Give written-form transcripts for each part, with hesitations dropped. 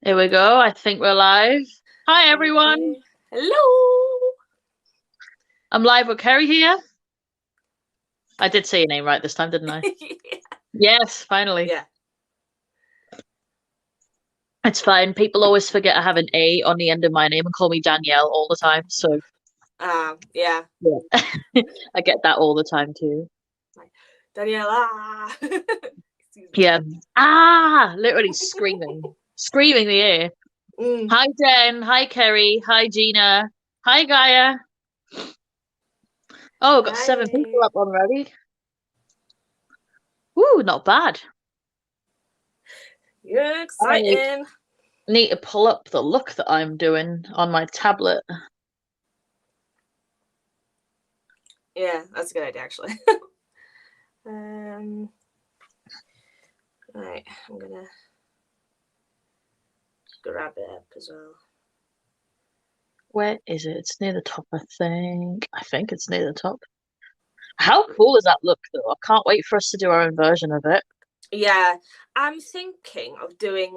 Here we go. I think we're live. Hi, everyone. Okay. Hello. I'm live with Ceri here. I did say your name right this time, didn't I? Yes, finally. Yeah. It's fine. People always forget I have an A on the end of my name and call me Danielle all the time. So, Yeah. I get that all the time too. Daniela. Yeah. Literally screaming. Screaming the air. Hi, Jen. Hi, Ceri. Hi, Gina. Hi, Gaia. Oh, we've got 7 people up already. Ooh, not bad. You're exciting. I need to pull up the look that I'm doing on my tablet. Yeah, that's a good idea, actually. Right, I'm gonna grab it up as well. Where is it? It's near the top, I think. I think it's near the top. How cool does that look, though? I can't wait for us to do our own version of it. Yeah, I'm thinking of doing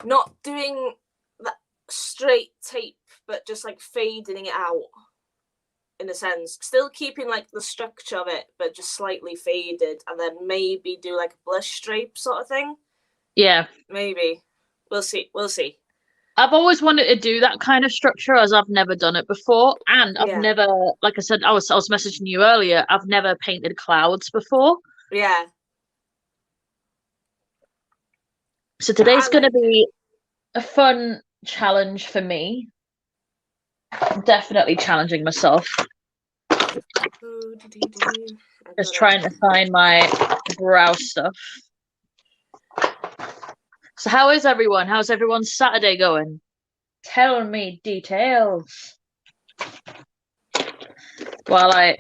not doing that straight tape, but just fading it out. In a sense, still keeping the structure of it, but just slightly faded, and then maybe do a blush stripe sort of thing. Yeah. Maybe. We'll see. I've always wanted to do that kind of structure as I've never done it before. And I've never, like I said, I was messaging you earlier, I've never painted clouds before. Yeah. So today's going to be a fun challenge for me. I'm definitely challenging myself. Just trying to find my brow stuff. So how is everyone? How's everyone's Saturday going? Tell me details. While I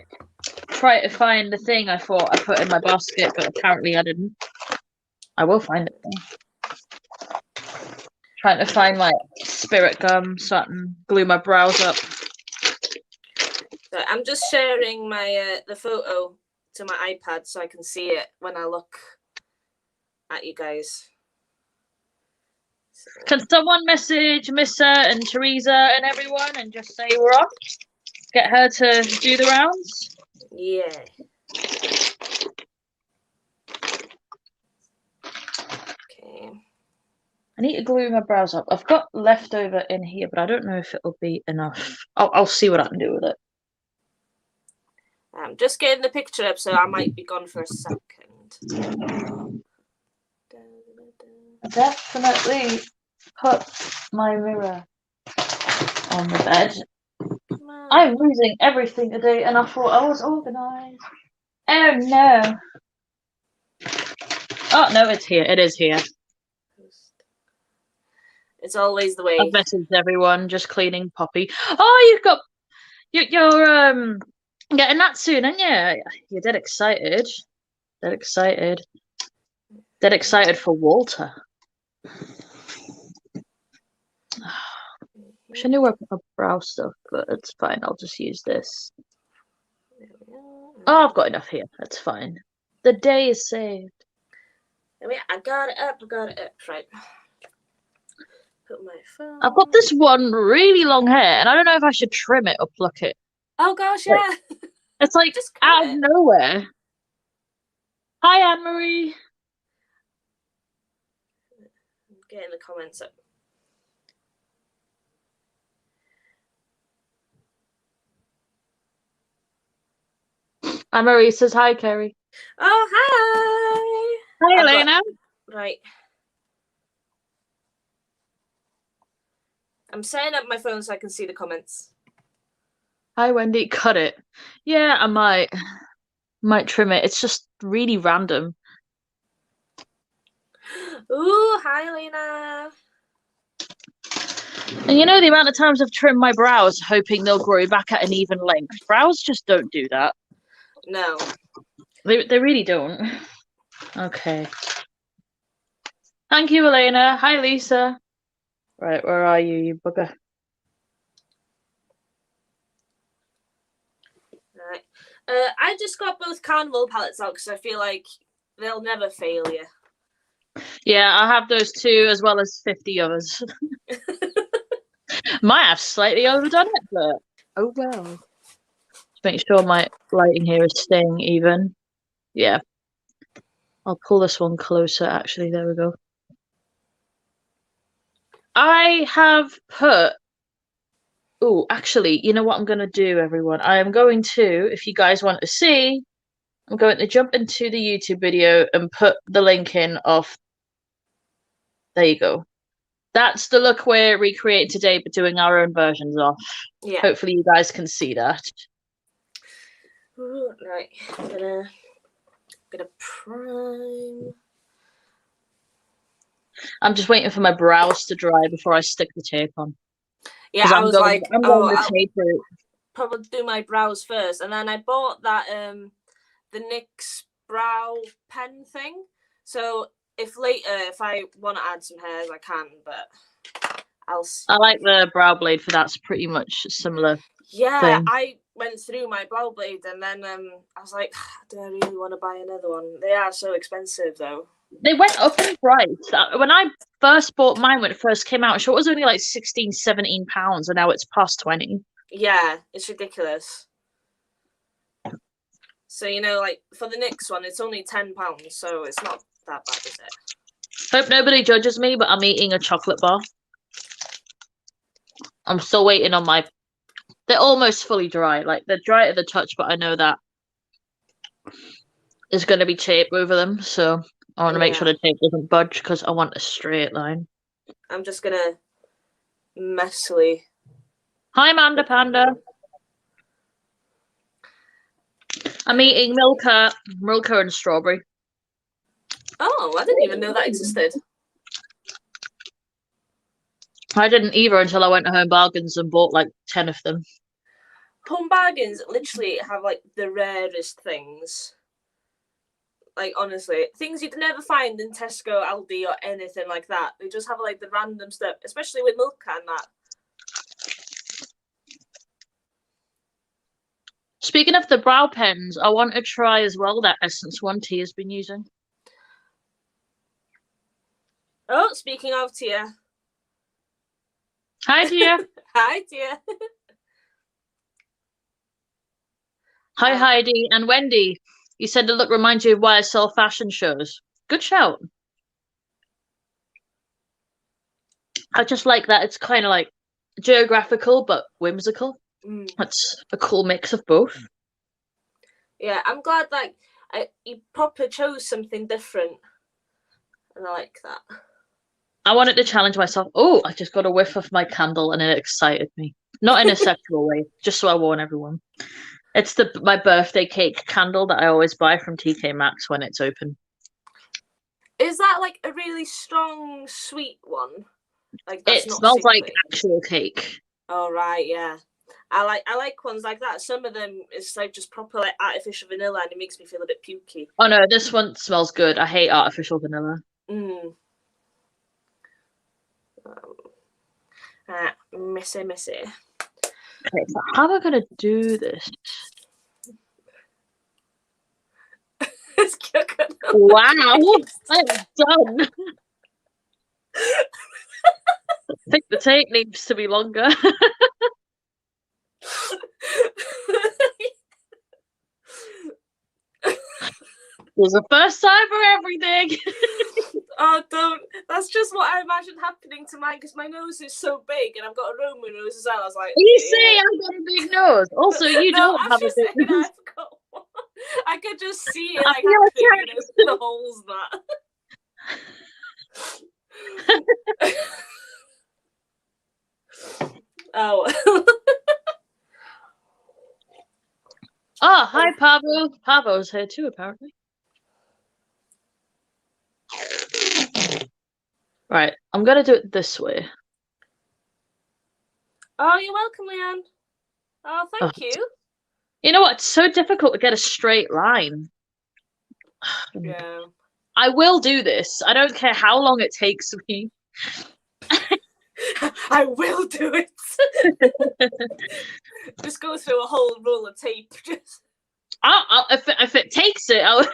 try to find the thing I thought I put in my basket, but apparently I didn't. I will find it though. Trying to find my spirit gum so I can glue my brows up. I'm just sharing my the photo to my iPad so I can see it when I look at you guys. Can someone message Missa and Teresa and everyone and just say we're on? Get her to do the rounds? Yeah. Okay. I need to glue my brows up. I've got leftover in here, but I don't know if it'll be enough. I'll see what I can do with it. I'm just getting the picture up, so I might be gone for a second. Definitely put my mirror on the bed. I'm losing everything today, and I thought I was organised. Oh no. Oh no, it's here. It is here. It's always the way. I've messaged everyone, just cleaning Poppy. Oh, you've got you're getting that soon, aren't you? You're dead excited. Dead excited. Dead excited for Walter. Wish I knew where I put my brow stuff, but it's fine. I'll just use this. Oh, I've got enough here. That's fine. The day is saved. I got it up. Right. Put my phone. I've got this one really long hair, and I don't know if I should trim it or pluck it. Oh gosh, yeah. It's like just out of nowhere. Hi, Anne Marie. Getting the comments up. Anne Marie says hi, Ceri. Oh, hi. Hi, Elena. Right. I'm setting up my phone so I can see the comments. Hi, Wendy. Cut it. Yeah, I might trim it. It's just really random. Ooh, hi, Elena. And you know the amount of times I've trimmed my brows hoping they'll grow back at an even length. Brows just don't do that. No. They really don't. Okay. Thank you, Elena. Hi, Lisa. Right, where are you, you bugger? Right. I just got both carnival palettes out because I feel like they'll never fail you. Yeah, I have those two as well as 50 others. Might have slightly overdone it, but oh well. Just make sure my lighting here is staying even. Yeah. I'll pull this one closer, actually. There we go. I have put... Oh, actually, you know what I'm going to do, everyone? I am going to, if you guys want to see, I'm going to jump into the YouTube video and put the link in of... There you go. That's the look we're recreating today, but doing our own versions of. Yeah. Hopefully you guys can see that. Ooh, right, I'm gonna prime. I'm just waiting for my brows to dry before I stick the tape on. Yeah, I was like, I'm going the tape route. Probably do my brows first, and then I bought that the NYX brow pen thing. So if later, if I want to add some hairs, I can, but I like the brow blade for that's pretty much similar. Yeah, thing. I went through my brow blade, and then I was like, do I really want to buy another one? They are so expensive, though. They went up in price. When I first bought mine, when it first came out, I'm sure it was only like 16, 17 pounds, and now it's past 20. Yeah, it's ridiculous. So, you know, like, for the NYX one, it's only £10, so it's not that bad, is it? Hope nobody judges me, but I'm eating a chocolate bar. I'm still waiting on my... They're almost fully dry. Like, they're dry at the touch, but I know that there's going to be tape over them, so I want to make sure the tape doesn't budge, because I want a straight line. I'm just going to messily... Hi, Manda Panda. I'm eating Milka and strawberry. Oh, I didn't even know that existed. I didn't either until I went to Home Bargains and bought like 10 of them. Home Bargains literally have like the rarest things. Like, honestly, things you'd never find in Tesco, Aldi, or anything like that. They just have like the random stuff, especially with Milka and that. Speaking of the brow pens, I want to try as well that Essence one Tia has been using. Oh, speaking of Tia. Hi, Tia. Hi, Tia. Hi, Heidi and Wendy. You said the look reminds you of YSL fashion shows. Good shout. I just like that. It's kind of like geographical but whimsical. That's a cool mix of both. Yeah, I'm glad like you proper chose something different, and I like that. I wanted to challenge myself. Oh, I just got a whiff of my candle and it excited me. Not in a sexual way, just so I warn everyone. It's my birthday cake candle that I always buy from TK Maxx when it's open. Is that like a really strong, sweet one? Like that's it not smells sickly. like actual cake. Oh right, yeah. I like ones like that. Some of them is like just proper like artificial vanilla, and it makes me feel a bit pukey. Oh no, this one smells good. I hate artificial vanilla. Messy. Okay, so how am I gonna do this? Wow, I'm done. I think the tape needs to be longer. There's a first time for everything. Oh, don't. That's just what I imagine happening to mine, because my nose is so big and I've got a Roman nose as well. I was like, you say I've got a big nose. Also, you don't have a big nose. I've got one. I could just see it like happening, you know, the holes that. Oh. Oh, hi, Pablo. Pablo's here too, apparently. Right, I'm going to do it this way. Oh, you're welcome, Leanne. Oh, thank you. You know what? It's so difficult to get a straight line. Yeah. I will do this. I don't care how long it takes me. I will do it. Just go through a whole roll of tape. Just. If it takes it, I'll.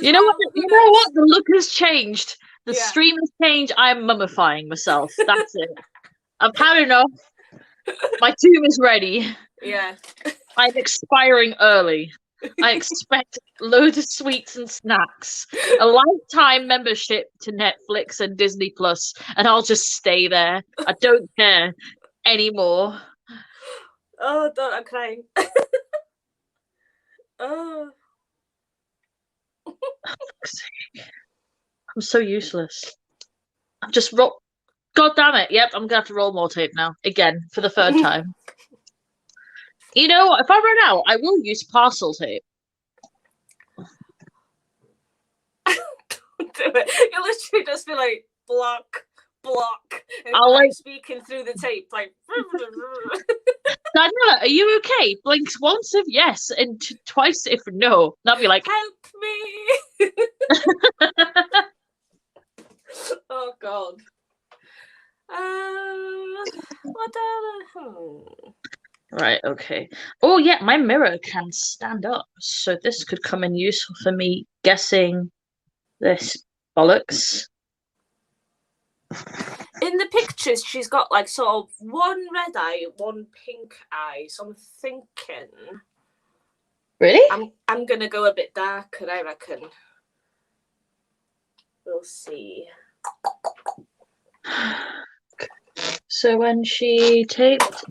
You know what? You know what? The look has changed. The Yeah. stream has changed. I'm mummifying myself. That's it. I've had enough. My tomb is ready. Yeah. I'm expiring early. I expect loads of sweets and snacks, a lifetime membership to Netflix and Disney Plus, and I'll just stay there. I don't care anymore. Oh, don't, I'm crying. Oh. I'm so useless. I'm just roll. God damn it! Yep, I'm gonna have to roll more tape now again for the third time. You know what? If I run out, I will use parcel tape. Don't do it. You'll literally just be like block, and I'll like speaking through the tape like. Daniela, are you okay? Blinks once if yes, and twice if no. And I'll be like, help me. Oh God. What right, okay. Oh yeah, my mirror can stand up, so this could come in useful for me guessing this bollocks. In the pictures, she's got like sort of one red eye, one pink eye. So I'm thinking. Really? I'm gonna go a bit darker, I reckon. We'll see. So when she taped,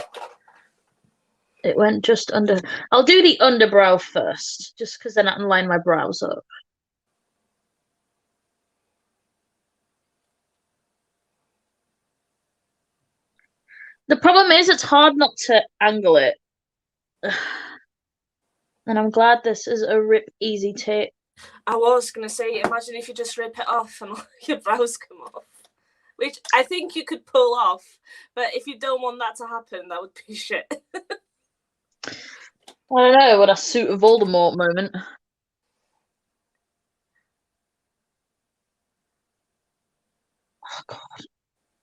it went just under. I'll do the underbrow first, just because then I can line my brows up. The problem is it's hard not to angle it. And I'm glad this is a rip easy tape. I was gonna say, imagine if you just rip it off and your brows come off. Which I think you could pull off, but if you don't want that to happen, that would be shit. I don't know, what a suit of Voldemort moment. Oh god.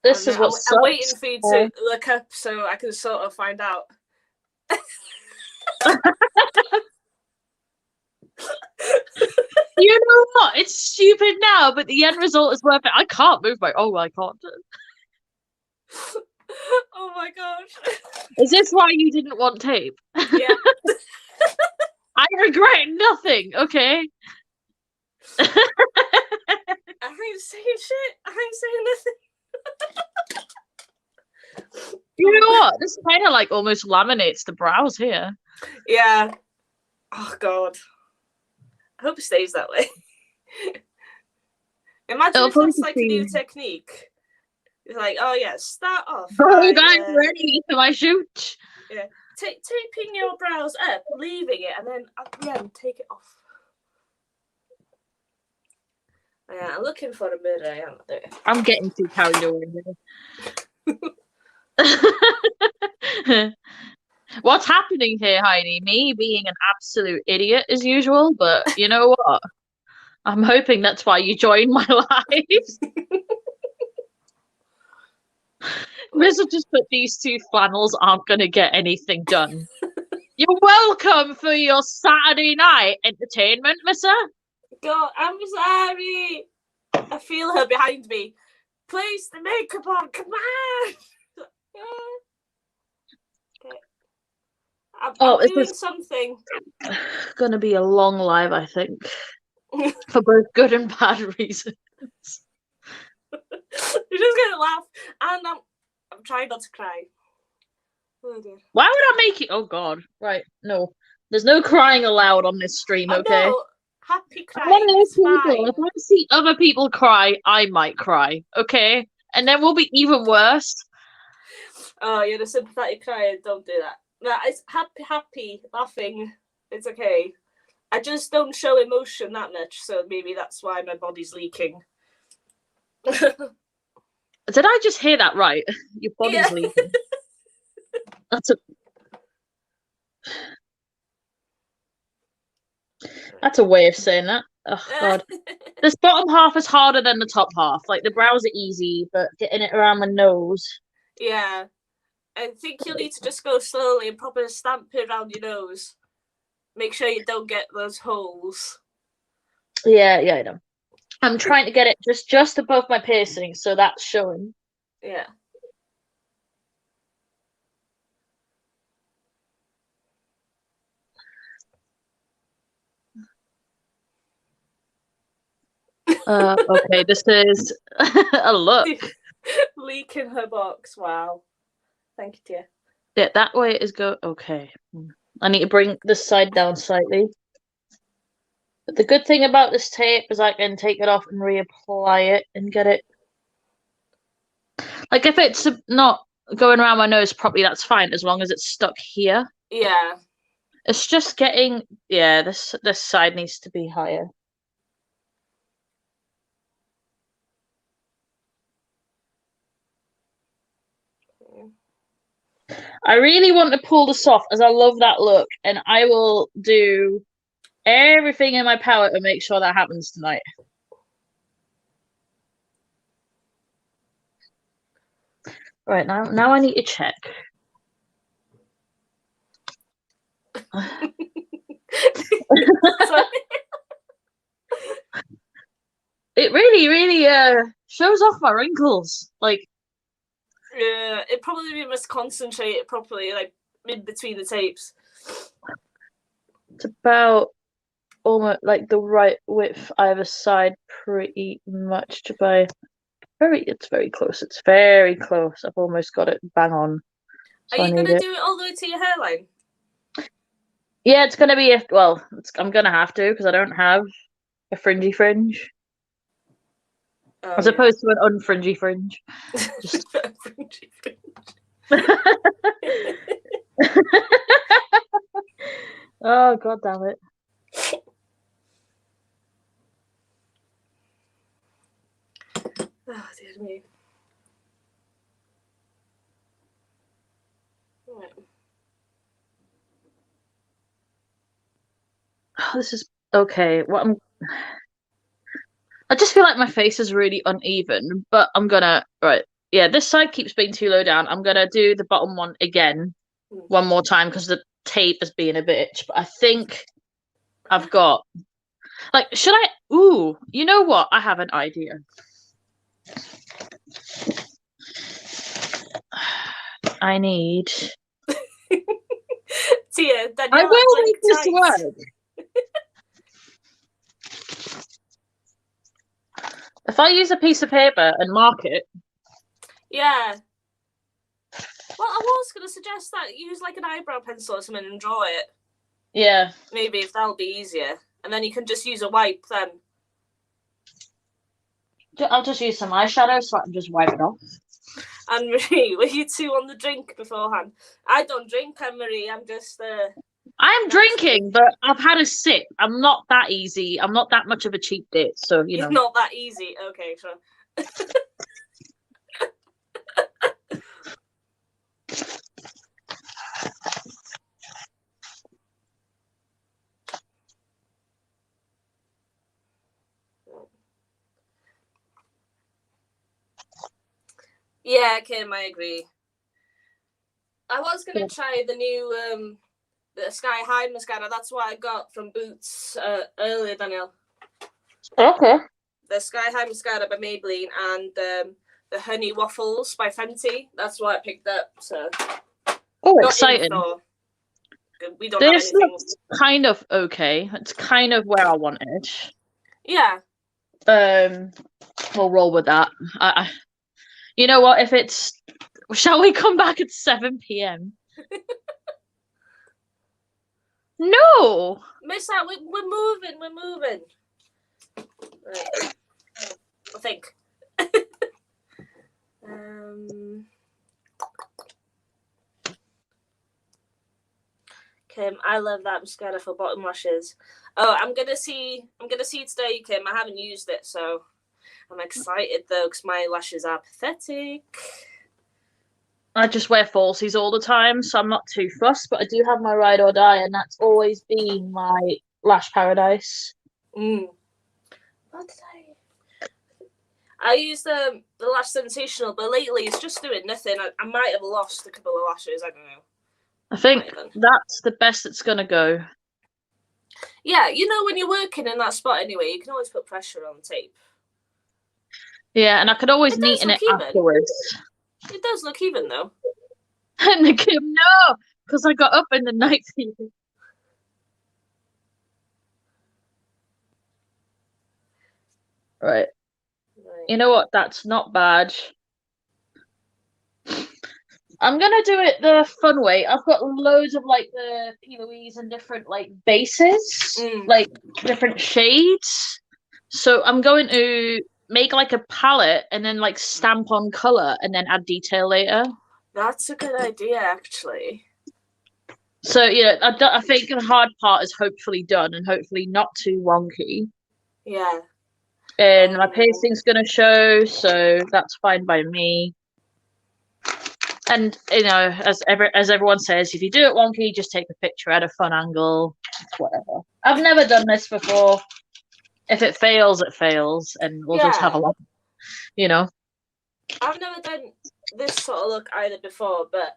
This is what sucks. I'm waiting for you to look up so I can sort of find out. You know what? It's stupid now, but the end result is worth it. I can't move my. Oh, I can't. Oh my gosh. Is this why you didn't want tape? Yeah. I regret nothing, okay? I ain't saying shit. I ain't saying nothing. You know what? This kind of like almost laminates the brows here. Yeah. Oh god. I hope it stays that way. Imagine if that's like a new technique. It's like, oh yeah, start off. Oh, guys, ready for my shoot. Yeah, taping your brows up, leaving it, and then at the end, take it off. Yeah, I'm looking for a mirror. I'm getting too carried away here. What's happening here, Heidi? Me being an absolute idiot as usual, but you know what? I'm hoping that's why you joined my lives. Riz will just put these two flannels aren't going to get anything done. You're welcome for your Saturday night entertainment, mister. God, I'm sorry. I feel her behind me. Place the makeup on, come on. Okay. I'm doing something. Gonna be a long live, I think, for both good and bad reasons. You're just gonna laugh, and I'm trying not to cry. Oh dear. Why would I make it? Oh god! Right, no, there's no crying allowed on this stream. Okay. No. Happy crying. One of those people. Fine. If I see other people cry, I might cry. Okay, and then we'll be even worse. Oh, you're a sympathetic crier. Don't do that. No, it's happy, laughing. It's okay. I just don't show emotion that much, so maybe that's why my body's leaking. Did I just hear that right? Your body's leaking. That's a way of saying that. Oh god. This bottom half is harder than the top half. Like the brows are easy, but getting it around the nose. Yeah. I think you'll need to just go slowly and proper stamp it around your nose. Make sure you don't get those holes. Yeah, I know. I'm trying to get it just above my piercing, so that's showing. Yeah. Okay, this is a look. Leak in her box. Wow. Thank you, dear. Yeah, that way it is go. Okay. I need to bring this side down slightly. But the good thing about this tape is I can take it off and reapply it and get it. Like if it's not going around my nose properly, that's fine as long as it's stuck here. Yeah. It's just getting, yeah, this side needs to be higher. I really want to pull this off as I love that look, and I will do everything in my power to make sure that happens tonight. Right, now I need to check. It really shows off my wrinkles. Like, yeah, it probably be misconcentrated properly, like in between the tapes. It's about almost like the right width either side, pretty much to by it's very close. It's very close. I've almost got it bang on. So are you gonna do it all the way to your hairline? Yeah, it's gonna be I'm gonna have to because I don't have a fringy fringe. As opposed to an unfringy fringe. Just... fringy fringe. Oh, god damn it. Oh, dear me. Right. Oh, this is okay. I just feel like my face is really uneven, but I'm gonna yeah, this side keeps being too low down. I'm gonna do the bottom one again one more time because the tape is being a bitch. But I think I've got like, should I? Ooh, you know what? I have an idea. I need. Tia, I will make this work. If I use a piece of paper and mark it. Yeah. Well, I was going to suggest that use like an eyebrow pencil or something and draw it. Yeah. Maybe if that'll be easier. And then you can just use a wipe then. I'll just use some eyeshadow so I can just wipe it off. Anne Marie, were you two on the drink beforehand? I don't drink, Anne Marie. I'm just. I'm drinking, but I've had a sip. I'm not that easy. I'm not that much of a cheap date, so you know. You're not that easy. Okay, sure. Yeah, Kim, I agree. I was going to try the new the Sky High mascara. That's what I got from Boots earlier, Danielle. Okay. The Sky High mascara by Maybelline and the Honey Waffles by Fenty. That's what I picked up. So. Oh, exciting! We don't have anything. Looks kind of okay. It's kind of where I wanted. Yeah. We'll roll with that. You know what? If it's, shall we come back at 7 p.m? No. Miss out. We're moving. We're moving. Right. I think. Kim, I love that mascara for bottom lashes. Oh, I'm gonna see today, Kim. I haven't used it, so I'm excited though because my lashes are pathetic. I just wear falsies all the time, so I'm not too fussed. But I do have my ride or die, and that's always been my lash paradise. What did I use the Lash Sensational, but lately it's just doing nothing. I might have lost a couple of lashes. I don't know. I think that's the best it's gonna go. Yeah, you know, when you're working in that spot anyway, you can always put pressure on tape. Yeah, and I could always It does neaten it look even. afterwards. It does look even though. And the kid, no, because I got up in the night. Right. You know what? That's not bad. I'm gonna do it the fun way. I've got loads of like the P. Louise and different like bases, like different shades. So I'm going to make like a palette and then like stamp on color and then add detail later. That's a good idea, actually. So yeah, I think the hard part is hopefully done and hopefully not too wonky. Yeah. And my pasting's gonna show, so that's fine by me. And you know, as everyone says, if you do it wonky, just take a picture at a fun angle, whatever. I've never done this before. If it fails, it fails, and we'll just have a look. You know. I've never done this sort of look either before, but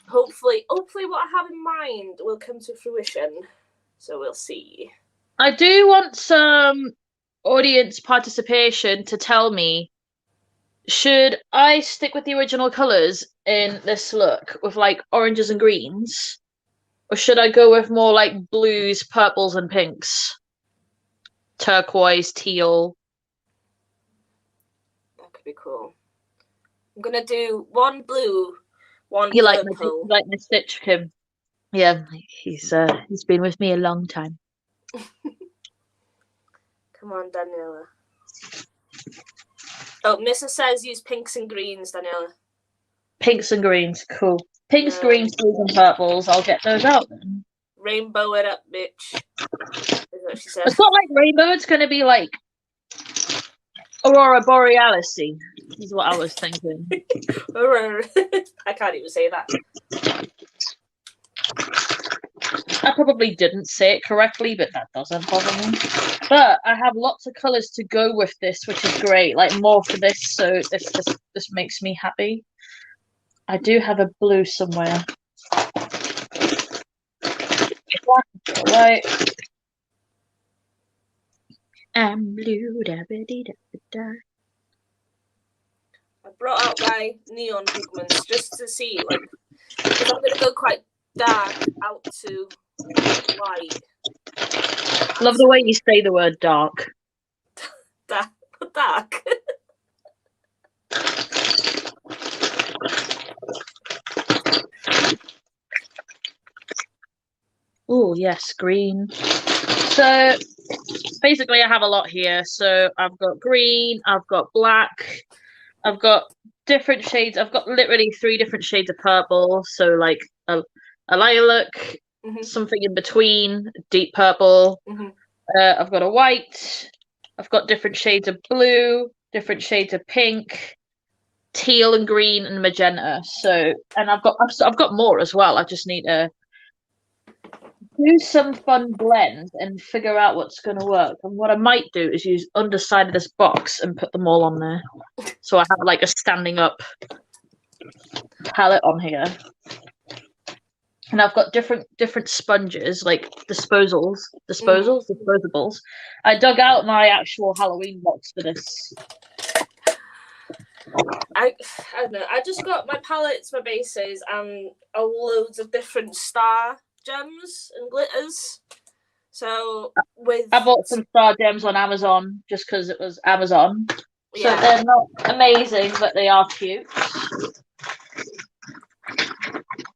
hopefully what I have in mind will come to fruition. So we'll see. I do want some audience participation to tell me, should I stick with the original colours in this look with like oranges and greens? Or should I go with more like blues, purples, and pinks? Turquoise, teal. That could be cool. I'm gonna do one blue, one you purple. Like my stitch, Kim? Yeah, he's been with me a long time. Come on, Daniela. Oh, Mrs. says use pinks and greens, Daniela. Pinks and greens, cool. Pinks, greens, blues, and purples. I'll get those out then. Rainbow it up, bitch. Is what she said. It's not like rainbow. It's going to be like Aurora Borealis-y, is what I was thinking. I can't even say that. I probably didn't say it correctly, but that doesn't bother me. But I have lots of colours to go with this, which is great. Like more for this, so this makes me happy. I do have a blue somewhere. Right. I'm blue. Da, ba, dee, da, ba, da. I brought out my neon pigments just to see, like, because I'm gonna go quite dark out to light. Love the way you say the word dark. Dark. Oh yes, green. So basically I have a lot here. So I've got green, I've got black, I've got different shades. I've got literally 3 different shades of purple. So like a lilac, something in between, deep purple. I've got a white. I've got different shades of blue, different shades of pink, teal and green and magenta. So, and I've got more as well. I just need to do some fun blends and figure out what's going to work. And what I might do is use underside of this box and put them all on there, so I have like a standing up palette on here. And I've got different sponges, like disposables. I dug out my actual Halloween box for this. I don't know. I just got my palettes, my bases, and loads of different star gems and glitters. So I bought some star gems on Amazon just because it was Amazon. So they're not amazing, but they are cute.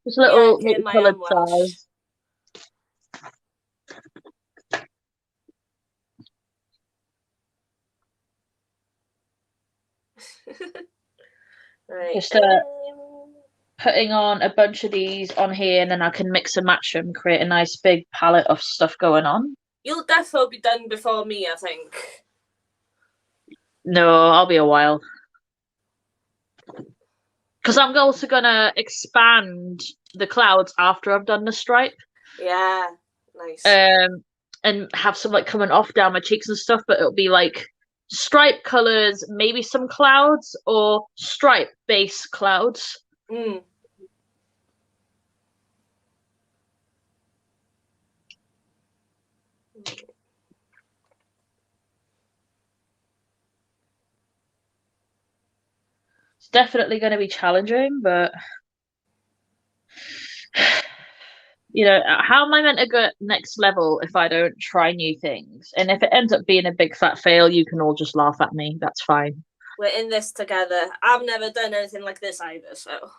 Just little coloured stars. Right. Just putting on a bunch of these on here, and then I can mix and match them, create a nice big palette of stuff going on. You'll definitely be done before me, I think. No, I'll be a while. Because I'm also going to expand the clouds after I've done the stripe. Yeah, nice. And have some like coming off down my cheeks and stuff, but it'll be like stripe colours, maybe some clouds, or stripe base clouds. It's definitely going to be challenging, but you know, how am I meant to go next level if I don't try new things? And if it ends up being a big fat fail, you can all just laugh at me. That's fine. We're in this together. I've never done anything like this either, so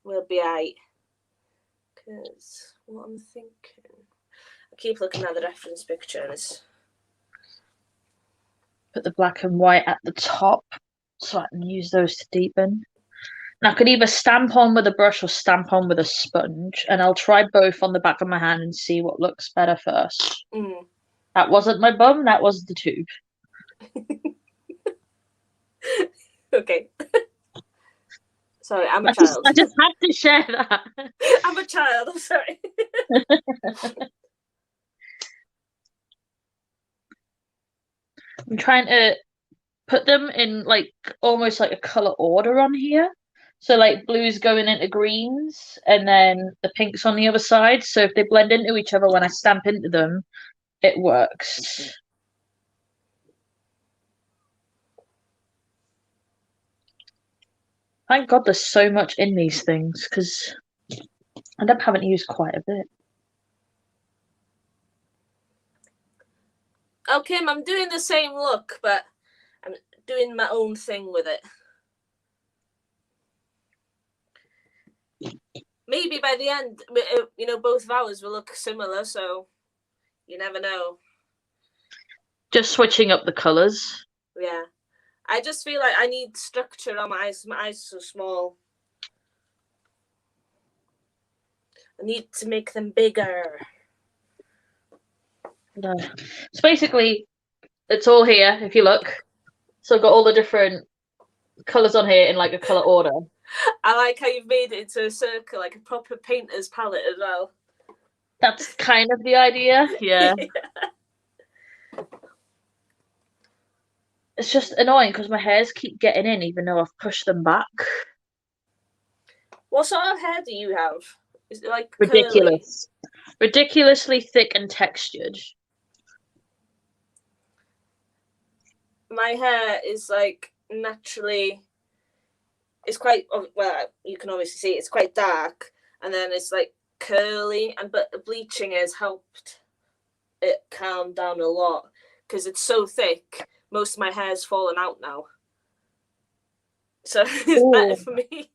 we'll be alright. Because what I'm thinking, I keep looking at the reference pictures. Put the black and white at the top so I can use those to deepen. And I could either stamp on with a brush or stamp on with a sponge, and I'll try both on the back of my hand and see what looks better first. That wasn't my bum, that was the tube. Okay. Sorry, I'm a child. I just had to share that. I'm a child, I'm sorry. I'm trying to put them in like almost like a color order on here. So like blues going into greens and then the pinks on the other side. So if they blend into each other when I stamp into them, it works. Thank God there's so much in these things because I end up having to use quite a bit. Okay, I'm doing the same look, but I'm doing my own thing with it. Maybe by the end, you know, both of ours will look similar, so you never know. Just switching up the colours. Yeah. I just feel like I need structure on my eyes. My eyes are so small. I need to make them bigger. No. So basically, it's all here, if you look. So I've got all the different colours on here in like a colour order. I like how you've made it into a circle, like a proper painter's palette as well. That's kind of the idea, yeah. It's just annoying because my hairs keep getting in even though I've pushed them back. What sort of hair do you have? Is it like ridiculous? Curly? Ridiculously thick and textured. My hair is like naturally, it's quite, well, you can obviously see it's quite dark, and then it's like curly, and but the bleaching has helped it calm down a lot because it's so thick. Most of my hair's fallen out now, so it's better for me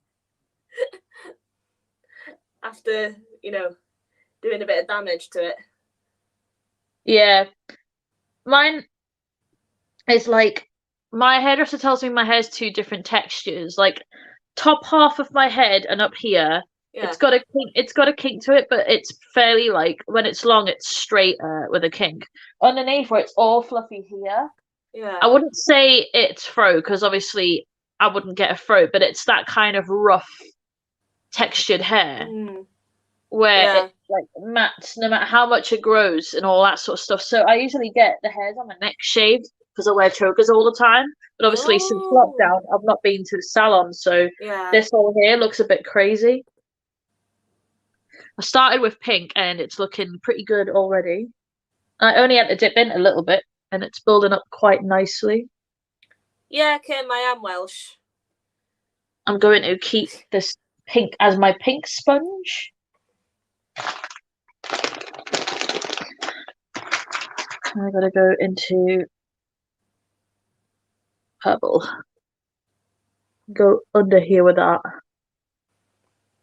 after, you know, doing a bit of damage to it. Yeah, mine is like, my hairdresser tells me my hair's two different textures. Like top half of my head and up here, Yeah. it's got a kink to it, but it's fairly like when it's long, it's straighter with a kink. Underneath where it's all fluffy here. Yeah. I wouldn't say it's fro because obviously I wouldn't get a fro, but it's that kind of rough textured hair where it like mats no matter how much it grows and all that sort of stuff. So I usually get the hairs on my neck shaved because I wear chokers all the time. But obviously since lockdown, I've not been to the salon, so this whole hair looks a bit crazy. I started with pink and it's looking pretty good already. I only had to dip in a little bit and it's building up quite nicely. Yeah, Kim, I am Welsh. I'm going to keep this pink as my pink sponge. I gotta go into purple. Go under here with that.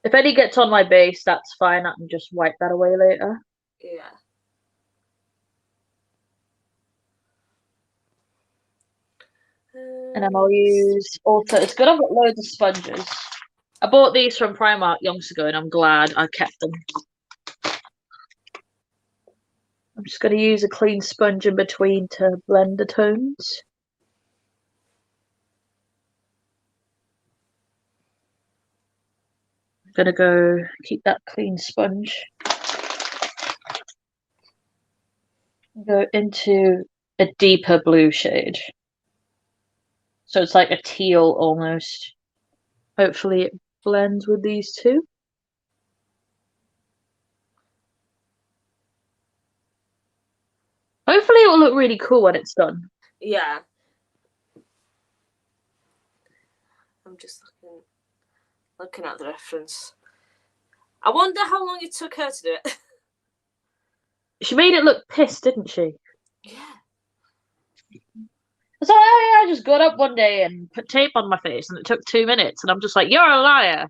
If any gets on my base, that's fine. I can just wipe that away later. Yeah. And then I'll use also. It's good. I've got loads of sponges. I bought these from Primark yonks ago, and I'm glad I kept them. I'm just going to use a clean sponge in between to blend the tones. I'm going to go keep that clean sponge. Go into a deeper blue shade. So it's like a teal almost. Hopefully it blends with these two. Hopefully it will look really cool when it's done. Yeah. I'm just looking at the reference. I wonder how long it took her to do it. She made it look pissed, didn't she? Yeah. So I just got up one day and put tape on my face, and it took 2 minutes, and I'm just like, you're a liar.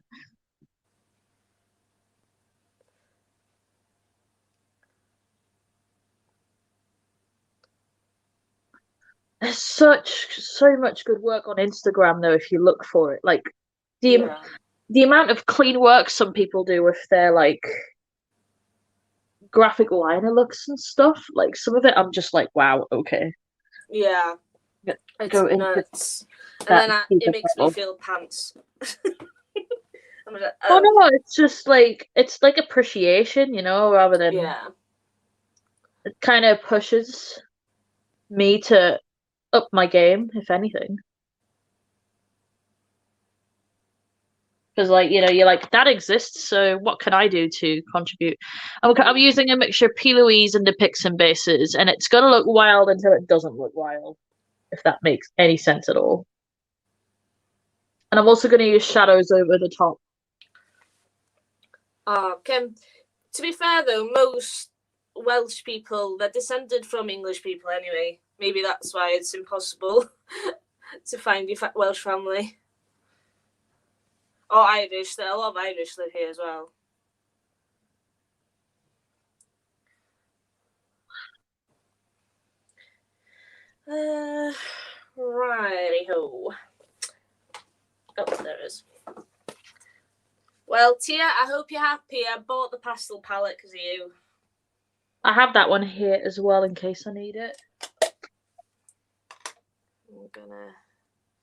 There's so much good work on Instagram though, if you look for it. Like the amount of clean work some people do with their like graphic liner looks and stuff. Like some of it, I'm just like, wow, okay. Yeah. It's Go into nuts. And that then it makes me feel pants. I'm like, oh no, it's just like it's like appreciation, you know, rather than it kind of pushes me to up my game, if anything. Because, like, you know, you're like, that exists, so what can I do to contribute? I'm using a mixture of P. Louise and Depixen bases, and it's going to look wild until it doesn't look wild, if that makes any sense at all. And I'm also going to use shadows over the top. Okay. To be fair, though, most Welsh people, they're descended from English people anyway. Maybe that's why it's impossible to find your Welsh family. Or Irish. There are a lot of Irish live here as well. Righty-ho. Oh, there it is. Well, Tia, I hope you're happy. I bought the pastel palette because of you. I have that one here as well in case I need it.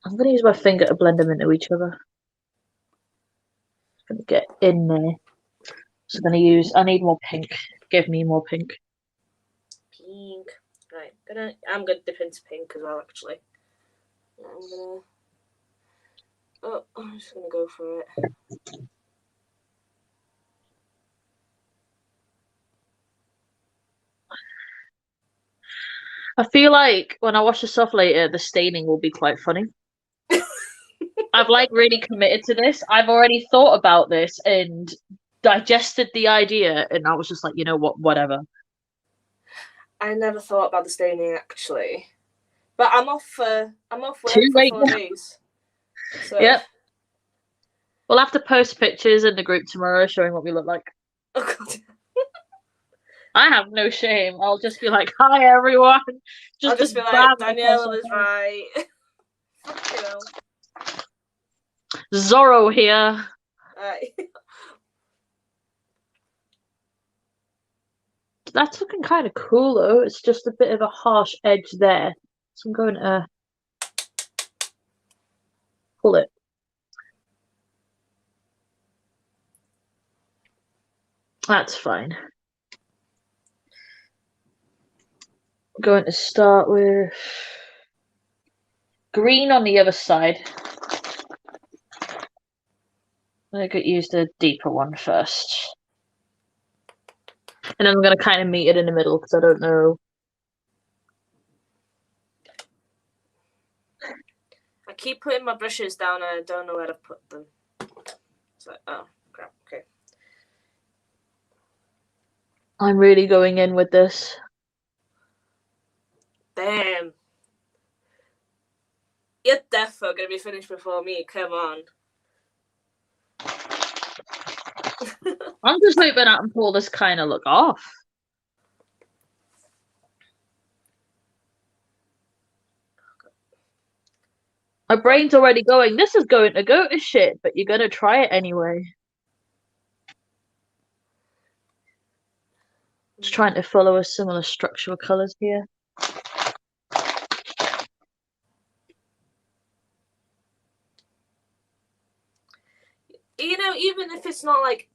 I'm gonna use my finger to blend them into each other. Just gonna get in there. So I'm gonna use. I need more pink. Give me more pink. Pink. Right. I'm gonna dip into pink as well. Actually. I'm just gonna go for it. I feel like when I watch this off later, the staining will be quite funny. I've like really committed to this. I've already thought about this and digested the idea, and I was just like, you know what, whatever. I never thought about the staining actually, but I'm off work for 4 days. So. Yep. We'll have to post pictures in the group tomorrow showing what we look like. Oh God. I have no shame. I'll just be like, "Hi everyone." I'll just be like, Daniela was right. You know. Zorro here. That's looking kind of cool though. It's just a bit of a harsh edge there. So I'm going to pull it. That's fine. I'm going to start with green on the other side. I could use the deeper one first. And then I'm going to kind of meet it in the middle because I don't know. I keep putting my brushes down and I don't know where to put them. So, oh, crap. Okay. I'm really going in with this. Damn. You're definitely going to be finished before me. Come on. I'm just hoping I can pull this kind of look off. My brain's already going, this is going to go to shit, but you're going to try it anyway. Just trying to follow a similar structure of colours here. You know, even if it's not like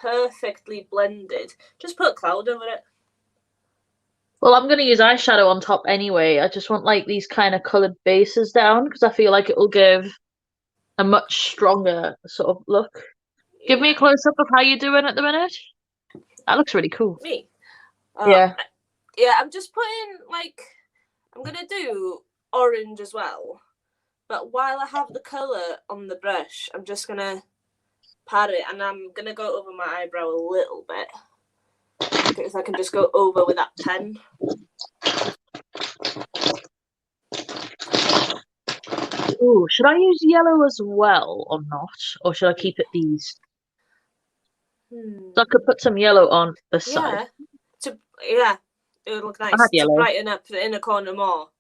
perfectly blended, just put a cloud over it. Well, I'm going to use eyeshadow on top anyway. I just want like these kind of coloured bases down because I feel like it will give a much stronger sort of look. Yeah. Give me a close-up of how you're doing at the minute. That looks really cool. Me? Yeah. Yeah, I'm just putting like, I'm going to do orange as well. But while I have the colour on the brush, I'm just going to pat it, and I'm going to go over my eyebrow a little bit. Because I can just go over with that pen. Ooh, should I use yellow as well or not? Or should I keep it these? So I could put some yellow on the side. Yeah, it would look nice to brighten up the inner corner more.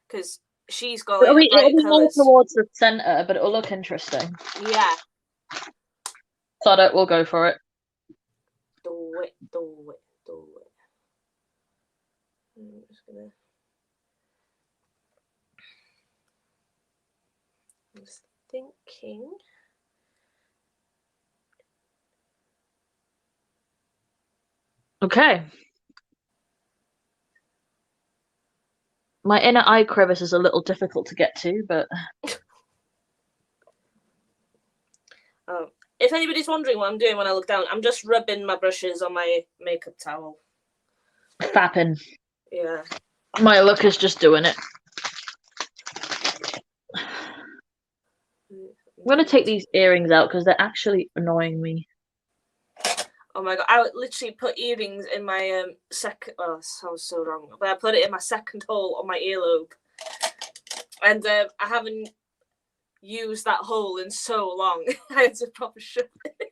Because she's got like, it'll be more towards the centre, but it'll look interesting. Yeah. So we'll go for it. Do it. I'm just gonna. I'm just thinking. Okay. My inner eye crevice is a little difficult to get to, but... If anybody's wondering what I'm doing when I look down, I'm just rubbing my brushes on my makeup towel. Fapping. Yeah. My look is just doing it. I'm going to take these earrings out because they're actually annoying me. Oh my god, I would literally put earrings in my second... Oh, that sounds so wrong. But I put it in my second hole on my earlobe. And I haven't used that hole in so long. I had to proper shove it in.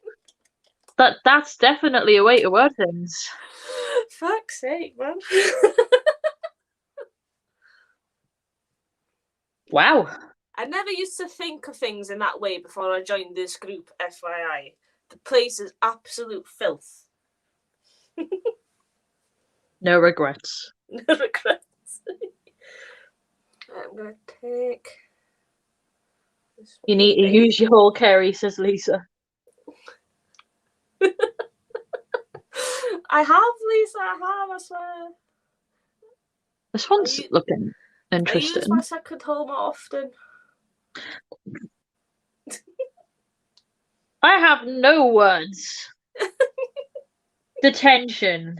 That's definitely a way to word things. Fuck's sake, man. Wow. I never used to think of things in that way before I joined this group, FYI. The place is absolute filth. No regrets. No regrets. I'm going to take... You need to use your whole Ceri, says Lisa. I have, Lisa, I swear. This one's looking interesting. I use my second hole more often. I have no words. Detention.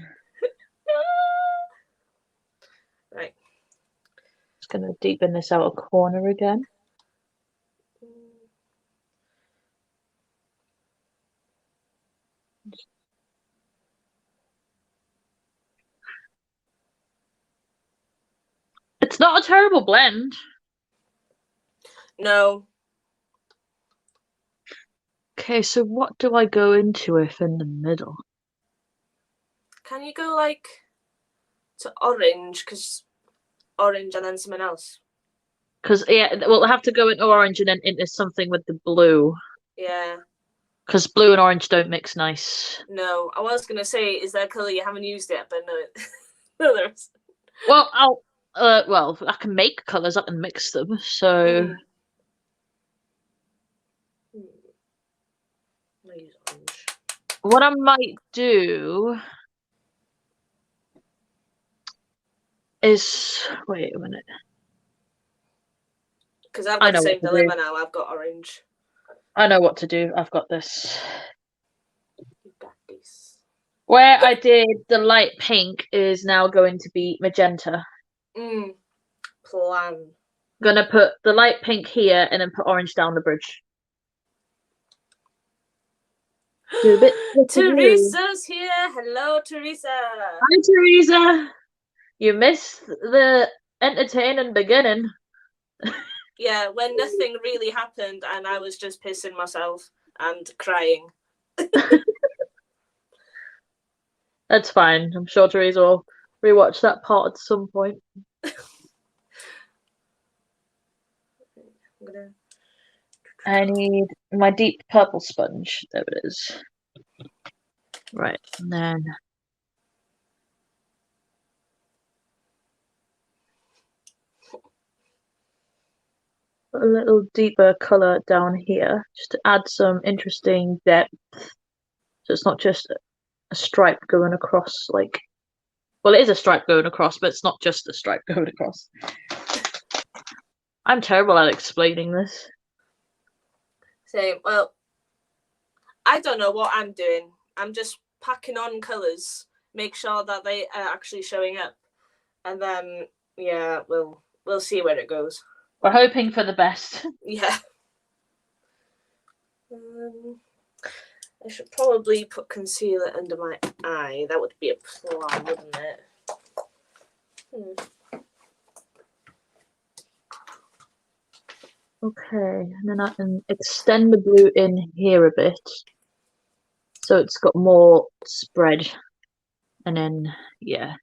Right. Just going to deepen this outer corner again. It's not a terrible blend. No. Okay, so what do I go into if in the middle? Can you go like to orange? Because orange and then something else. Because yeah, we'll have to go into orange and then into something with the blue. Yeah. Because blue and orange don't mix nice. No, I was gonna say, is there a colour you haven't used yet? But no, no, there isn't. Well, well, I can make colours. I can mix them. So. What I might do is wait a minute. Because I've got the same dilemma now. I've got orange. I know what to do. I've got this. You got this. Where I did the light pink is now going to be magenta. Plan. I'm gonna put the light pink here and then put orange down the bridge. Teresa's here. Hello, Teresa. Hi, Teresa. You missed the entertaining beginning. Yeah, when nothing really happened and I was just pissing myself and crying. That's fine. I'm sure Teresa will rewatch that part at some point. I need my deep purple sponge. There it is. Right, and then a little deeper colour down here, just to add some interesting depth. So it's not just a stripe going across, like, well, it is a stripe going across, but it's not just a stripe going across. I'm terrible at explaining this. Same. Well, I don't know what I'm doing. I'm just packing on colours, make sure that they are actually showing up, and then yeah, we'll see where it goes. We're hoping for the best. Yeah. I should probably put concealer under my eye. That would be a plan, wouldn't it? Okay, and then I can extend the blue in here a bit. So it's got more spread. And then, yeah.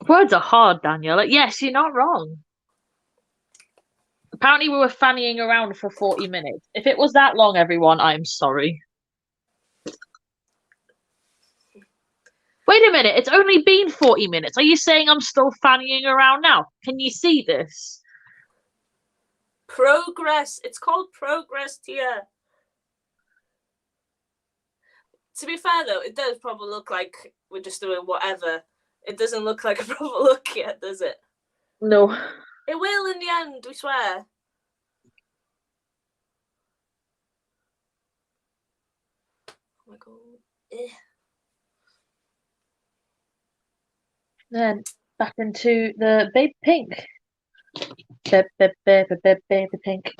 Words are hard, Daniel. Like, yes, you're not wrong. Apparently we were fannying around for 40 minutes. If it was that long, everyone, I'm sorry. Wait a minute, it's only been 40 minutes. Are you saying I'm still fannying around now? Can you see this? Progress. It's called progress, Tia. To be fair, though, it does probably look like we're just doing whatever. It doesn't look like a proper look yet, does it? No. It will in the end, we swear. Oh my god. Then back into the baby pink. Baby pink.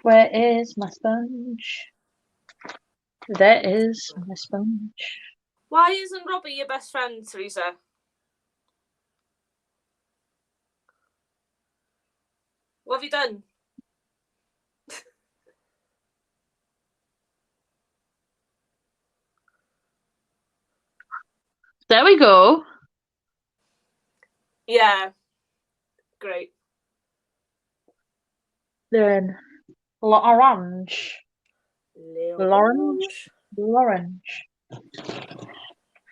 Where is my sponge? There is my sponge. Why isn't Robbie your best friend, Teresa? What have you done? There we go. Yeah. Great. Then orange. Orange.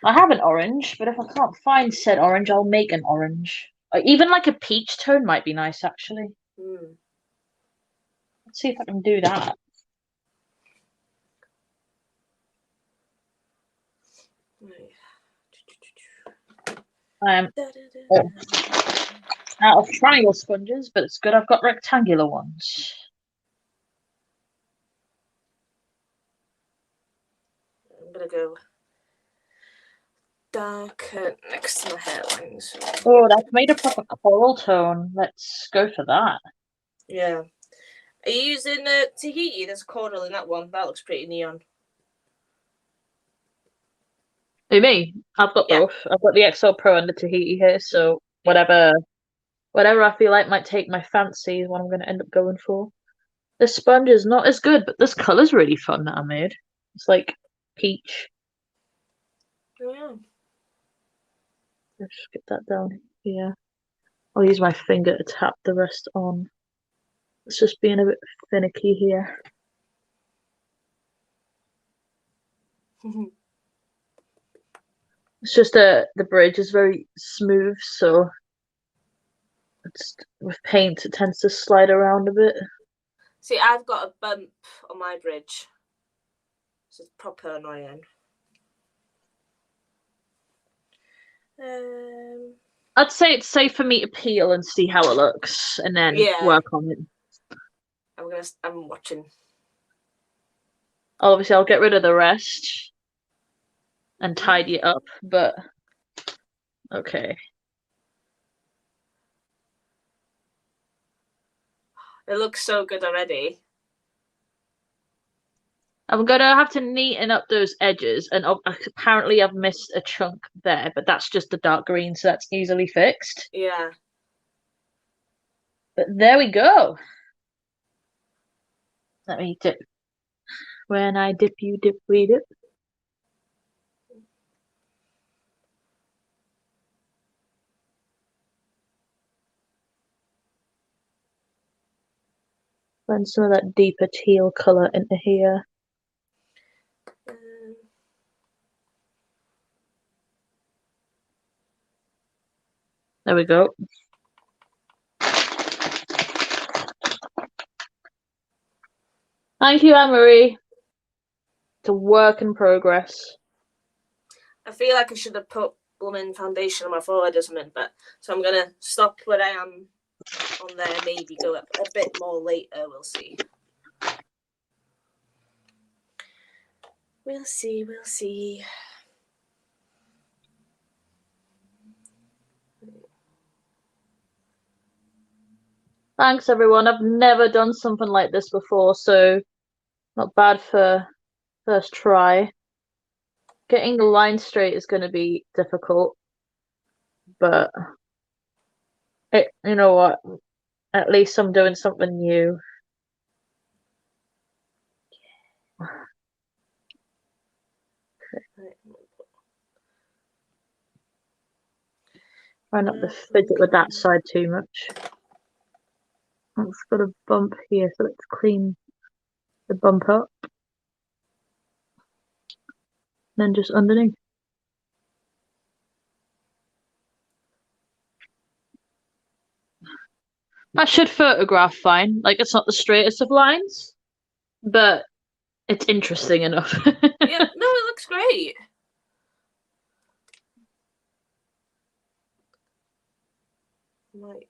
I have an orange, but if I can't find said orange, I'll make an orange. Even like a peach tone might be nice, actually. Let's see if I can do that. I am out of triangle sponges, but it's good I've got rectangular ones. I'm gonna go darker next to my hairlines. Oh, that's made a proper coral tone. Let's go for that. Yeah. Are you using Tahiti? There's coral in that one. That looks pretty neon. Who, me? I've got both. I've got the XL Pro and the Tahiti here, so whatever I feel like might take my fancy is what I'm going to end up going for. The sponge is not as good, but this colour's really fun that I made. It's like peach. Oh, yeah. Let's just get that down here. I'll use my finger to tap the rest on. It's just being a bit finicky here. It's just the bridge is very smooth, so it's with paint it tends to slide around a bit. See, I've got a bump on my bridge. It's proper annoying. I'd say it's safe for me to peel and see how it looks, and then work on it. I'm watching. Obviously, I'll get rid of the rest and tidy it up, but okay. It looks so good already. I'm gonna have to neaten up those edges, and apparently I've missed a chunk there, but that's just the dark green, so that's easily fixed. Yeah. But there we go. Let me dip. When I dip, you dip, we dip. Blend some of that deeper teal colour into here. There we go. Thank you, Anne-Marie. It's a work in progress. I feel like I should have put blooming foundation on my forehead or something, but so I'm gonna stop where I am on there, maybe go up a bit more later, we'll see. We'll see, we'll see. Thanks, everyone. I've never done something like this before, so not bad for first try. Getting the line straight is going to be difficult, but you know what? At least I'm doing something new. Try not to fidget with that side too much. It's got a bump here, so let's clean the bump up. Then just underneath. I should photograph fine. Like, it's not the straightest of lines, but it's interesting enough. Yeah, no, it looks great. Right.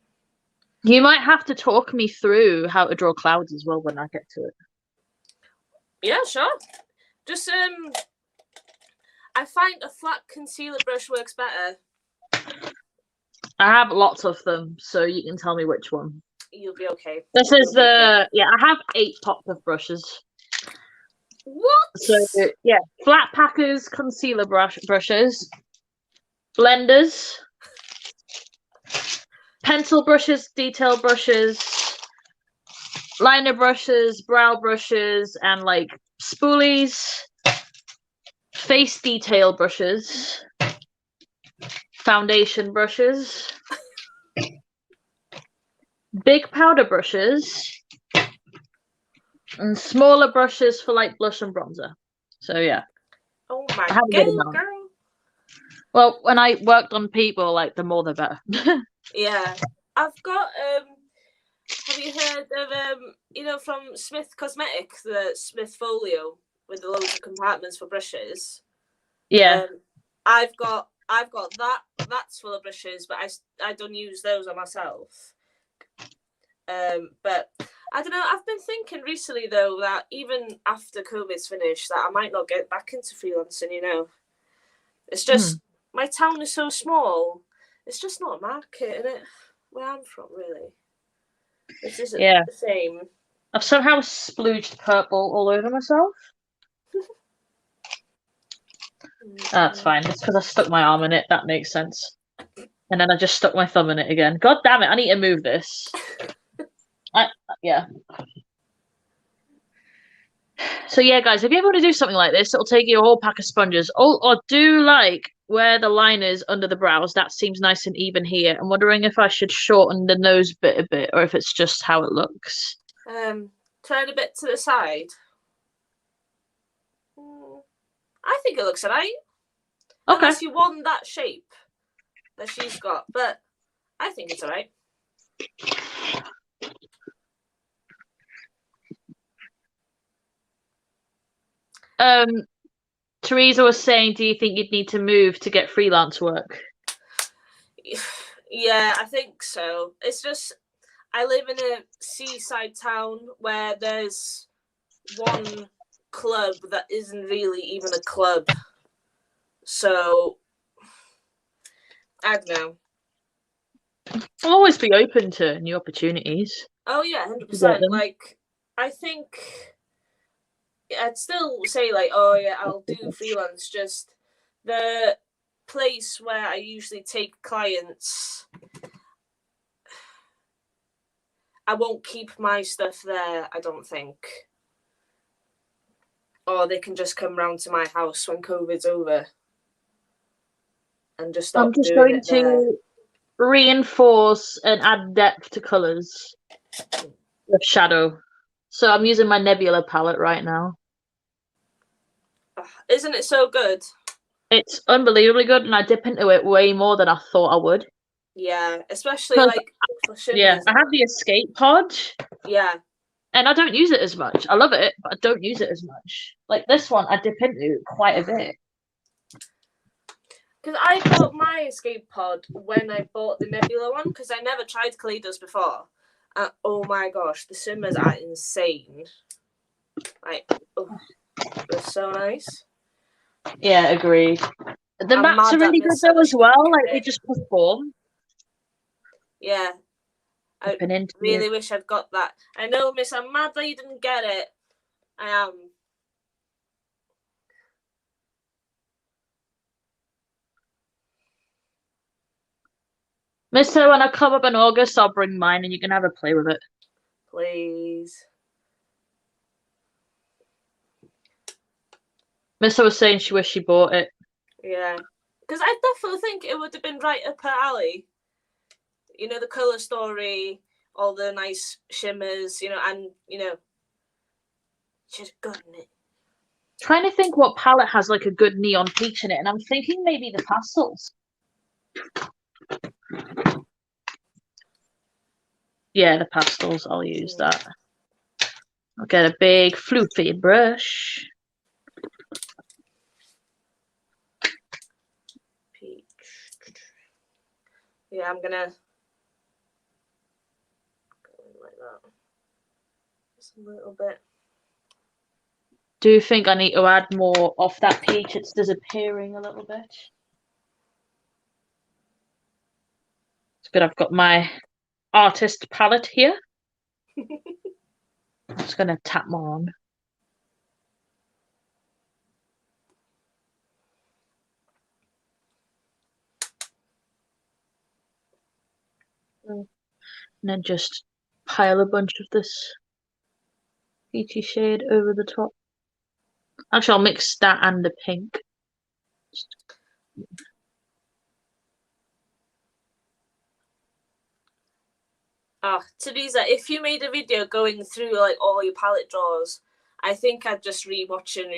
You might have to talk me through how to draw clouds as well when I get to it. Yeah, sure. Just I find a flat concealer brush works better. I have lots of them, so you can tell me which one. You'll be okay. This is the I have 8 pops of brushes. What? So yeah, flat packers, concealer brushes, blenders, pencil brushes, detail brushes, liner brushes, brow brushes, and like spoolies, face detail brushes, foundation brushes, big powder brushes, and smaller brushes for like blush and bronzer. So yeah. Oh my god, girl. Well, when I worked on people, like the more the better. Yeah. I've got have you heard of from Smith Cosmetic, the Smith Folio with the loads of compartments for brushes? Yeah. I've got that. That's full of brushes, but I don't use those on myself. But I don't know. I've been thinking recently though that even after COVID's finished, that I might not get back into freelancing. You know, it's just my town is so small. It's just not a market, in it, where I'm from, really. It's just the same. I've somehow splooged purple all over myself. That's fine. It's because I stuck my arm in it. That makes sense. And then I just stuck my thumb in it again. God damn it! I need to move this. Yeah. So yeah, guys, if you ever want to do something like this, it'll take you a whole pack of sponges. Or do like where the line is under the brows. That seems nice and even here. I'm wondering if I should shorten the nose bit a bit, or if it's just how it looks. Turn a bit to the side. I think it looks alright. Okay. Unless you want that shape that she's got, but I think it's alright. Teresa was saying, do you think you'd need to move to get freelance work? Yeah, I think so. It's just I live in a seaside town where there's one club that isn't really even a club. So I don't know. I'll always be open to new opportunities. Oh yeah, 100%. Like I think I'd still say like, oh yeah, I'll do freelance. Just the place where I usually take clients, I won't keep my stuff there, I don't think. Or they can just come round to my house when COVID's over and just stop doing it there. I'm just going to reinforce and add depth to colours with shadow. So I'm using my Nebula palette right now. Isn't it so good? It's unbelievably good, and I dip into it way more than I thought I would. Yeah, especially like for shimmers. Yeah, I have the Escape Pod. Yeah. And I don't use it as much. I love it, but I don't use it as much. Like this one, I dip into quite a bit. Because I bought my Escape Pod when I bought the Nebula one, because I never tried Kaleidos before. Oh my gosh, the shimmers are insane. Like, oh. was so nice. Yeah, agreed. The I'm mattes are mad really that good Miss though Soa as she well. didn't Like get they it. just perform. Yeah. I I've been into really it. wish I'd got that. I know, Miss, I'm mad that you didn't get it. I am. Mister, when I come up in August, I'll bring mine and you can have a play with it. Please. Mister was saying she wished she bought it. Yeah. Because I definitely think it would have been right up her alley. You know, the colour story, all the nice shimmers, you know, and, you know, she's gotten it. Trying to think what palette has like a good neon peach in it, and I'm thinking maybe the pastels. Yeah, the pastels. I'll use that. I'll get a big floofy brush. Peach. Yeah, I'm gonna go in like that. Just a little bit. Do you think I need to add more of that peach? It's disappearing a little bit. It's good. I've got my artist palette here. I'm just gonna tap more on. And then just pile a bunch of this peachy shade over the top. Actually, I'll mix that and the pink. Teresa, if you made a video going through like all your palette drawers, I think I'd just rewatch it.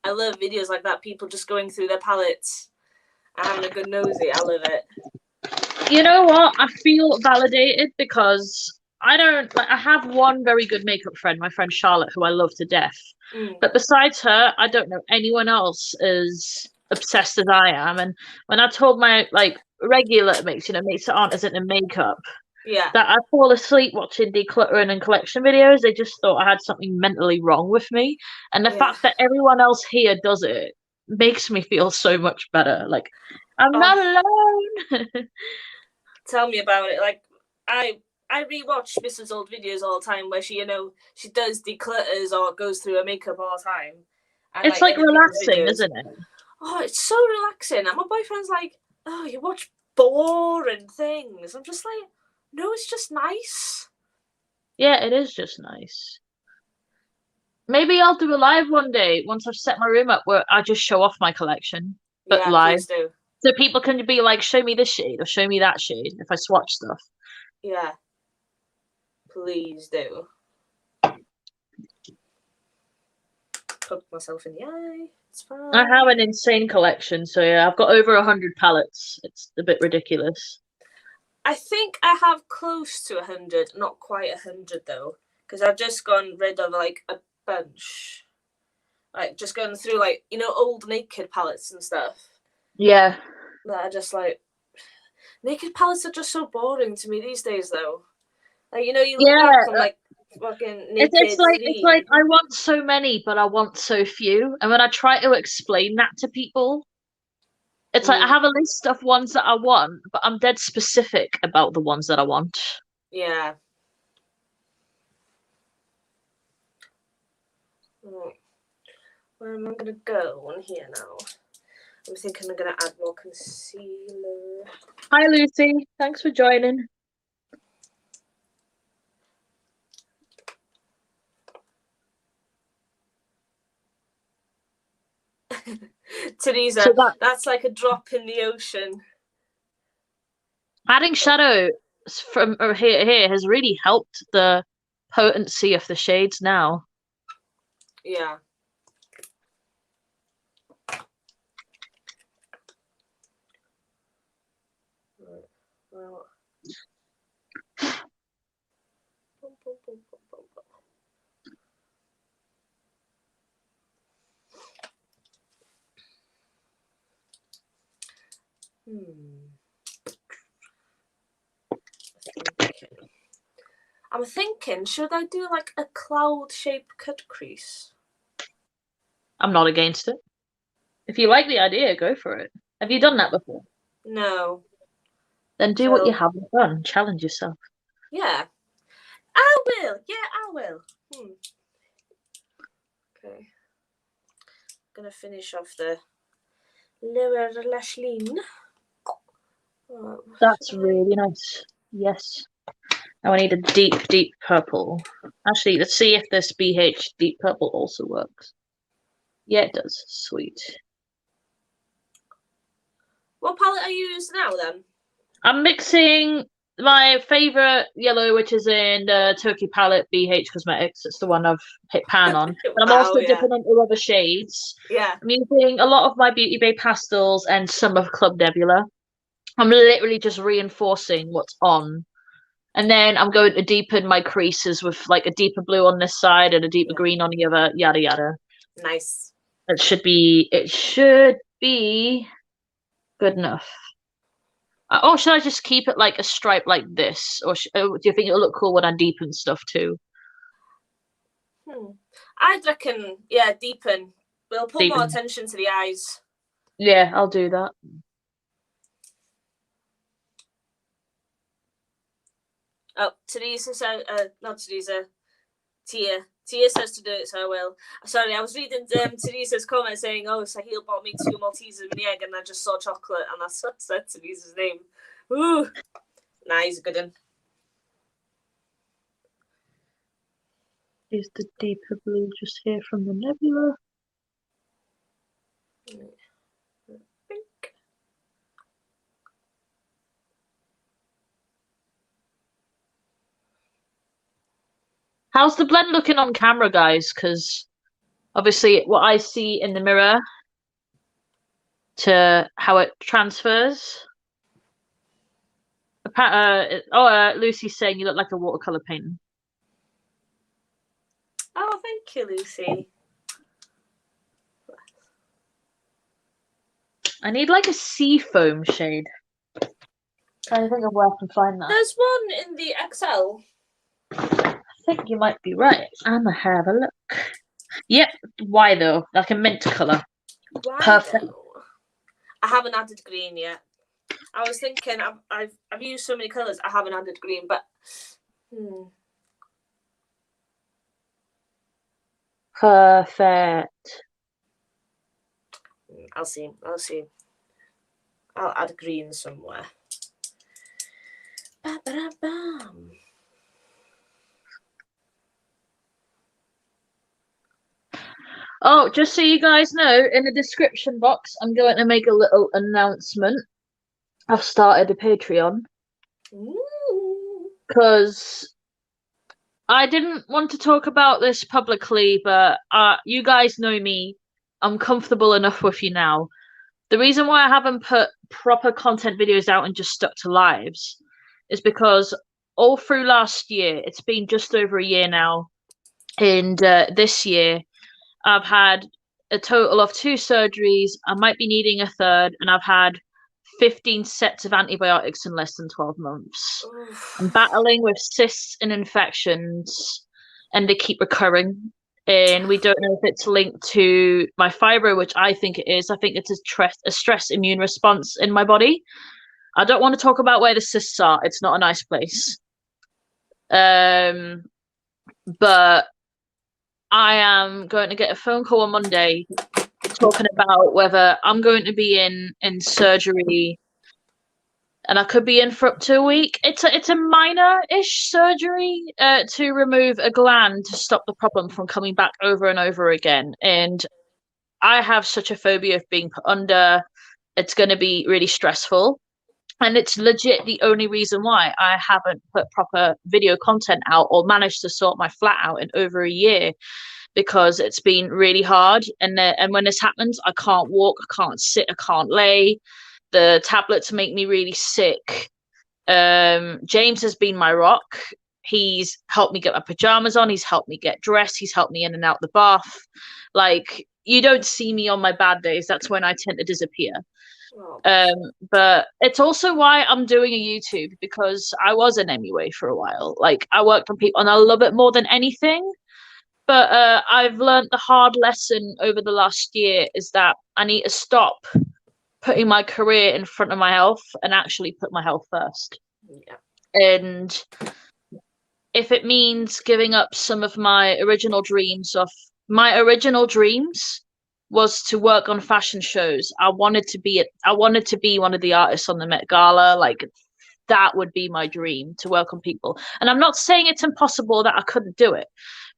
I love videos like that. People just going through their palettes and having a good nosy. I love it. You know what? I feel validated because I have one very good makeup friend, my friend Charlotte, who I love to death. But besides her, I don't know anyone else as obsessed as I am. And when I told my like regular mates, mates that aren't as into makeup, Yeah. that I fall asleep watching decluttering and collection videos, they just thought I had something mentally wrong with me. And the fact that everyone else here does it makes me feel so much better. Like I'm not alone. Tell me about it. Like I rewatch Mrs. old videos all the time where she does declutters or goes through her makeup all the time. And it's like relaxing, isn't it? Oh, it's so relaxing. And my boyfriend's like, "Oh, you watch boring things." I'm just like, "No, it's just nice." Yeah, it is just nice. Maybe I'll do a live one day once I've set my room up where I just show off my collection, but live. Please do. So people can be like, show me this shade or show me that shade if I swatch stuff. Yeah. Please do. Poke myself in the eye. It's fine. I have an insane collection, so yeah, I've got over 100 palettes. It's a bit ridiculous. I think I have close to 100, not quite 100 though, because I've just gone rid of like a bunch. Like just going through like, old Naked palettes and stuff. Yeah. That are just like, Naked palettes are just so boring to me these days though. Like, you look back on like fucking Naked. It's like I want so many, but I want so few. And when I try to explain that to people, it's like I have a list of ones that I want, but I'm dead specific about the ones that I want. Yeah. Right. Where am I gonna go on here now? I'm thinking I'm gonna add more concealer. Hi Lucy, thanks for joining. Teresa, so that's like a drop in the ocean. Adding shadow from here has really helped the potency of the shades now. Yeah. Well. I'm thinking, should I do like a cloud shape cut crease? I'm not against it. If you like the idea, go for it. Have you done that before? No. Then do what you So haven't done. Challenge yourself. yeah, I will. Yeah, I will. Okay. Gonna finish off the lower lash line. That's really nice. Yes. Now I need a deep, deep purple. Actually, let's see if this BH deep purple also works. Yeah, it does. Sweet. What palette are you using now then? I'm mixing my favorite yellow, which is in the Turkey palette BH Cosmetics. It's the one I've hit pan on. But I'm also dipping into other shades. Yeah. I'm using a lot of my Beauty Bay pastels and some of Club Nebula. I'm literally just reinforcing what's on. And then I'm going to deepen my creases with like a deeper blue on this side and a deeper green on the other, yada yada. Nice. It should be good enough. Or should I just keep it like a stripe like this? Or do you think it'll look cool when I deepen stuff too? I'd reckon, yeah, deepen. We'll put more Deepen. attention to the eyes. Yeah, I'll do that. Oh, Teresa said, not Teresa, Tia. Tia says to do it, so I will. Sorry, I was reading Teresa's comment saying, "Oh, Sahil bought me 2 Maltesers and the egg, and I just saw chocolate, and I said Teresa's name." Ooh, nice, good one. Is the deeper blue just here from the nebula? How's the blend looking on camera, guys? Because obviously what I see in the mirror to how it transfers. Lucy's saying you look like a watercolor painting. Oh, thank you, Lucy. I need like a seafoam shade. Trying to think of where I can find that. There's one in the XL. I think you might be right. I'ma have a look. Yep. Why though? Like a mint color. Why Perfect. though? I haven't added green yet. I was thinking I've used so many colors. I haven't added green, but Perfect. I'll see. I'll add green somewhere. Ba-ba-da-bam. Oh, just so you guys know, in the description box, I'm going to make a little announcement. I've started a Patreon because I didn't want to talk about this publicly, but you guys know me. I'm comfortable enough with you now. The reason why I haven't put proper content videos out and just stuck to lives is because all through last year, it's been just over a year now, and this year, I've had a total of 2 surgeries. I might be needing a third, and I've had 15 sets of antibiotics in less than 12 months. I'm battling with cysts and infections, and they keep recurring. And we don't know if it's linked to my fibro, which I think it is. I think it's a stress immune response in my body. I don't want to talk about where the cysts are. It's not a nice place. But I am going to get a phone call on Monday talking about whether I'm going to be in surgery, and I could be in for up to a week. It's a minor-ish surgery to remove a gland to stop the problem from coming back over and over again. And I have such a phobia of being put under. It's going to be really stressful. And it's legit the only reason why I haven't put proper video content out or managed to sort my flat out in over a year, because it's been really hard. And when this happens, I can't walk, I can't sit, I can't lay. The tablets make me really sick. James has been my rock. He's helped me get my pajamas on. He's helped me get dressed. He's helped me in and out the bath. Like, you don't see me on my bad days. That's when I tend to disappear. But it's also why I'm doing a YouTube, because I was an MUA for a while. Like, I worked on people and I love it more than anything. But I've learned the hard lesson over the last year is that I need to stop putting my career in front of my health and actually put my health first. Yeah. And if it means giving up some of my original dreams was to work on fashion shows. I wanted to be one of the artists on the Met Gala. Like that would be my dream, to work on people. And I'm not saying it's impossible that I couldn't do it,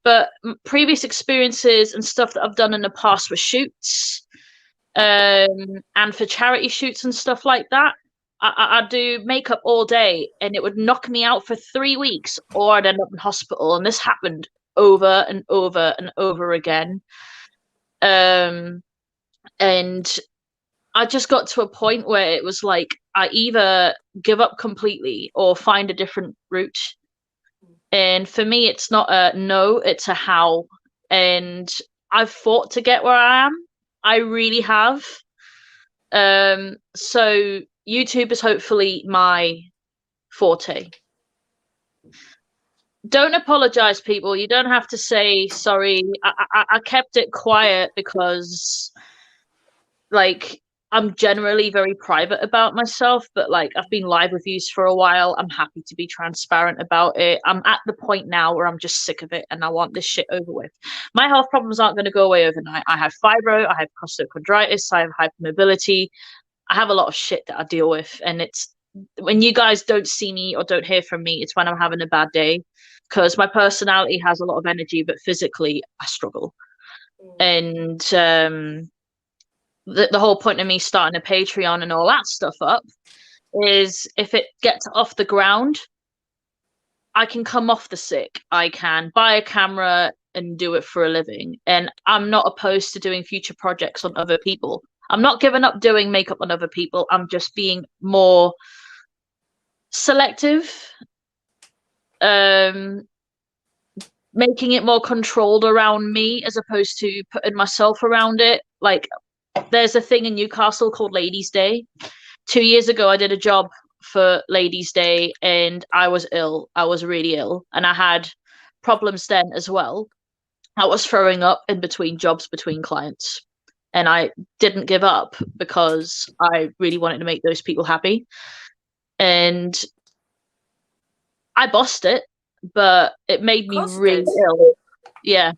but previous experiences and stuff that I've done in the past with shoots, and for charity shoots and stuff like that, I do makeup all day and it would knock me out for 3 weeks, or I'd end up in hospital. And this happened over and over and over again. And I just got to a point where it was like I either give up completely or find a different route. And for me, it's not a no, it's a how. And I've fought to get where I am. I really have. So YouTube is hopefully my forte. Don't apologize, people. You don't have to say sorry. I kept it quiet because, like, I'm generally very private about myself, but like I've been live reviews for a while. I'm happy to be transparent about it. I'm at the point now where I'm just sick of it and I want this shit over with. My health problems aren't going to go away overnight. I have fibro, I have costochondritis, I have hypermobility. I have a lot of shit that I deal with, and it's when you guys don't see me or don't hear from me, it's when I'm having a bad day, because my personality has a lot of energy, but physically I struggle. And the whole point of me starting a Patreon and all that stuff up is if it gets off the ground, I can come off the sick. I can buy a camera and do it for a living. And I'm not opposed to doing future projects on other people. I'm not giving up doing makeup on other people. I'm just being more selective, making it more controlled around me as opposed to putting myself around it. Like, there's a thing in Newcastle called Ladies' Day. 2 years ago, I did a job for Ladies' Day and I was ill. I was really ill. And I had problems then as well. I was throwing up in between jobs, between clients. And I didn't give up because I really wanted to make those people happy. And I bossed it, but it made me really ill. Yeah,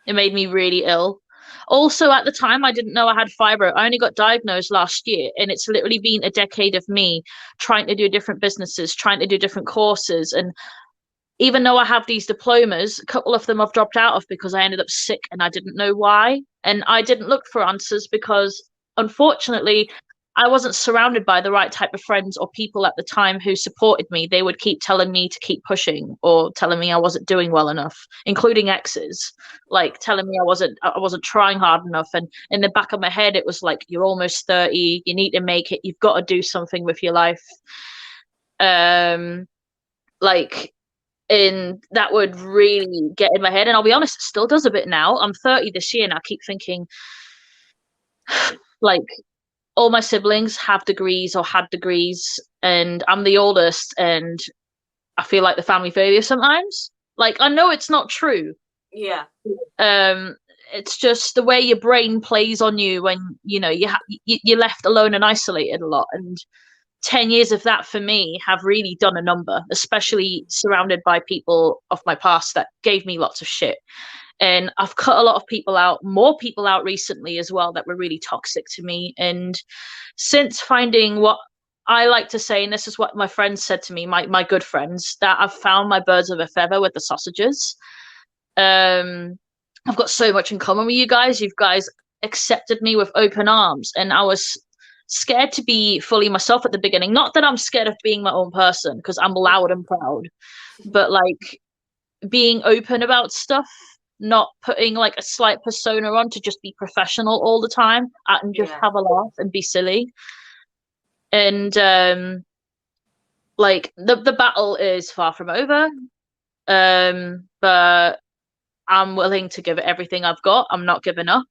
it made me really ill. Also, at the time, I didn't know I had fibro. I only got diagnosed last year, and it's literally been a decade of me trying to do different businesses, trying to do different courses. And even though I have these diplomas, a couple of them I've dropped out of because I ended up sick and I didn't know why. And I didn't look for answers because, unfortunately, I wasn't surrounded by the right type of friends or people at the time who supported me. They would keep telling me to keep pushing or telling me I wasn't doing well enough, including exes, like telling me I wasn't trying hard enough. And in the back of my head, it was like, you're almost 30, you need to make it, you've got to do something with your life. Like, and that would really get in my head. And I'll be honest, it still does a bit now. I'm 30 this year and I keep thinking, like, all my siblings have degrees or had degrees, and I'm the oldest, and I feel like the family failure sometimes. Like, I know it's not true. Yeah. It's just the way your brain plays on you when you're left alone and isolated a lot. And 10 years of that for me have really done a number, especially surrounded by people of my past that gave me lots of shit. And I've cut a lot of people out, more people out recently as well, that were really toxic to me. And since finding what I like to say, and this is what my friends said to me, my good friends, that I've found my birds of a feather with the sausages. I've got so much in common with you guys. You guys accepted me with open arms, and I was scared to be fully myself at the beginning. Not that I'm scared of being my own person, because I'm loud and proud, but like being open about stuff, not putting like a slight persona on to just be professional all the time and just have a laugh and be silly. And like the battle is far from over, but I'm willing to give it everything I've got. I'm not giving up.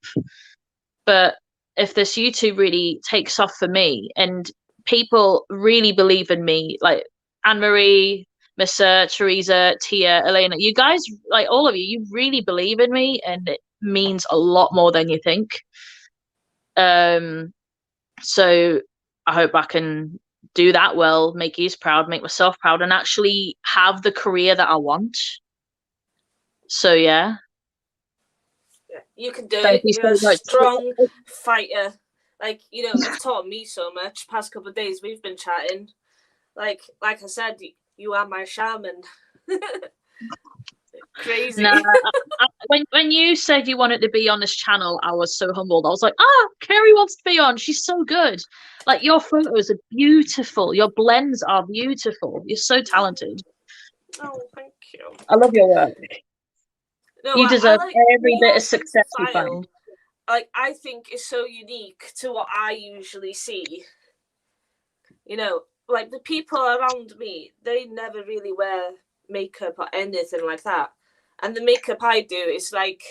But if this YouTube really takes off for me and people really believe in me, like Anne Marie, Miss Teresa, Tia, Elena, you guys, like all of you, you really believe in me, and it means a lot more than you think. So I hope I can do that well, make you proud, make myself proud, and actually have the career that I want. So yeah. Yeah, you can do Thank it. you You're so a much. strong fighter. Like, you know, you've taught me so much. Past couple of days we've been chatting. Like I said, you are my shaman. Crazy. No, when you said you wanted to be on this channel, I was so humbled. I was like, Ceri wants to be on. She's so good. Like your photos are beautiful. Your blends are beautiful. You're so talented. Oh, thank you. I love your work. No, You I deserve like every bit your of sense success of you style. find. Like, I think is so unique to what I usually see. You know, like the people around me, they never really wear makeup or anything like that. And the makeup I do is like,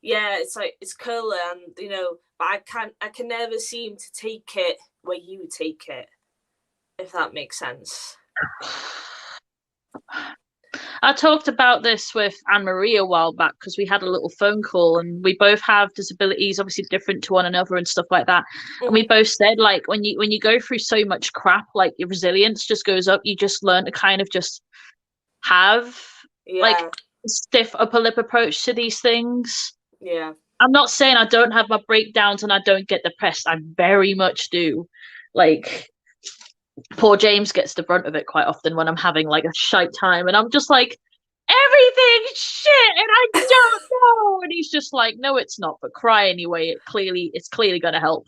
yeah, it's like it's colour, and you know, but I can never seem to take it where you take it, if that makes sense. I talked about this with Anne Marie a while back because we had a little phone call, and we both have disabilities, obviously different to one another and stuff like that. And we both said, like, when you go through so much crap, like your resilience just goes up. You just learn to kind of just have like a stiff upper lip approach to these things. Yeah. I'm not saying I don't have my breakdowns and I don't get depressed. I very much do. Like, poor James gets the brunt of it quite often when I'm having like a shite time, and I'm just like, everything's shit, and I don't know. And he's just like, no, it's not. But cry anyway. It's clearly going to help.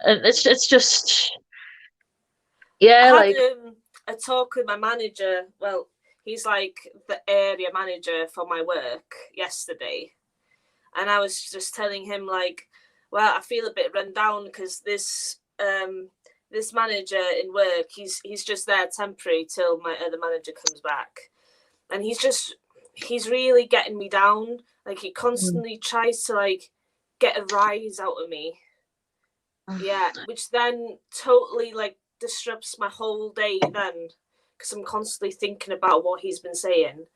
And it's just, yeah, I like had a talk with my manager. Well, he's like the area manager for my work yesterday, and I was just telling him like, well, I feel a bit run down because this manager in work, he's just there temporary till my other manager comes back, and he's really getting me down. Like he constantly tries to like get a rise out of me. Yeah, which then totally like disrupts my whole day then, because I'm constantly thinking about what he's been saying,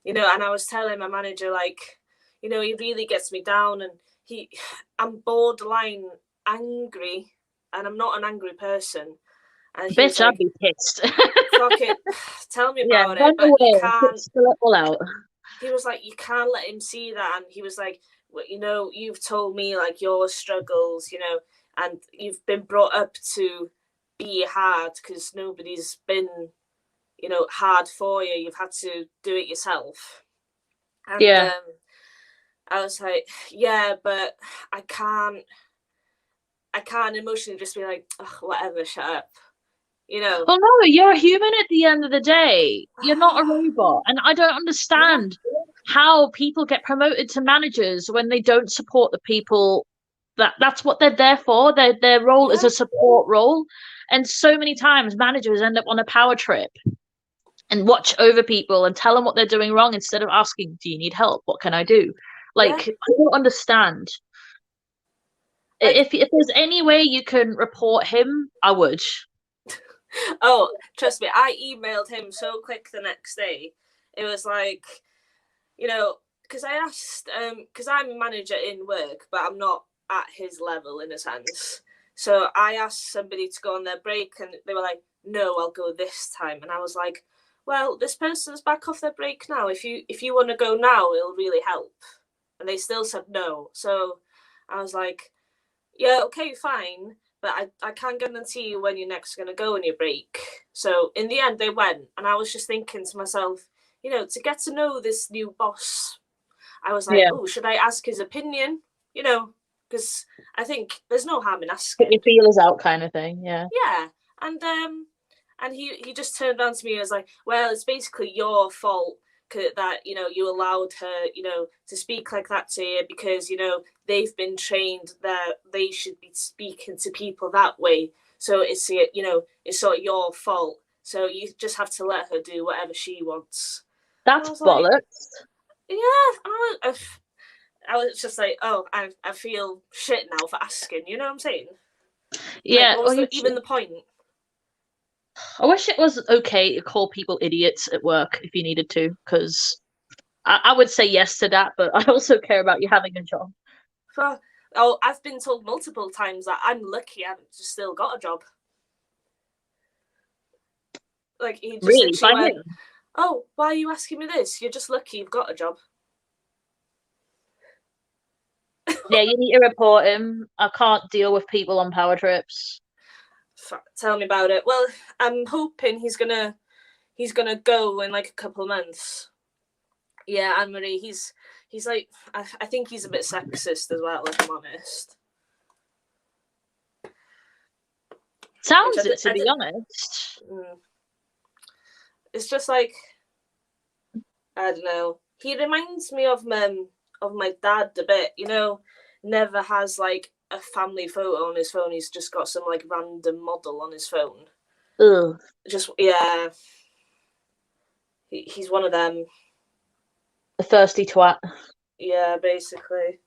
you know. And I was telling my manager like, you know, he really gets me down, and I'm borderline angry, and I'm not an angry person. And he was bitch, I'd like, be pissed. fuck it, tell me Yeah, about run it, but you away. can't. Spill it all out. He was like, you can't let him see that. And he was like, well, you know, you've told me like your struggles, you know, and you've been brought up to be hard because nobody's been, you know, hard for you. You've had to do it yourself. And Yeah. I was like, yeah, but I can't emotionally just be like, oh, whatever, shut up. You know. Well, no, you're a human at the end of the day. You're not a robot. And I don't understand how people get promoted to managers when they don't support the people that's what they're there for. Their role is a support role. And so many times managers end up on a power trip and watch over people and tell them what they're doing wrong instead of asking, do you need help? What can I do? Like, I don't understand. Like, if there's any way you can report him, I would. Oh, trust me, I emailed him so quick the next day. It was like, you know, because I asked, because I'm a manager in work, but I'm not at his level in a sense. So I asked somebody to go on their break, and they were like, no, I'll go this time. And I was like, well, this person's back off their break now. If you want to go now, it'll really help. And they still said no. So I was like, yeah, okay, fine. But I can't guarantee you when you're next going to go on your break. So in the end, they went. And I was just thinking to myself, you know, to get to know this new boss, I was like, oh, should I ask his opinion? You know, because I think there's no harm in asking. Put your feelers out kind of thing, yeah. Yeah. And he just turned around to me and was like, well, it's basically your fault that, you know, you allowed her, you know, to speak like that to you because, you know, they've been trained that they should be speaking to people that way. So it's, you know, it's sort of your fault. So you just have to let her do whatever she wants. That's bollocks. Like, yeah, I was just like, oh, I feel shit now for asking. You know what I'm saying? Yeah. Like, what was even the point? I wish it was okay to call people idiots at work if you needed to, because I would say yes to that, but I also care about you having a job. Oh, I've been told multiple times that I'm lucky I've just still got a job. Like, he just Really? By literally went, him? "Oh, why are you asking me this? You're just lucky you've got a job." Yeah, you need to report him. I can't deal with people on power trips. Tell me about it. Well, I'm hoping he's gonna go in like a couple of months. Yeah, Anne Marie, he's like, I think he's a bit sexist as well, if I'm honest. Sounds it, to be honest. It's just like, I don't know. He reminds me of my dad a bit. You know, never has like a family photo on his phone. He's just got some like random model on his phone. Ugh. Just, yeah. He's one of them. A thirsty twat. Yeah, basically.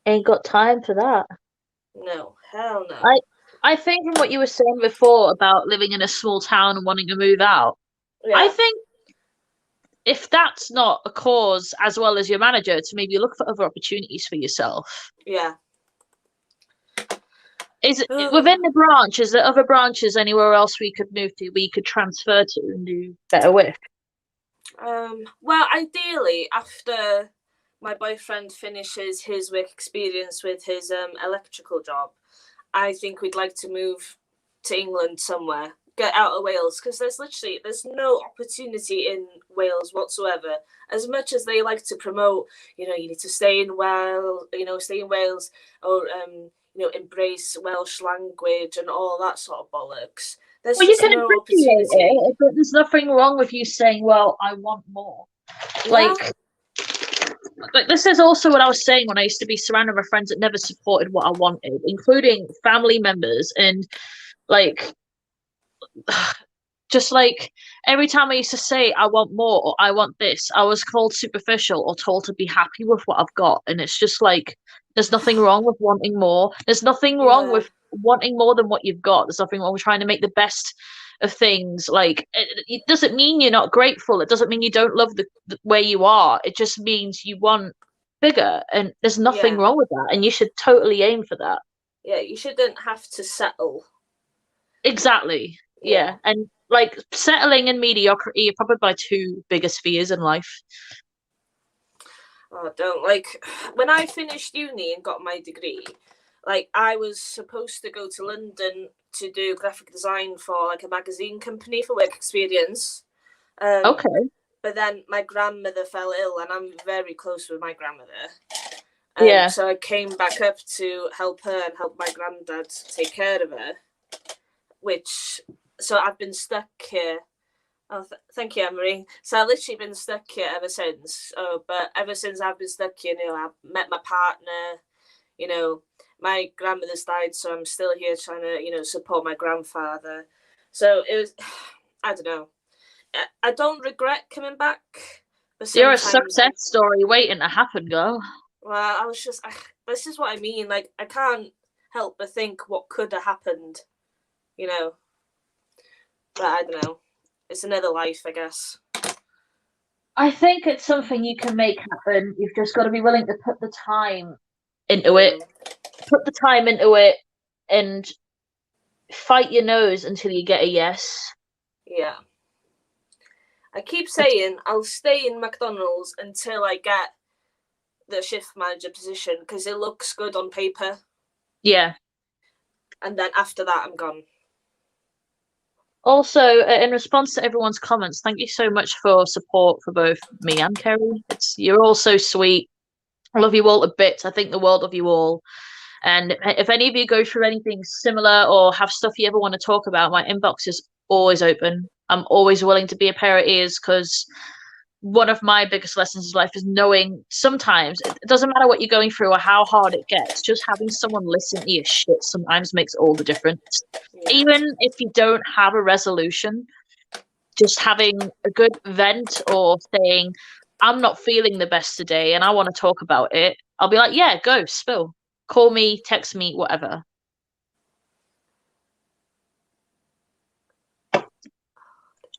Ain't got time for that. No, hell no. I think from what you were saying before about living in a small town and wanting to move out, Yeah. I think if that's not a cause as well as your manager to maybe look for other opportunities for yourself. Yeah. Is it within the branch, is there other branches anywhere else we could move to, we could transfer to and do better with? Well, ideally, after my boyfriend finishes his work experience with his electrical job, I think we'd like to move to England somewhere, get out of Wales, because there's no opportunity in Wales whatsoever. As much as they like to promote, you need to stay in Wales, or embrace Welsh language and all that sort of bollocks. There's Well, you can no appreciate opportunity. it, but there's nothing wrong with you saying, well, I want more. Yeah. Like this is also what I was saying when I used to be surrounded by friends that never supported what I wanted, including family members. And like, just like every time I used to say I want more or I want this, I was called superficial or told to be happy with what I've got. And it's just like there's nothing wrong with wanting more. There's nothing wrong with wanting more than what you've got. There's nothing wrong with trying to make the best of things. Like it doesn't mean you're not grateful. It doesn't mean you don't love the where you are. It just means you want bigger, and there's nothing wrong with that. And you should totally aim for that. Yeah, you shouldn't have to settle. Exactly. Yeah. And like settling in mediocrity are probably my two biggest fears in life. Oh, don't. Like, when I finished uni and got my degree, like, I was supposed to go to London to do graphic design for like a magazine company for work experience. Okay. But then my grandmother fell ill, and I'm very close with my grandmother. Yeah. So I came back up to help her and help my granddad take care of her. So I've been stuck here. Oh, thank you, Anne-Marie. So I've literally been stuck here ever since. But ever since I've been stuck here, I've met my partner. My grandmother's died, so I'm still here trying to, support my grandfather. So it was, I don't know. I don't regret coming back. But you're a success story waiting to happen, girl. Well, I was just, this is what I mean. Like, I can't help but think what could have happened, But I don't know. It's another life, I guess. I think it's something you can make happen. You've just got to be willing to put the time into it. Put the time into it and fight your nose until you get a yes. Yeah. I keep saying I'll stay in McDonald's until I get the shift manager position because it looks good on paper. Yeah. And then after that, I'm gone. Also, in response to everyone's comments, thank you so much for support for both me and Ceri. You're all so sweet. I love you all a bit. I think the world of you all. And if any of you go through anything similar or have stuff you ever want to talk about, my inbox is always open. I'm always willing to be a pair of ears because one of my biggest lessons in life is knowing sometimes it doesn't matter what you're going through or how hard it gets, just having someone listen to your shit sometimes makes all the difference. Yeah. Even if you don't have a resolution, just having a good vent or saying, I'm not feeling the best today and I want to talk about it, I'll be like, yeah, go, spill. Call me, text me, whatever.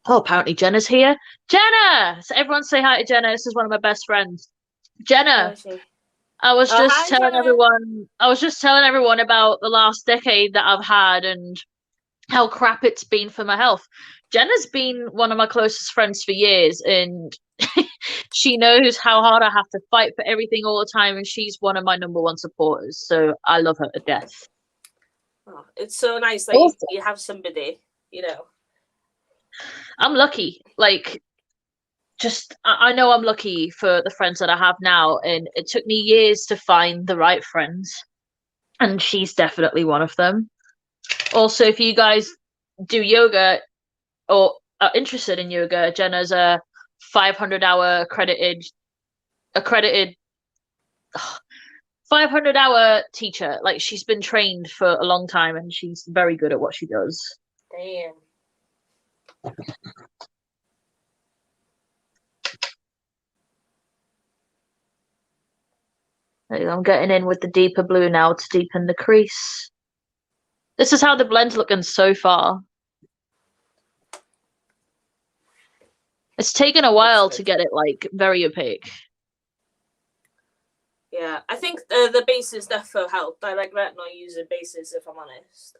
Oh, apparently Jenna's here. Jenna! So everyone say hi to Jenna. This is one of my best friends. Oh, I Jenna, see. I was Oh, just hi, telling Jenna. everyone I was just telling everyone about the last decade that I've had and how crap it's been for my health. Jenna's been one of my closest friends for years and she knows how hard I have to fight for everything all the time and she's one of my number one supporters. So I love her to death. Oh, it's so nice that Also, you have somebody, you know. I'm lucky. Like just I know I'm lucky for the friends that I have now, and it took me years to find the right friends, and she's definitely one of them. Also, if you guys do yoga or are interested in yoga, Jenna's a 500-hour accredited 500-hour teacher. Like she's been trained for a long time, and she's very good at what she does. Damn. I'm getting in with the deeper blue now to deepen the crease. This is how the blend's looking so far. It's taken a while to get it like very opaque. Yeah, I think the bases definitely helped. I like retinol using bases, if I'm honest.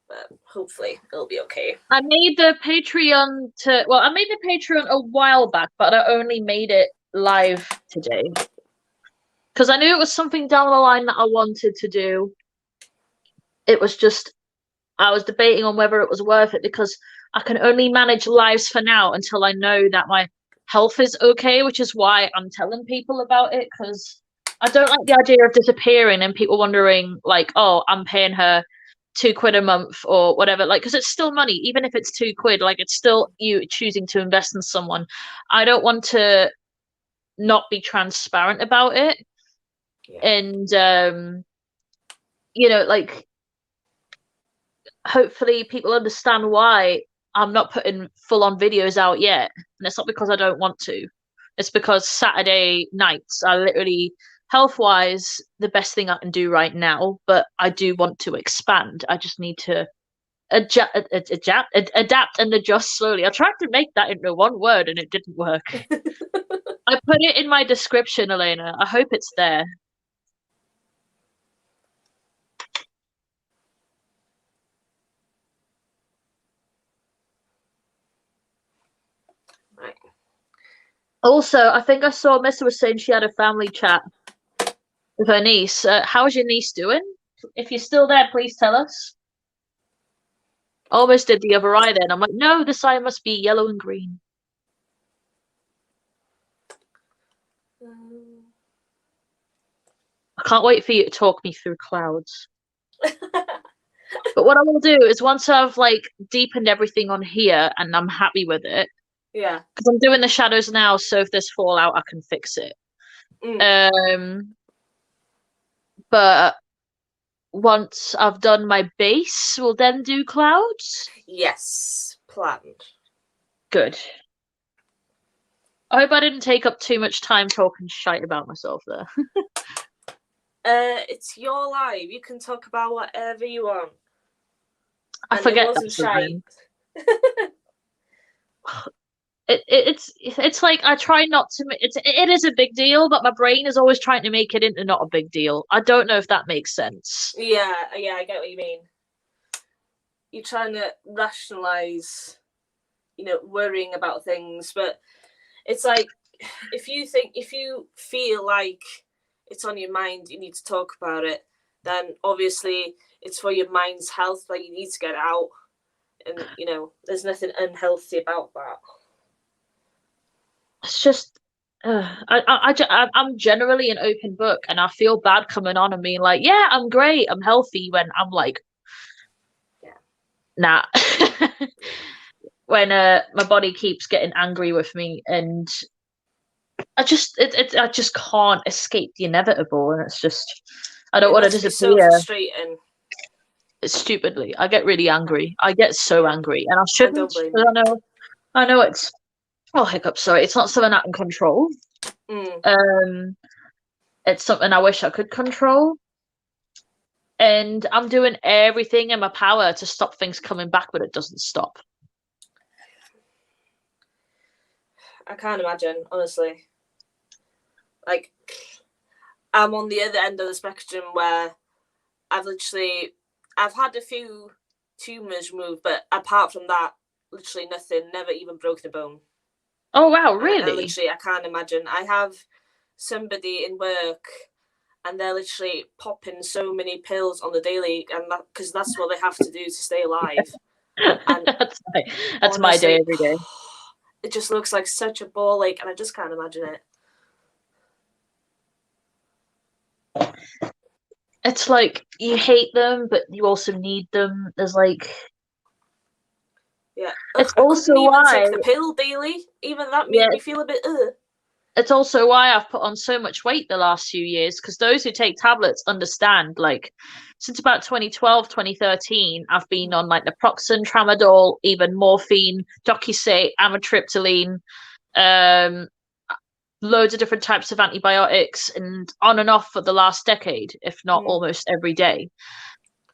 But hopefully it'll be okay. I made the Patreon I made the Patreon a while back, but I only made it live today. Because I knew it was something down the line that I wanted to do. It was just I was debating on whether it was worth it because I can only manage lives for now until I know that my health is okay, which is why I'm telling people about it because I don't like the idea of disappearing and people wondering like, oh, I'm paying her £2 a month or whatever, like because it's still money, even if it's £2, like it's still you choosing to invest in someone. I don't want to not be transparent about it. Yeah. And like hopefully people understand why I'm not putting full on videos out yet. And it's not because I don't want to. It's because Saturday nights are literally health wise the best thing I can do right now, but I do want to expand. I just need to adapt and adjust slowly. I tried to make that into one word and it didn't work. I put it in my description, Elena. I hope it's there. Right. Also, I think I saw Missa was saying she had a family chat with her niece. How's your niece doing? If you're still there, please tell us. Almost did the other eye then. I'm like, no, this eye must be yellow and green. I can't wait for you to talk me through clouds. But what I will do is once I've like deepened everything on here and I'm happy with it, Yeah. because I'm doing the shadows now, so if there's fallout, I can fix it. But once I've done my base, we'll then do clouds. Yes, planned. Good. I hope I didn't take up too much time talking shite about myself there. It's your life. You can talk about whatever you want. I forget that sometimes. It's like I try not to. It is a big deal, but my brain is always trying to make it into not a big deal. I don't know if that makes sense. Yeah, I get what you mean. You're trying to rationalize, worrying about things, but it's like if you feel like it's on your mind, you need to talk about it. Then obviously it's for your mind's health. Like you need to get it out, and there's nothing unhealthy about that. It's just I'm generally an open book, and I feel bad coming on and being like, "Yeah, I'm great, I'm healthy," when I'm like, "Yeah, nah." When my body keeps getting angry with me, and I just can't escape the inevitable, and it's just I don't want to disappear. So frustrating. Stupidly, I get really angry. I get so angry, and I shouldn't. I know it's hiccups. Sorry, it's not something I can control. It's something I wish I could control, and I'm doing everything in my power to stop things coming back, but it doesn't stop. I can't imagine, honestly. Like, I'm on the other end of the spectrum where I've had a few tumours removed, but apart from that, literally nothing, never even broken a bone. Oh wow, I really? literally, I can't imagine. I have somebody in work, and they're literally popping so many pills on the daily, and because that's what they have to do to stay alive. And that's my day every day. It just looks like such a ball ache, and I just can't imagine it. It's like you hate them, but you also need them. There's like, yeah. It's I also couldn't even why, take the pill daily. Even that made yeah, me feel a bit. it's also why I've put on so much weight the last few years. Because those who take tablets understand. Like, since about 2012, 2013, I've been on like naproxen, tramadol, even morphine, docusate, amitriptyline, um, loads of different types of antibiotics, and on and off for the last decade, if not almost every day.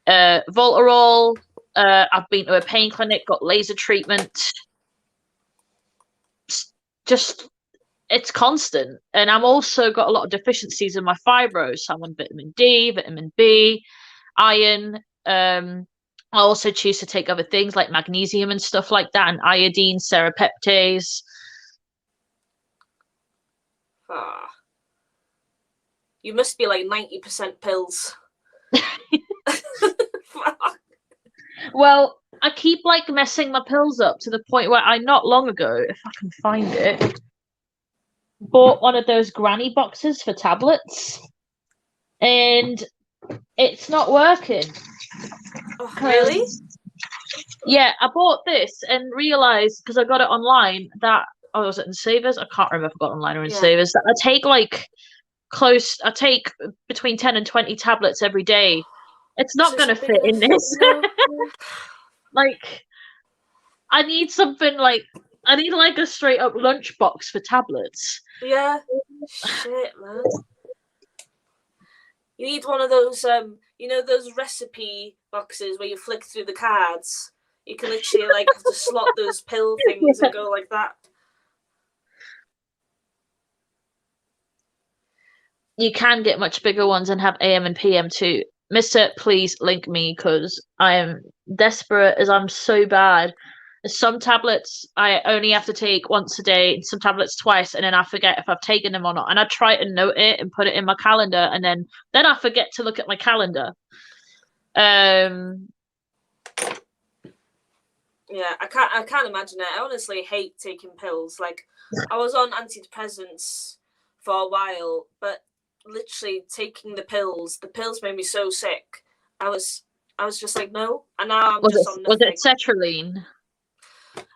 Voltarol. I've been to a pain clinic, got laser treatment. Just it's constant, and I'm also got a lot of deficiencies in my fibros. So I'm on vitamin D, vitamin B, iron. I also choose to take other things like magnesium and stuff like that, and iodine, serapeptase. You must be like 90% pills. Well, I keep like messing my pills up to the point where I not long ago, if I can find it, bought one of those granny boxes for tablets, and it's not working. Oh, really? Yeah, I bought this and realized because I got it online that was it in Savers? I can't remember if I got it online or in Savers. That I take between 10 and 20 tablets every day. It's not going to fit in this. Like, I need something like a straight up lunchbox for tablets. Yeah. Shit, man. You need one of those, those recipe boxes where you flick through the cards. You can literally like have to slot those pill things and go like that. You can get much bigger ones and have AM and PM too. Mister, please link me because I am desperate as I'm so bad. Some tablets I only have to take once a day, some tablets twice, and then I forget if I've taken them or not. And I try to note it and put it in my calendar, and then I forget to look at my calendar. Yeah, I can't imagine it. I honestly hate taking pills. Like, I was on antidepressants for a while, but literally taking the pills made me so sick. I was just like, no, and now I'm just on nothing. Was it sertraline?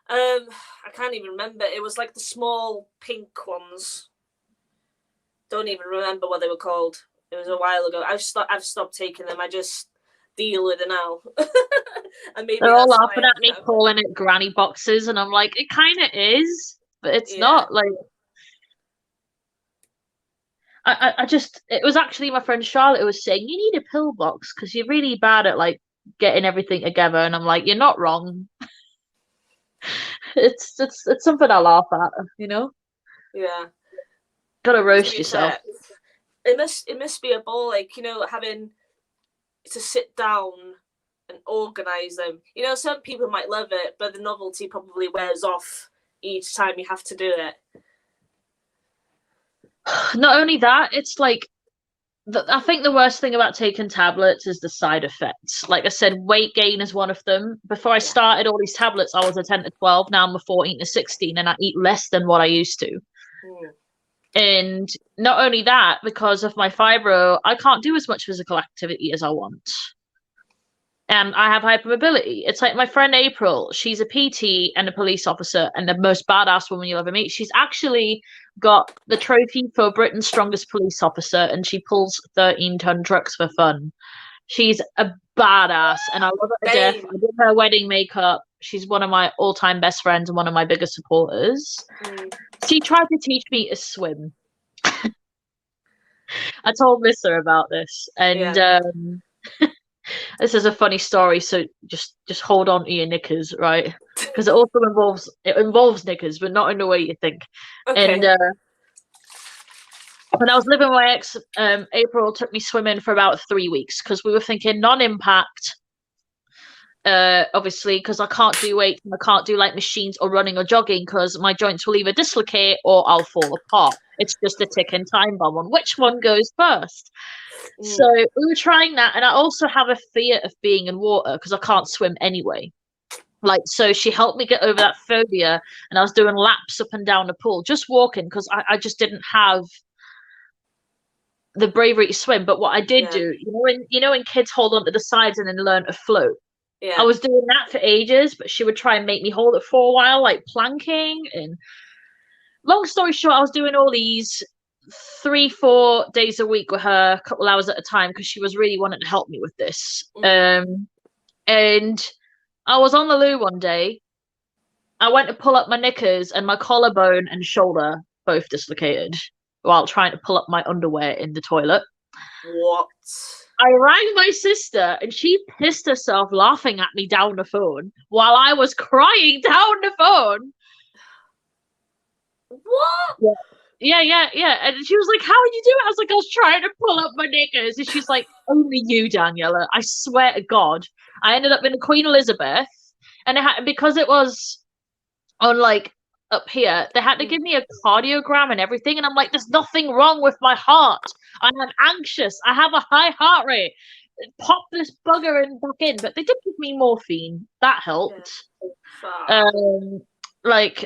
I can't even remember. It was like the small pink ones. Don't even remember what they were called. It was a while ago. I've stopped taking them. I just deal with it now. And maybe they're all laughing at me calling it granny boxes, and I'm like, it kind of is, but it's not. Like, I just, it was actually my friend Charlotte who was saying, you need a pill box because you're really bad at like getting everything together, and I'm like, you're not wrong. It's something I laugh at, you know. Yeah. Gotta roast yourself. It must be a ball, like, having to sit down and organize them. Some people might love it, but the novelty probably wears off each time you have to do it. Not only that, it's like I think the worst thing about taking tablets is the side effects. Like I said, weight gain is one of them. Before I started all these tablets, I was a 10 to 12. Now I'm a 14 to 16, and I eat less than what I used to. And not only that, because of my fibro, I can't do as much physical activity as I want. And I have hypermobility. It's like my friend April, she's a PT and a police officer and the most badass woman you'll ever meet. She's actually got the trophy for Britain's strongest police officer, and she pulls 13-ton trucks for fun. She's a badass, and I love her to death. I did her wedding makeup. She's one of my all-time best friends and one of my biggest supporters. She tried to teach me to swim. I told Mister about this, and this is a funny story, so just hold on to your knickers, right? because it involves knickers, but not in the way you think. Okay. And when I was living with my ex, April took me swimming for about 3 weeks because we were thinking non-impact. Obviously, because I can't do weights and I can't do like machines or running or jogging because my joints will either dislocate or I'll fall apart. It's just a ticking time bomb on which one goes first. So we were trying that, and I also have a fear of being in water because I can't swim anyway. Like, so she helped me get over that phobia, and I was doing laps up and down the pool, just walking because I just didn't have the bravery to swim. But what I did do, you know when kids hold onto the sides and then learn to float. Yeah. I was doing that for ages, but she would try and make me hold it for a while, like planking. And long story short, I was doing all these 3-4 days a week with her, a couple hours at a time, because she was really wanting to help me with this. And I was on the loo one day. I went to pull up my knickers, and my collarbone and shoulder both dislocated while trying to pull up my underwear in the toilet. What? I rang my sister, and she pissed herself laughing at me down the phone while I was crying down the phone. What? Yeah. And she was like, "How did you do it?" I was like, "I was trying to pull up my knickers." And she's like, "Only you, Daniela. I swear to God." I ended up in the Queen Elizabeth, and because it was on like up here, they had to give me a cardiogram and everything. And I'm like, "There's nothing wrong with my heart. I am anxious. I have a high heart rate. Pop this bugger in back in." But they did give me morphine. That helped. Yeah.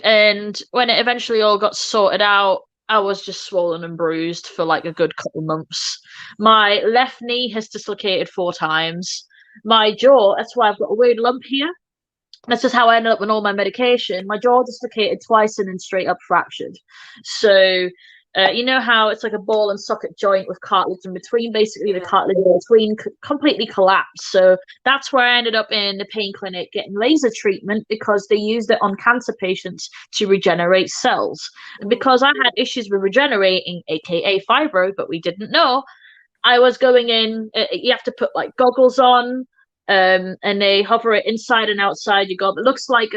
And when it eventually all got sorted out, I was just swollen and bruised for like a good couple months. My left knee has dislocated 4 times. My jaw, that's why I've got a weird lump here. That's just how I ended up with all my medication. My jaw dislocated twice and then straight up fractured. So, you know how it's like a ball and socket joint with cartilage in between? Basically, the cartilage in between completely collapsed. So that's where I ended up in the pain clinic getting laser treatment because they used it on cancer patients to regenerate cells. And because I had issues with regenerating, aka fibro, but we didn't know, I was going in. You have to put like goggles on. And they hover it inside and outside your gob. It looks like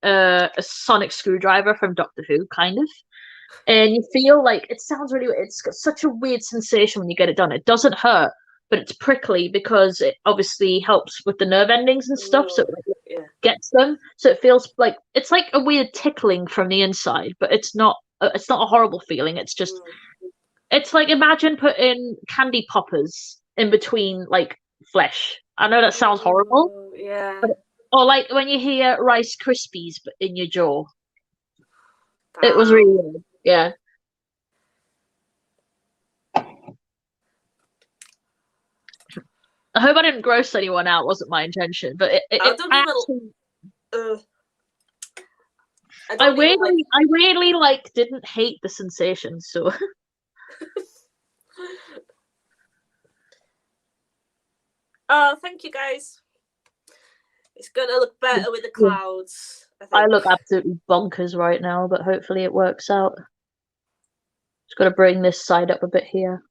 a sonic screwdriver from Doctor Who, kind of. And you feel like it sounds really. It's got such a weird sensation when you get it done. It doesn't hurt, but it's prickly because it obviously helps with the nerve endings and stuff. So it gets them. So it feels like it's like a weird tickling from the inside, but it's not. It's not a horrible feeling. It's just. It's like imagine putting candy poppers in between like flesh. I know that sounds horrible. Yeah. Or like when you hear Rice Krispies in your jaw. It was really weird. Yeah. I hope I didn't gross anyone out. Wasn't my intention, but I weirdly like didn't hate the sensation. So. Oh, thank you guys. It's gonna look better with the clouds. I look absolutely bonkers right now, but hopefully it works out. Just got to bring this side up a bit here.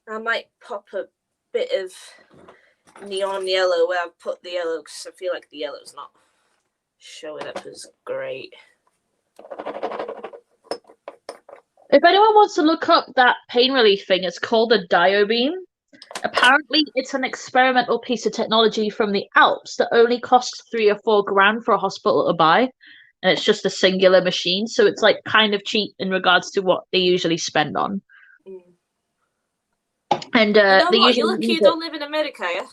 I might pop a bit of neon yellow where I've put the yellow because I feel like the yellow's not showing up as great. If anyone wants to look up that pain relief thing, it's called a DioBeam. Apparently, it's an experimental piece of technology from the Alps that only costs $3 or $4 grand for a hospital to buy, and it's just a singular machine, so it's like kind of cheap in regards to what they usually spend on. And you're lucky you don't live in America, yeah?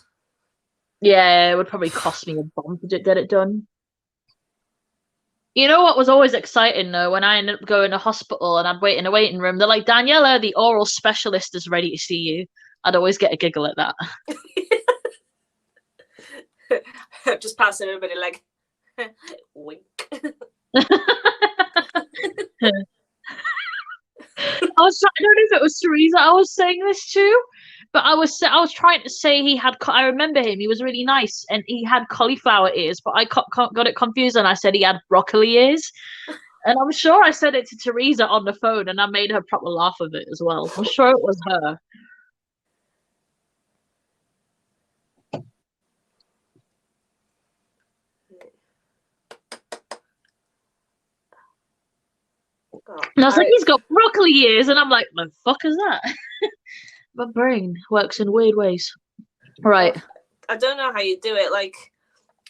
Yeah, it would probably cost me a bomb to get it done. You know what was always exciting though, when I ended up going to hospital and I'd wait in a waiting room, they're like, "Daniela, the oral specialist is ready to see you." I'd always get a giggle at that. Just pass everybody like wink. I don't know if it was Teresa I was saying this to, but I was trying to say he had. I remember him. He was really nice, and he had cauliflower ears, but I got it confused, and I said he had broccoli ears. And I'm sure I said it to Teresa on the phone, and I made her proper laugh of it as well. I'm sure it was her. And I was like, he's got broccoli ears. And I'm like, the fuck is that? My brain works in weird ways. Right. I don't know how you do it. Like,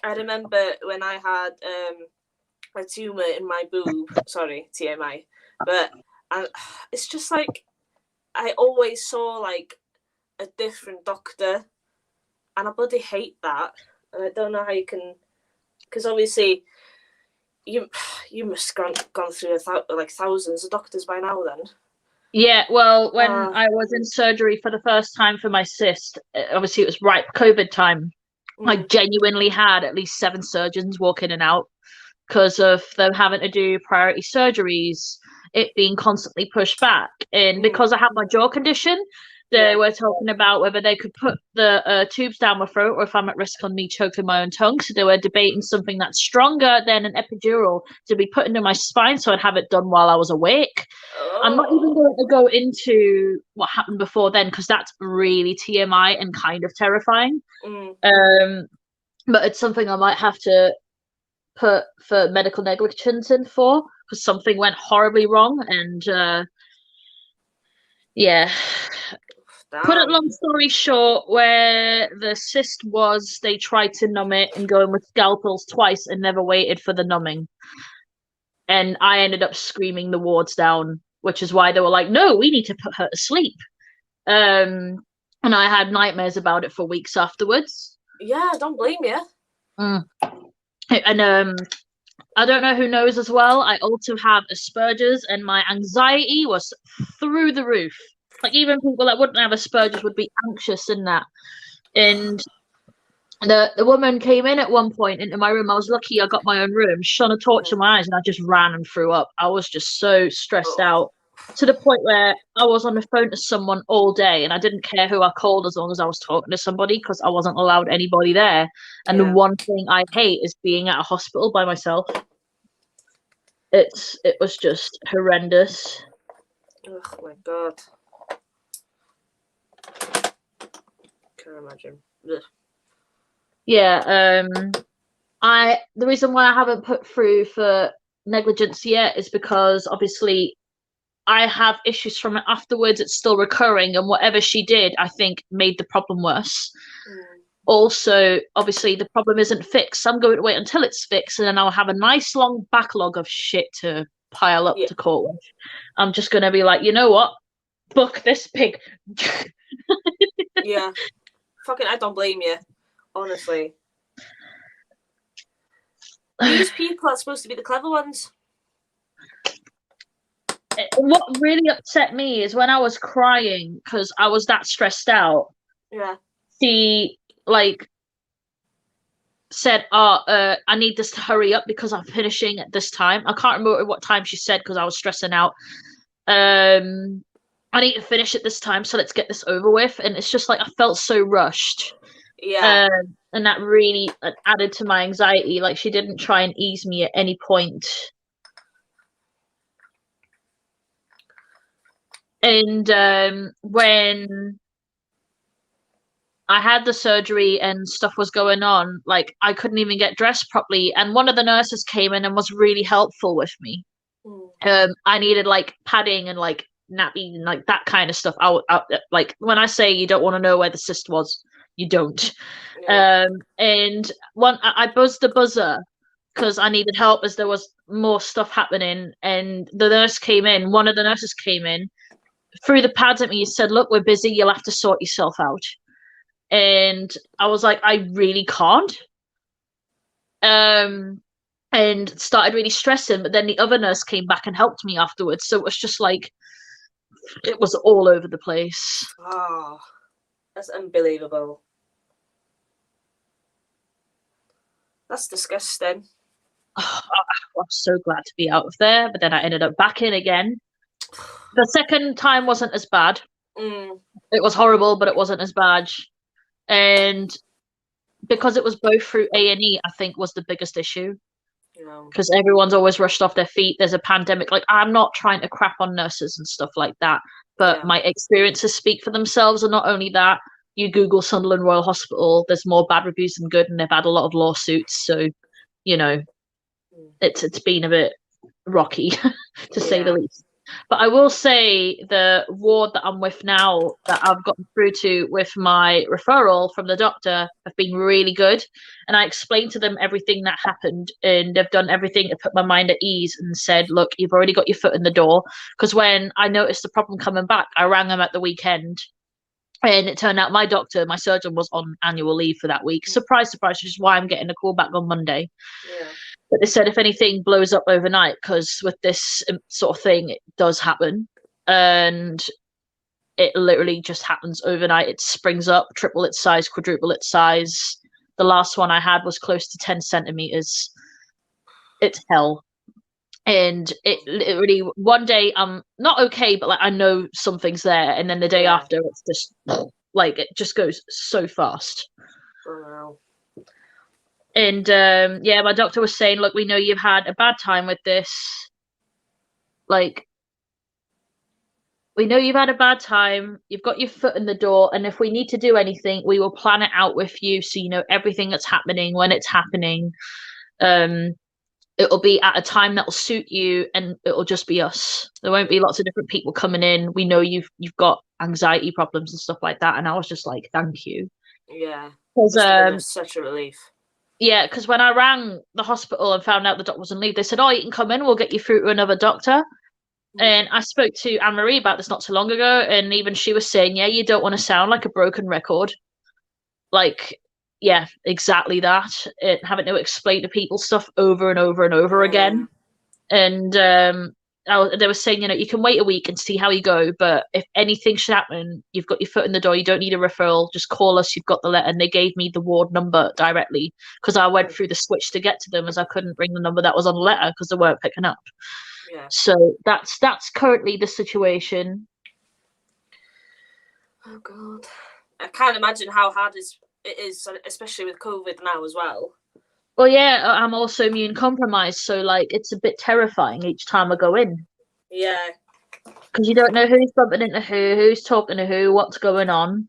I remember when I had a tumour in my boob. Sorry, TMI. But it's just like, I always saw like a different doctor. And I bloody hate that. And I don't know how you can... Because obviously... You must have gone through like thousands of doctors by now then. Yeah, well, when I was in surgery for the first time for my cyst, obviously it was right COVID time. I genuinely had at least 7 surgeons walk in and out because of them having to do priority surgeries, it being constantly pushed back. And because I have my jaw condition, they were talking about whether they could put the tubes down my throat or if I'm at risk on me choking my own tongue. So they were debating something that's stronger than an epidural to be put into my spine so I'd have it done while I was awake. I'm not even going to go into what happened before then because that's really TMI and kind of terrifying. But it's something I might have to put for medical negligence in for because something went horribly wrong. And yeah. Damn. Put it long story short, where the cyst was, they tried to numb it and go in with scalpels twice and never waited for the numbing. And I ended up screaming the wards down, which is why they were like, no, we need to put her to sleep. And I had nightmares about it for weeks afterwards. Yeah, don't blame you. And I don't know who knows as well, I also have Asperger's and my anxiety was through the roof. Like, even people that wouldn't have Asperger's would be anxious in that. And the woman came in at one point into my room. I was lucky I got my own room, shone a torch in my eyes, and I just ran and threw up. I was just so stressed out to the point where I was on the phone to someone all day, and I didn't care who I called as long as I was talking to somebody because I wasn't allowed anybody there. And the one thing I hate is being at a hospital by myself. It was just horrendous. Oh my god. Can't imagine. Ugh. Yeah, the reason why I haven't put through for negligence yet is because obviously I have issues from it afterwards. It's still recurring, and whatever she did, I think, made the problem worse. Also, obviously, the problem isn't fixed. I'm going to wait until it's fixed, and then I'll have a nice long backlog of shit to pile up to court with. I'm just going to be like, you know what? Book this pig. Yeah. Fucking, I don't blame you. Honestly. These people are supposed to be the clever ones. What really upset me is when I was crying because I was that stressed out. Yeah. She, like, said, I need this to hurry up because I'm finishing at this time. I can't remember what time she said because I was stressing out. I need to finish at this time, so let's get this over with. And it's just like I felt so rushed. Yeah. And that really added to my anxiety. Like, she didn't try and ease me at any point. And when I had the surgery and stuff was going on, like, I couldn't even get dressed properly. And one of the nurses came in and was really helpful with me. I needed, like, padding and, like, nappy and, like, that kind of stuff. Like, when I say you don't want to know where the cyst was, you don't. Yeah. And I buzzed the buzzer because I needed help as there was more stuff happening. And the nurse came in. One of the nurses came in, threw the pads at me, and said, look, we're busy. You'll have to sort yourself out. And I was like, I really can't. And started really stressing. But then the other nurse came back and helped me afterwards. So it was just like, it was all over the place. Oh, that's unbelievable. That's disgusting. Oh, I was so glad to be out of there, but then I ended up back in again. The second time wasn't as bad. It was horrible, but it wasn't as bad. And because it was both through A&E, I think was the biggest issue. Because everyone's always rushed off their feet. There's a pandemic. Like, I'm not trying to crap on nurses and stuff like that, but my experiences speak for themselves. And not only that, you Google Sunderland Royal Hospital, there's more bad reviews than good, and they've had a lot of lawsuits. So, you know, it's been a bit rocky, to say the least. But I will say the ward that I'm with now, that I've gotten through to with my referral from the doctor, have been really good. And I explained to them everything that happened, and they've done everything to put my mind at ease and said, look, you've already got your foot in the door. Because when I noticed the problem coming back, I rang them at the weekend. And it turned out my doctor, my surgeon, was on annual leave for that week. Surprise, surprise, which is why I'm getting a call back on Monday. Yeah. But they said if anything blows up overnight, because with this sort of thing, it does happen. And it literally just happens overnight. It springs up, triple its size, quadruple its size. The last one I had was close to 10 centimeters. It's hell. And it literally, one day I'm not okay, but like I know something's there. And then the day after, it's just like, it just goes so fast. Oh, wow. And yeah, my doctor was saying, look, we know you've had a bad time with this. Like, we know you've had a bad time. You've got your foot in the door. And if we need to do anything, we will plan it out with you. So you know everything that's happening when it's happening. It'll be at a time that'll suit you, and it'll just be us. There won't be lots of different people coming in. We know you've got anxiety problems and stuff like that. And I was just like, thank you. Yeah. Because such a relief. Yeah, because when I rang the hospital and found out the doctor was on leave, they said, oh, you can come in, we'll get you through to another doctor. And I spoke to Anne-Marie about this not so long ago, and even she was saying, yeah, you don't want to sound like a broken record. Like, yeah, exactly that. Having to explain to people stuff over and over and over again. And they were saying, you know, you can wait a week and see how you go, but if anything should happen, you've got your foot in the door, you don't need a referral, just call us, you've got the letter. And they gave me the ward number directly, because I went through the switch to get to them, as I couldn't bring the number that was on the letter because they weren't picking up. Yeah. So that's currently the situation. Oh God, I can't imagine how hard it is, especially with COVID now as well. Well, yeah, I'm also immune compromised, so like it's a bit terrifying each time I go in. Yeah. Because you don't know who's bumping into who's talking to who, what's going on.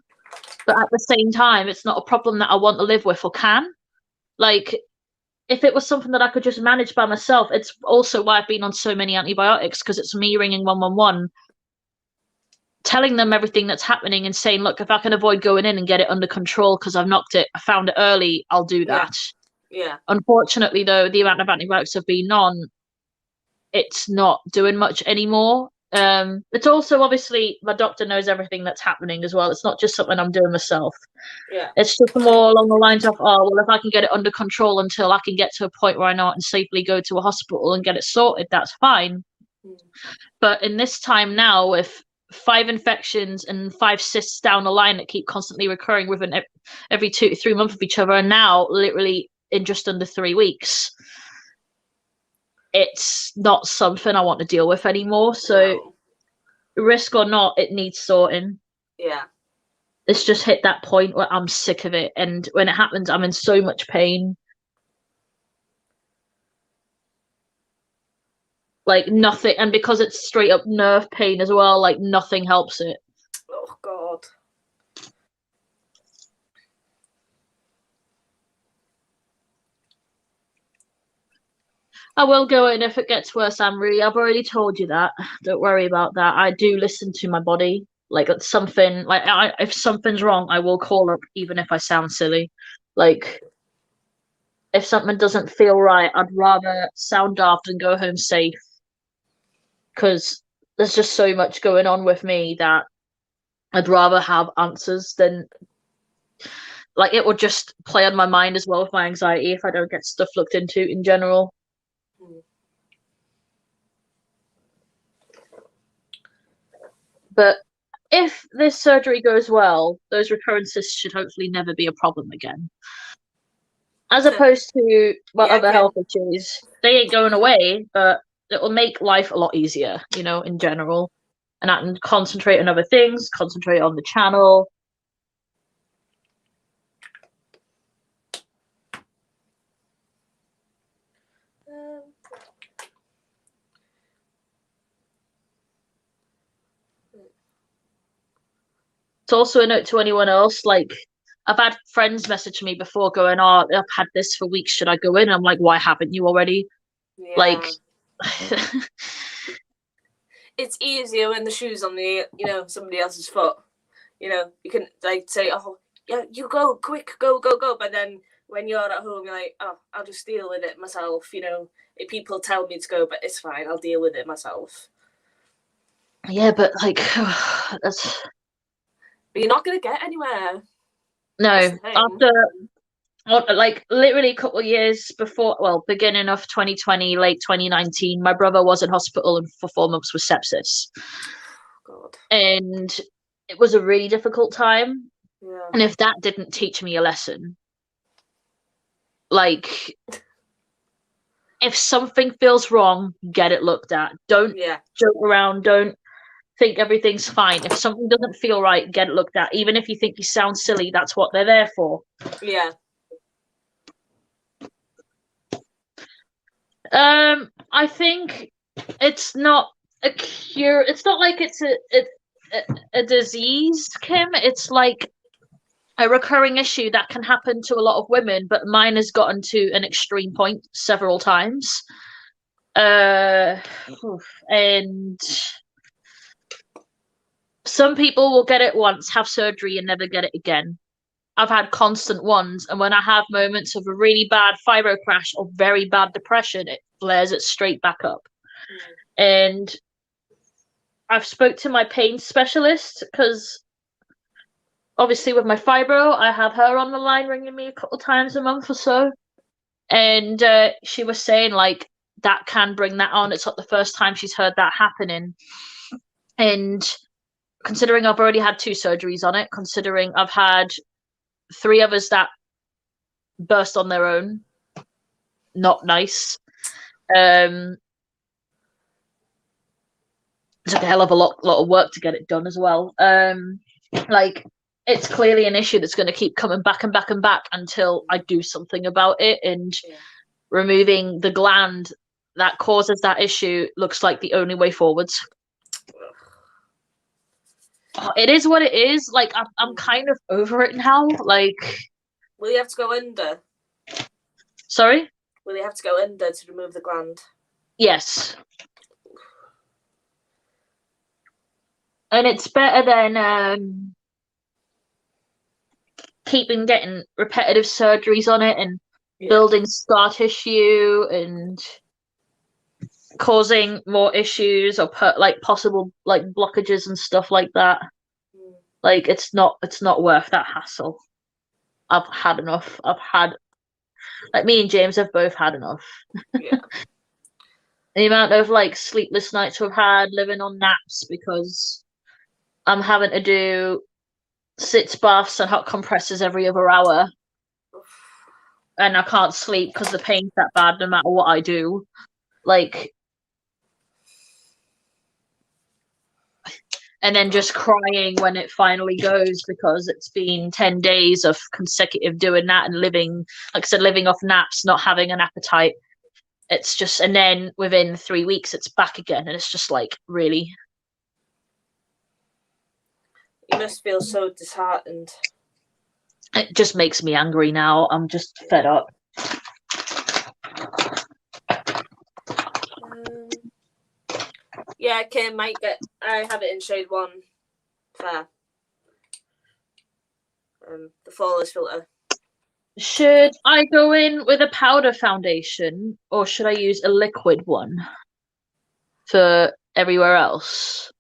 But at the same time, it's not a problem that I want to live with or can. Like, if it was something that I could just manage by myself, it's also why I've been on so many antibiotics, because it's me ringing 111, telling them everything that's happening and saying, look, if I can avoid going in and get it under control because I've knocked it, I found it early, I'll do that. Yeah. Unfortunately, though, the amount of antibiotics I've been on, it's not doing much anymore. It's also, obviously, my doctor knows everything that's happening as well. It's not just something I'm doing myself. Yeah. It's just more along the lines of, oh, well, if I can get it under control until I can get to a point where I know I can safely go to a hospital and get it sorted, that's fine. But in this time now, with 5 infections and 5 cysts down the line that keep constantly recurring within every 2 to 3 months of each other, and now literally in just under 3 weeks, it's not something I want to deal with anymore. So risk or not, it needs sorting. Yeah. It's just hit that point where I'm sick of it, and when it happens, I'm in so much pain. Like nothing, and because it's straight up nerve pain as well, like nothing helps it. Oh God. I will go in if it gets worse, Anne-Marie. I've already told you that. Don't worry about that. I do listen to my body. Like it's something, like if something's wrong, I will call up, even if I sound silly. Like if something doesn't feel right, I'd rather sound daft and go home safe. Because there's just so much going on with me that I'd rather have answers than, like, it would just play on my mind as well with my anxiety if I don't get stuff looked into in general. But if this surgery goes well, those recurrences should hopefully never be a problem again. As opposed to other health issues, they ain't going away, but it will make life a lot easier, you know, in general. And I can concentrate on other things, concentrate on the channel. It's also a note to anyone else, like, I've had friends message me before going, oh, I've had this for weeks, should I go in? And I'm like, why haven't you already? Yeah. Like, It's easier when the shoe's on the, somebody else's foot. You can like say, oh, yeah, you go quick, go. But then when you're at home, you're like, oh, I'll just deal with it myself. If people tell me to go, but it's fine, I'll deal with it myself. Yeah, but like, that's. But you're not going to get anywhere. No, after like literally a couple of years before, well, beginning of 2020, late 2019, my brother was in hospital and for 4 months with sepsis. God. And it was a really difficult time. Yeah. And if that didn't teach me a lesson, like, if something feels wrong, get it looked at. Don't joke around. Don't think everything's fine. If something doesn't feel right, get it looked at. Even if you think you sound silly, that's what they're there for. Yeah. I think it's not a cure. It's not like it's a disease, Kim. It's like a recurring issue that can happen to a lot of women, but mine has gotten to an extreme point several times. And some people will get it once, have surgery, and never get it again. I've had constant ones, and when I have moments of a really bad fibro crash or very bad depression, it flares it straight back up. And I've spoke to my pain specialist because obviously with my fibro, I have her on the line ringing me a couple times a month or so. And she was saying like that can bring that on. It's not the first time she's heard that happening. And considering I've already had 2 surgeries on it, considering I've had 3 others that burst on their own, not nice. It took a hell of a lot of work to get it done as well. Like, it's clearly an issue that's going to keep coming back and back and back until I do something about it. And removing the gland that causes that issue looks like the only way forwards. It is what it is. Like, I'm kind of over it now. Like, will you have to go under? Sorry? Will you have to go under to remove the gland? Yes. And it's better than getting repetitive surgeries on it and building scar tissue and causing more issues or possible like blockages and stuff like that. Like, it's not worth that hassle. I've had enough. Like, me and James have both had enough. Yeah. The amount of like sleepless nights we've had living on naps because I'm having to do sitz baths and hot compresses every other hour, and I can't sleep because the pain's that bad no matter what I do. Like, and then just crying when it finally goes because it's been 10 days of consecutive doing that and living, like I said, living off naps, not having an appetite. It's just, and then within 3 weeks, it's back again. And it's just like, really? You must feel so disheartened. It just makes me angry now. I'm just fed up. Yeah, Kim might get. I have it in shade 1. Fair. The flawless filter. Should I go in with a powder foundation or should I use a liquid one for everywhere else?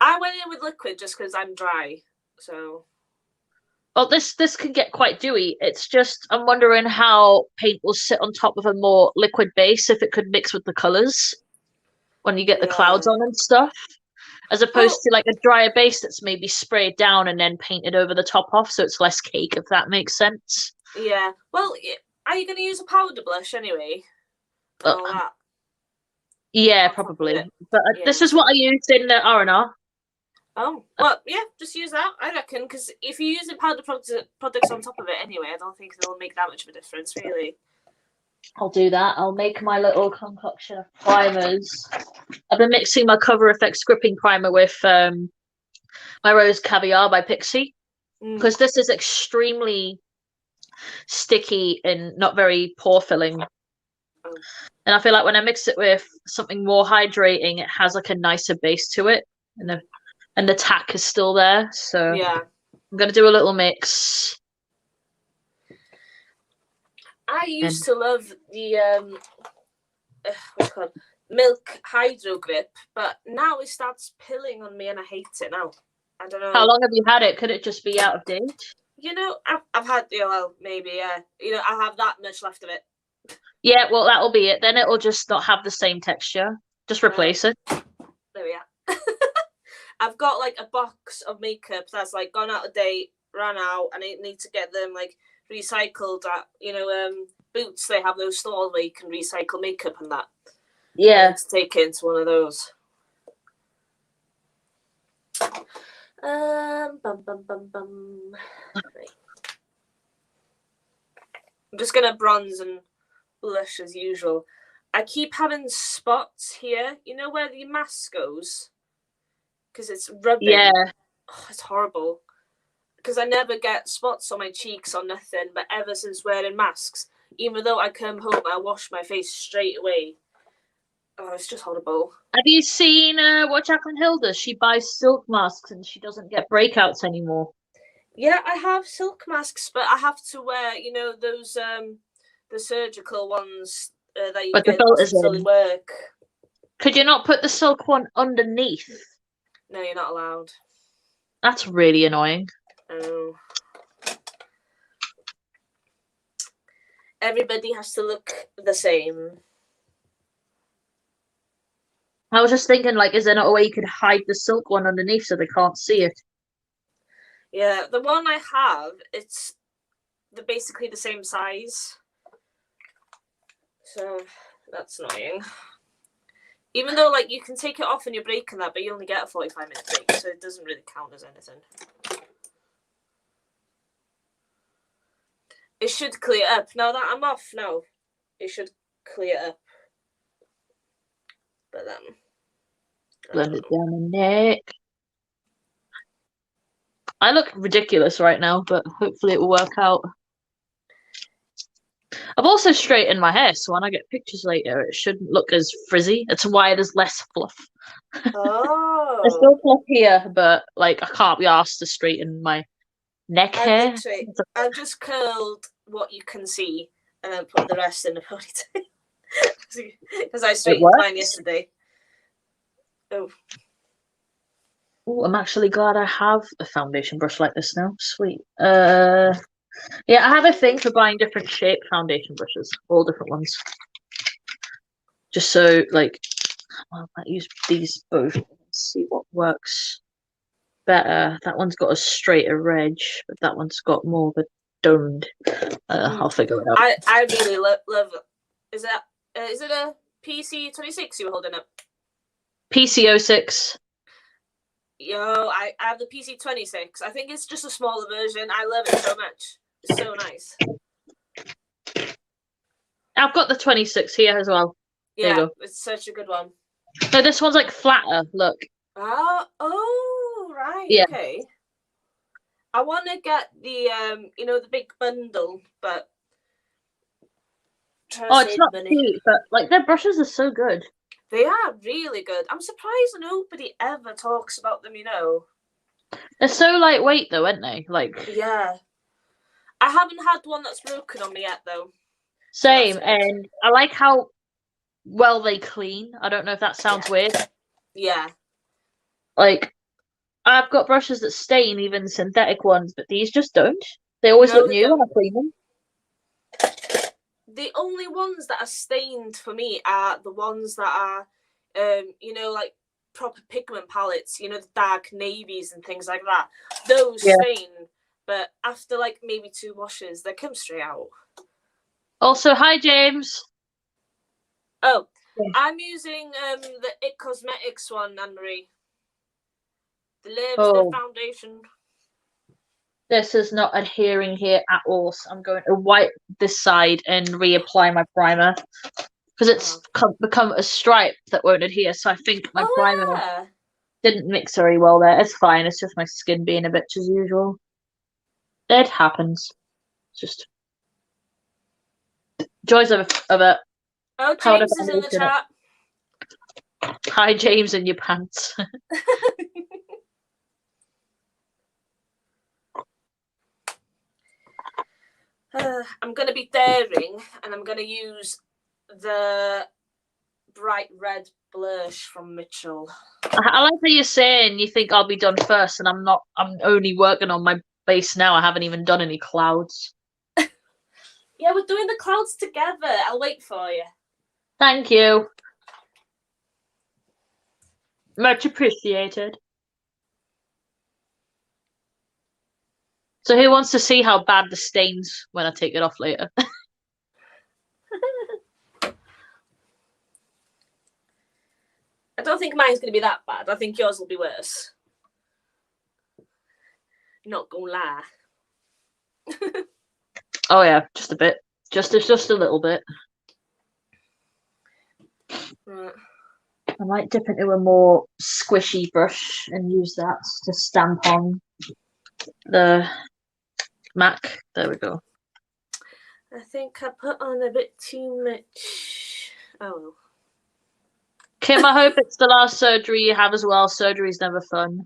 I went in with liquid just because I'm dry. So. Well, this can get quite dewy. It's just I'm wondering how paint will sit on top of a more liquid base if it could mix with the colours when you get the clouds on and stuff, as opposed to like a drier base that's maybe sprayed down and then painted over the top off, so it's less cake, if that makes sense. Yeah. Well, are you going to use a powder blush anyway? All that. Yeah, probably. But this is what I used in the R&R. Oh, well, yeah, just use that, I reckon, because if you're using powder products on top of it anyway, I don't think it'll make that much of a difference, really. I'll do that. I'll make my little concoction of primers. I've been mixing my Cover FX gripping primer with my Rose Caviar by Pixie, because this is extremely sticky and not very pore filling. And I feel like when I mix it with something more hydrating, it has like a nicer base to it, and the tack is still there. So Yeah. I'm gonna do a little mix. I used to love the what's it called? Milk Hydro Grip, but now it starts pilling on me and I hate it now. I don't know. How long have you had it? Could it just be out of date? You know, I've had, well, maybe, yeah. You know, I have that much left of it. Yeah, well, that'll be it. Then it'll just not have the same texture. Just replace it. There we are. I've got like a box of makeup that's like gone out of date, ran out, and I need to get them like recycled at, Boots. They have those stores where you can recycle makeup and that. Yeah. I need to take it into one of those. Bum, bum, bum, bum. Right. I'm just gonna bronze and blush as usual. I keep having spots here. You know where the mask goes? Because it's rubbing. Yeah. Oh, it's horrible. Because I never get spots on my cheeks or nothing, but ever since wearing masks, even though I come home, I wash my face straight away. Oh, it's just horrible. Have you seen what Jacqueline Hill does? She buys silk masks and she doesn't get breakouts anymore. Yeah, I have silk masks, but I have to wear, those the surgical ones that you get in hospital in work. Could you not put the silk one underneath? No, you're not allowed. That's really annoying. Oh. Everybody has to look the same. I was just thinking, like, is there not a way you could hide the silk one underneath so they can't see it? Yeah, the one I have, it's basically the same size. So that's annoying. Even though, like, you can take it off in your break and that, but you only get a 45-minute break, so it doesn't really count as anything. It should clear up. Now that I'm off now, it should clear up. But then... Blend it down the neck. I look ridiculous right now, but hopefully it will work out. I've also straightened my hair, so when I get pictures later, it shouldn't look as frizzy. That's why there's less fluff. Oh. There's still fluff here, but like I can't be asked to straighten my neck hair. I've just curled what you can see and then put the rest in the ponytail. Because I straightened mine yesterday. Oh. Oh, I'm actually glad I have a foundation brush like this now. Sweet. Yeah, I have a thing for buying different shaped foundation brushes, all different ones. Just so, like, well, I might use these both and see what works better. That one's got a straighter edge, but that one's got more of a domed. I'll figure it out. I really love it. Is it a PC26 you were holding up? PC06. Yo, I have the PC26. I think it's just a smaller version. I love it so much. It's so nice. I've got the 26 here as well. Yeah, it's such a good one. No, this one's like flatter. Look. Oh, right. Yeah. Okay. I want to get the the big bundle, but it's not cheap, but like their brushes are so good. They are really good. I'm surprised nobody ever talks about them, They're so lightweight though, aren't they? Like, yeah. I haven't had one that's broken on me yet though. Same, and I like how well they clean. I don't know if that sounds weird. Yeah. Like, I've got brushes that stain, even synthetic ones, but these just don't. They always look new when I clean them. The only ones that are stained for me are the ones that are, like proper pigment palettes, the dark navies and things like that. Those stain, but after like maybe 2 washes, they come straight out. Also, hi, James. Oh, I'm using the It Cosmetics one, Anne-Marie. The lipstick foundation. This is not adhering here at all, so I'm going to wipe this side and reapply my primer because it's become a stripe that won't adhere. So I think my primer didn't mix very well there. It's fine. It's just my skin being a bitch as usual. It happens. It's just joys of it. Oh, How James is in the chat. Hi, James, in your pants. I'm going to be daring, and I'm going to use the bright red blush from Mitchell. I like how you're saying you think I'll be done first, and I'm not. I'm only working on my base now. I haven't even done any clouds. Yeah, we're doing the clouds together. I'll wait for you. Thank you. Much appreciated. So who wants to see how bad the stains when I take it off later? I don't think mine's going to be that bad. I think yours will be worse. Not gonna lie. Oh yeah, just a bit. Just a little bit. Right. I might dip into a more squishy brush and use that to stamp on the MAC. There we go. I think I put on a bit too much. Oh. Kim, I hope it's the last surgery you have as well. Surgery's never fun.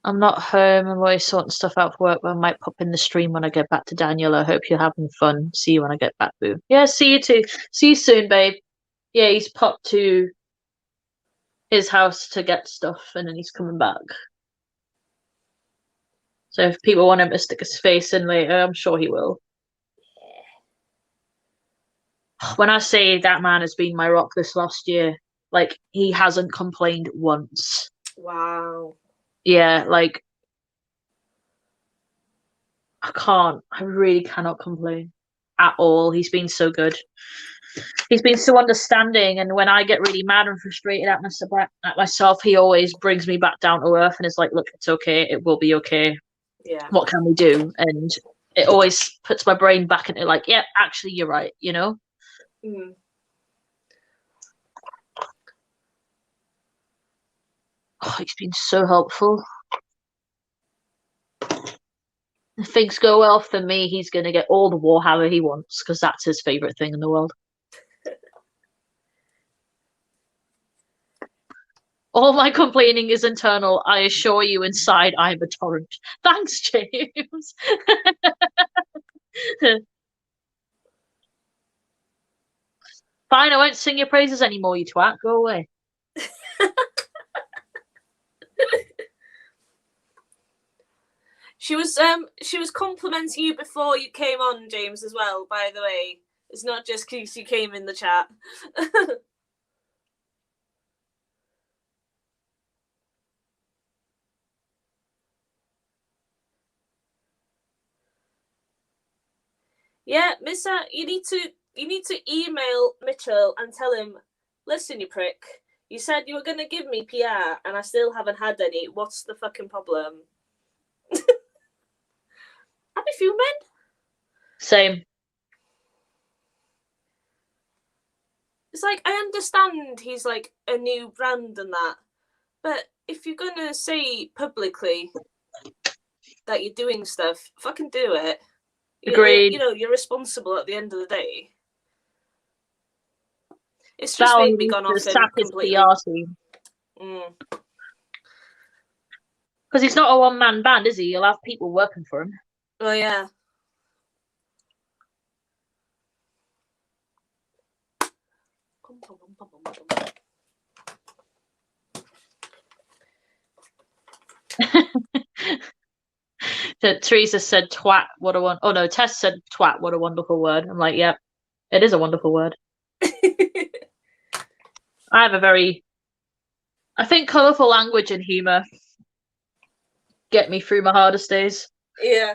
I'm not home. I'm always sorting stuff out for work, but I might pop in the stream when I get back to Daniel. I hope you're having fun. See you when I get back, boo. Yeah, see you too. See you soon, babe. Yeah, he's popped to his house to get stuff and then he's coming back. So if people want him to stick his face in later, I'm sure he will. When I say that man has been my rock this last year, like he hasn't complained once. Wow. Yeah, like I really cannot complain at all. He's been so good. He's been so understanding, and when I get really mad and frustrated at myself, he always brings me back down to earth and is like, look, it's okay, it will be okay. Yeah. What can we do? And it always puts my brain back into like, yeah, actually you're right, you know? Mm. Oh, he's been so helpful. If things go well for me, he's going to get all the Warhammer he wants because that's his favourite thing in the world. All my complaining is internal. I assure you, inside, I'm a torrent. Thanks, James. Fine, I won't sing your praises anymore, you twat. Go away. She was complimenting you before you came on, James, as well, by the way. It's not just because you came in the chat. Yeah, Missa, you need to email Mitchell and tell him, listen, you prick, you said you were going to give me PR and I still haven't had any. What's the fucking problem? I'd be fuming. Same. It's like, I understand he's like a new brand and that, but if you're going to say publicly that you're doing stuff, fucking do it. Agreed. You know, you're responsible at the end of the day. It's just made me gone off him completely. Because he's not a one-man band, is he? He'll have people working for him. Oh, yeah. Teresa said twat, what a one. Oh no, Tess said twat, what a wonderful word. I'm like, yeah, it is a wonderful word. I have a very, I think, colourful language and humour get me through my hardest days. Yeah.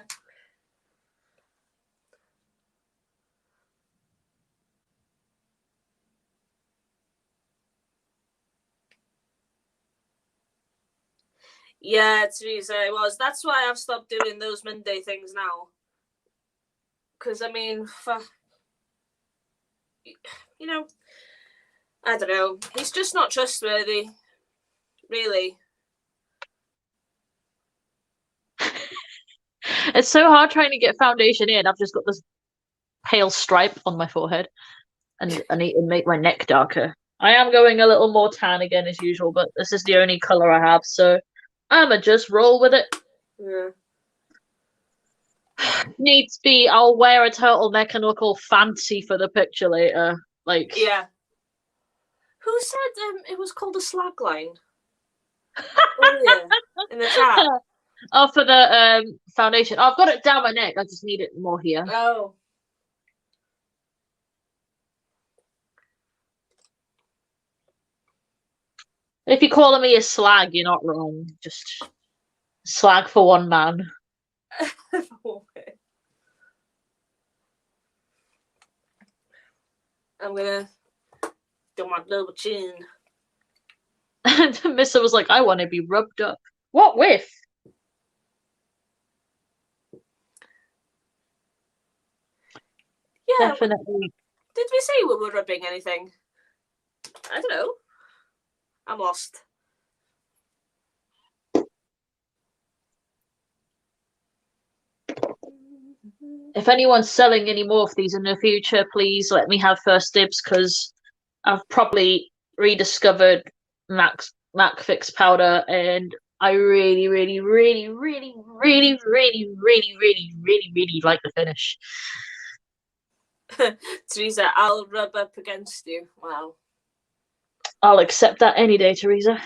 Yeah, Teresa, it was. That's why I've stopped doing those Monday things now. Because, I mean, you know, I don't know. He's just not trustworthy, really. It's so hard trying to get foundation in. I've just got this pale stripe on my forehead, and I need to make my neck darker. I am going a little more tan again as usual, but this is the only color I have, so I'ma just roll with it. Yeah. Needs be. I'll wear a turtleneck and look all fancy for the picture later. Like, Yeah. Who said it was called a slag line? Oh yeah, in the chat. Oh, for the foundation. Oh, I've got it down my neck. I just need it more here. Oh. If you're calling me a slag, you're not wrong. Just slag for one man. I'm gonna do my double chin. And Missa was like, I want to be rubbed up. What with? Yeah. Definitely. Did we say we were rubbing anything? I don't know. I'm lost. If anyone's selling any more of these in the future, please let me have first dibs, because I've probably rediscovered MAC Fix powder, and I really, really, really, really, really, really, really, really, really, really like the finish. Teresa, I'll rub up against you. Wow. I'll accept that any day, Teresa.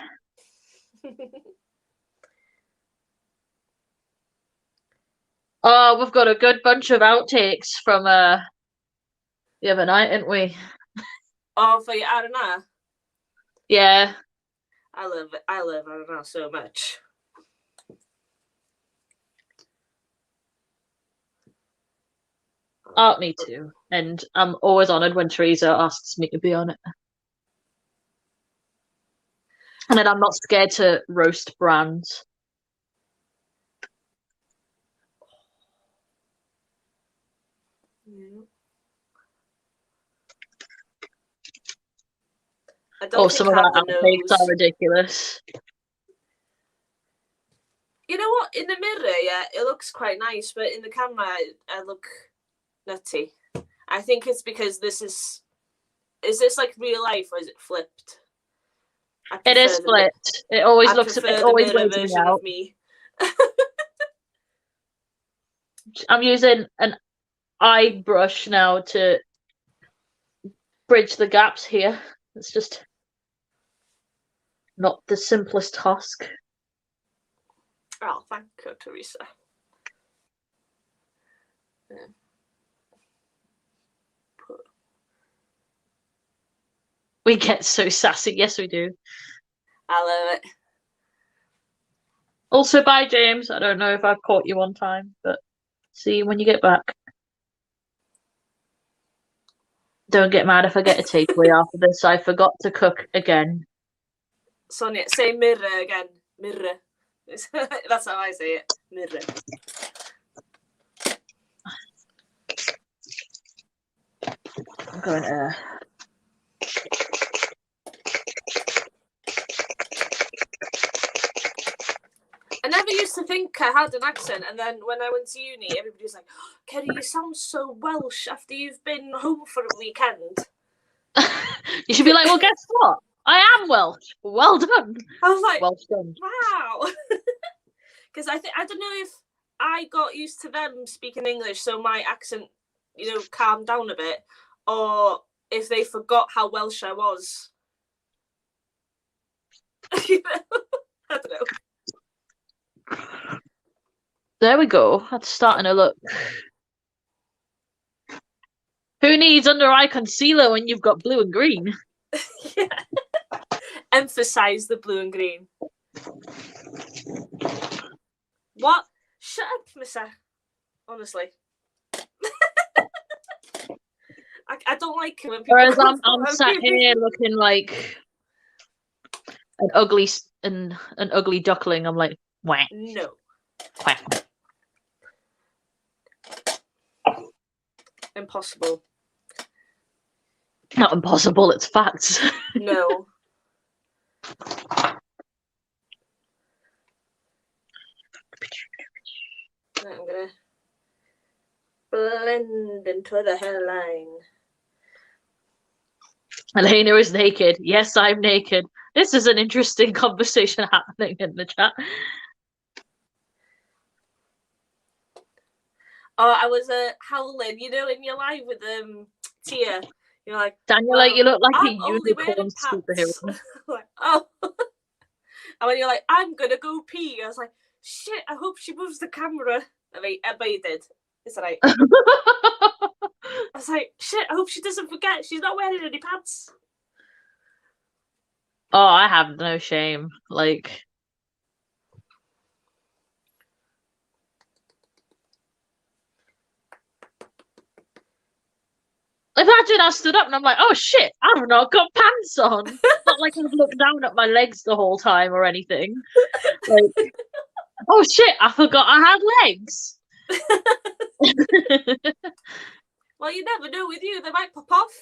Oh, we've got a good bunch of outtakes from the other night, ain't we? Oh, for your Arana. Yeah. I love it. I love Arana so much. Oh, me too. And I'm always honoured when Teresa asks me to be on it. And then I'm not scared to roast brands. Yeah. Oh, some of our outtakes are ridiculous. You know what? In the mirror, yeah, it looks quite nice, but in the camera, I look nutty. I think it's because this is this like real life or is it flipped? It is flipped. It always looks. It always mirror weirds me version out. of me. I'm using an eye brush now to bridge the gaps here. It's just not the simplest task. Oh, thank you, Teresa. Yeah. We get so sassy. Yes, we do. I love it. Also, bye, James. I don't know if I've caught you on time, but see you when you get back. Don't get mad if I get a takeaway after this. I forgot to cook again. Sonia, say mirror again. Mirror. That's how I say it. Mirror. I'm going to. I never used to think I had an accent, and then when I went to uni, everybody was like, oh, Ceri, you sound so Welsh after you've been home for a weekend. You should be like, well, guess what? I am Welsh. Well done. I was like, Welsh done. Wow. Because I don't know if I got used to them speaking English, so my accent, calmed down a bit, or if they forgot how Welsh I was. I don't know. There we go. That's starting to look. Who needs under eye concealer when you've got blue and green? Yeah. Emphasize the blue and green. What? Shut up, Missa. Honestly. I don't like it when people. Whereas I'm sat here looking like an ugly duckling. I'm like, whack. No. Quack. Impossible. Not impossible, it's facts. No. I'm gonna blend into the hairline. Elena is naked. Yes, I'm naked. This is an interesting conversation happening in the chat. Oh, I was howling, you know, in your live with Tia. You're like, Daniela, well, you look like I'm a only wearing unicorn superhero. pants. Like, oh. And when you're like, I'm gonna go pee, I was like, shit, I hope she moves the camera. I bet you did. It's alright. I was like, shit, I hope she doesn't forget. She's not wearing any pants. Oh, I have no shame. Like, imagine I stood up and I'm like, oh shit, I've not got pants on. Not like I've looked down at my legs the whole time or anything. Like, oh shit, I forgot I had legs. Well, you never know with you, they might pop off.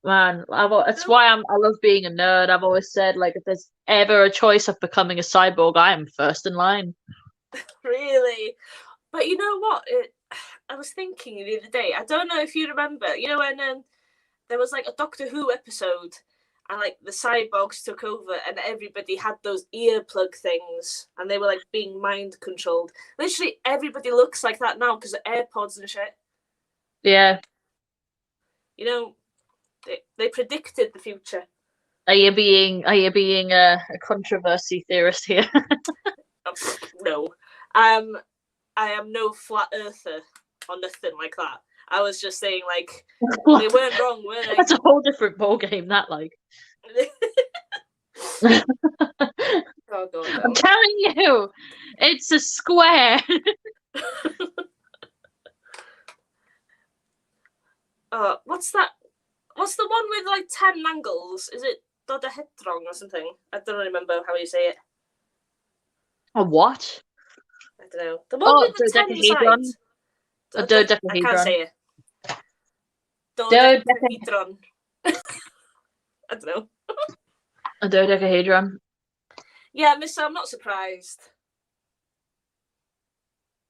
Man, that's why I love being a nerd. I've always said, like, if there's ever a choice of becoming a cyborg, I am first in line. Really? But you know what? I was thinking the other day, I don't know if you remember, you know, when there was like a Doctor Who episode and like the cyborgs took over and everybody had those earplug things and they were like being mind controlled. Literally everybody looks like that now because of AirPods and shit. Yeah. You know, they predicted the future. Are you being a controversy theorist here? No. I am no flat earther or nothing like that. I was just saying, like, they weren't wrong, were they? That's a whole different ball game. That, like. Oh god, no. I'm telling you, it's a square. What's that? What's the one with like 10 angles? Is it dodecahedron or something? I don't remember how you say it. A what? I don't know. The one with the 10 sides. A dodecahedron. I can't say it. Dodecahedron. I don't know. A dodecahedron. Yeah, miss, I'm not surprised.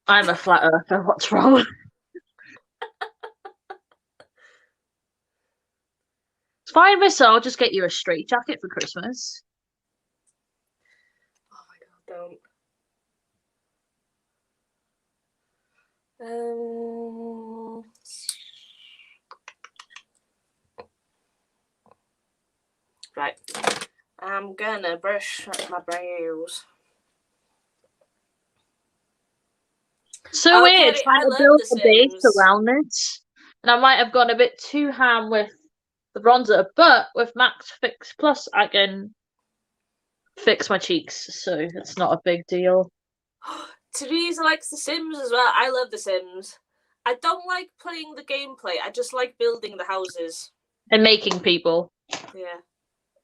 I'm a flat earther. What's wrong? It's fine, miss. I'll just get you a straight jacket for Christmas. Oh my god, don't. Right. I'm gonna brush my brows. So weird trying to build a base around this. And I might have gone a bit too ham with the bronzer, but with Max Fix Plus I can fix my cheeks, so it's not a big deal. Teresa likes The Sims as well. I love The Sims. I don't like playing the gameplay. I just like building the houses. And making people. Yeah.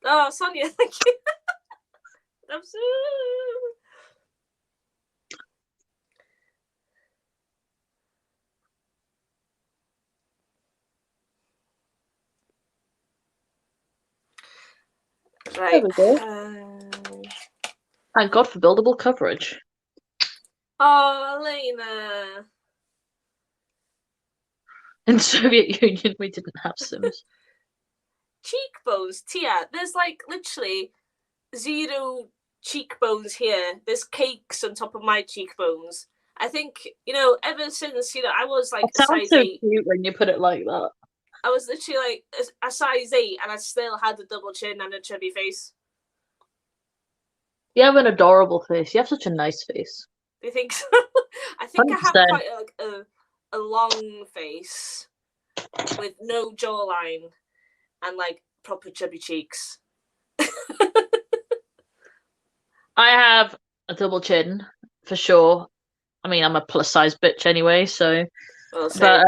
Oh, Sonia, thank you. I'm so... Right. There we go. Thank God for buildable coverage. Oh, Elena. In Soviet Union, we didn't have Sims. Cheekbones, Tia. There's like literally 0 cheekbones here. There's cakes on top of my cheekbones. I think, you know, ever since, you know, I was like it sounds size so 8. Cute when you put it like that. I was literally like a size 8 and I still had a double chin and a chubby face. You have an adorable face. You have such a nice face. Do you think so? I think 100%. I have quite a long face with no jawline and like proper chubby cheeks. I have a double chin for sure. I mean, I'm a plus size bitch anyway, so. Well, but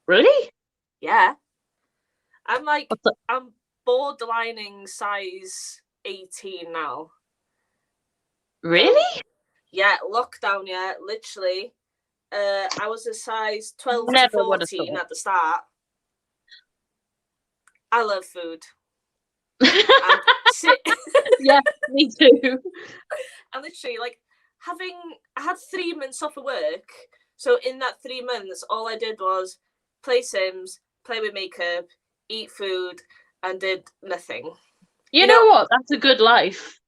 really? Yeah. I'm borderlining size 18 now. Really? Yeah, lockdown, yeah, literally. I was a size 12 to 14 at the start. I love food. Yeah, me too. And literally, like, I had 3 months off of work. So in that 3 months, all I did was play Sims, play with makeup, eat food, and did nothing. You know what? That's a good life.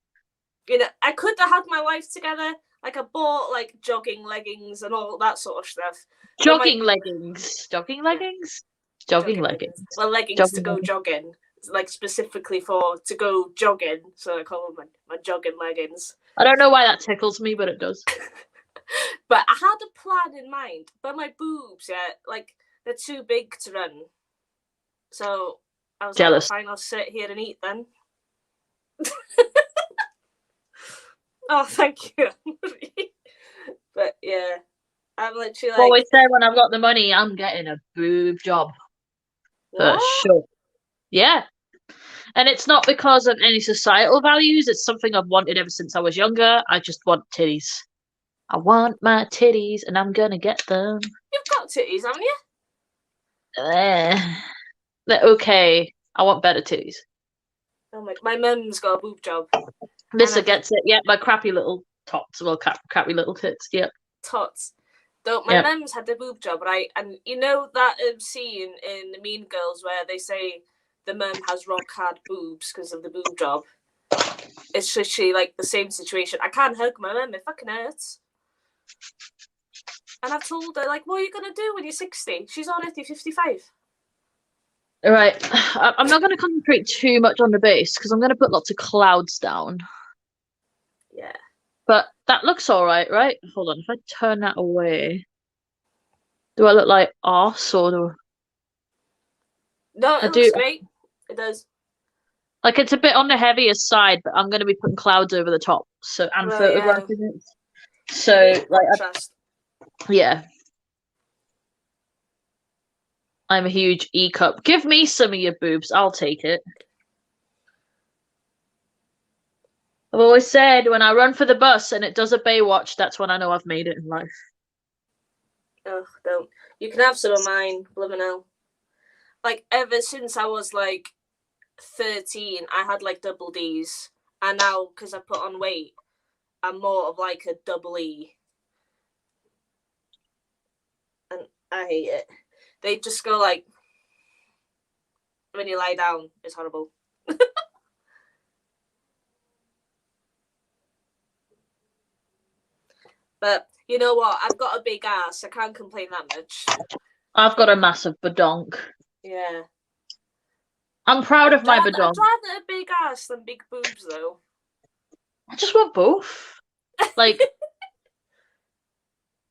I could have had my life together. Like, I bought like jogging leggings and all that sort of stuff. Jogging leggings. Jogging leggings? Jogging leggings. Well, leggings to go jogging. Like, specifically to go jogging. So I call them my jogging leggings. I don't know why that tickles me, but it does. But I had a plan in mind. But my boobs, like, they're too big to run. So I was jealous. Like, fine, I'll sit here and eat then. Oh, thank you. But yeah, I'm literally like. I always say when I've got the money, I'm getting a boob job. What? For sure. Yeah. And it's not because of any societal values. It's something I've wanted ever since I was younger. I just want titties. I want my titties, and I'm gonna get them. You've got titties, haven't you? They're okay. I want better titties. Oh my mum's got a boob job. Missa gets it. Yeah, my crappy little tots. Well, crappy little tits. Yep. Tots. Though my mum's had a boob job, right? And you know that scene in Mean Girls where they say the mum has rock hard boobs because of the boob job? It's literally like the same situation. I can't hug my mum. It fucking hurts. And I've told her, like, what are you going to do when you're 60? She's already 55. All right. I'm not going to concentrate too much on the base because I'm going to put lots of clouds down. Yeah. But that looks all right, right? Hold on. If I turn that away, do I look like arse or do... No, it looks great. It does. Like, it's a bit on the heavier side, but I'm going to be putting clouds over the top and photographing it. So, like, yeah. I'm a huge E-cup. Give me some of your boobs. I'll take it. I've always said when I run for the bus and it does a Baywatch, that's when I know I've made it in life. Oh, don't. You can have some of mine, blimmin' hell. Like, ever since I was, like, 13, I had, like, double Ds. And now, because I put on weight, I'm more of, like, a double E. And I hate it. They just go, like, when you lie down, it's horrible. But you know what? I've got a big ass. I can't complain that much. I've got a massive badonk. Yeah. I'm proud of my badonk. I'd rather a big ass than big boobs, though. I just want both. Like,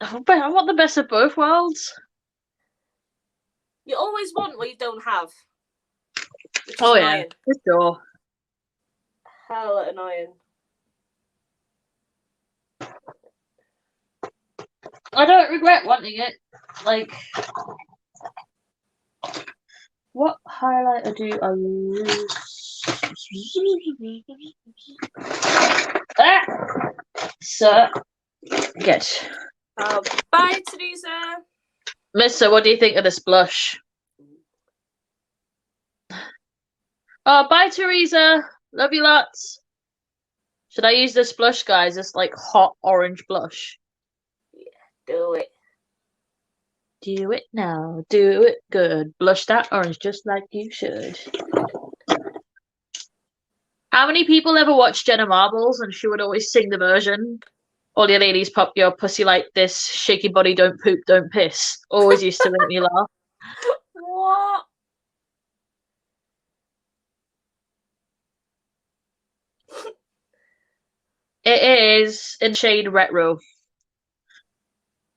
I want the best of both worlds. You always want what you don't have. Oh, yeah. For sure. Hell annoying. I don't regret wanting it. Like, what highlighter do I use? So, good. Bye, Teresa. Mister, what do you think of this blush? Oh, bye, Teresa. Love you lots. Should I use this blush, guys? This, like, hot orange blush. Do it. Do it now. Do it good. Blush that orange just like you should. How many people ever watched Jenna Marbles and she would always sing the version? All your ladies pop your pussy like this. Shake your body, don't poop, don't piss. Always used to make me laugh. What? It is in shade retro.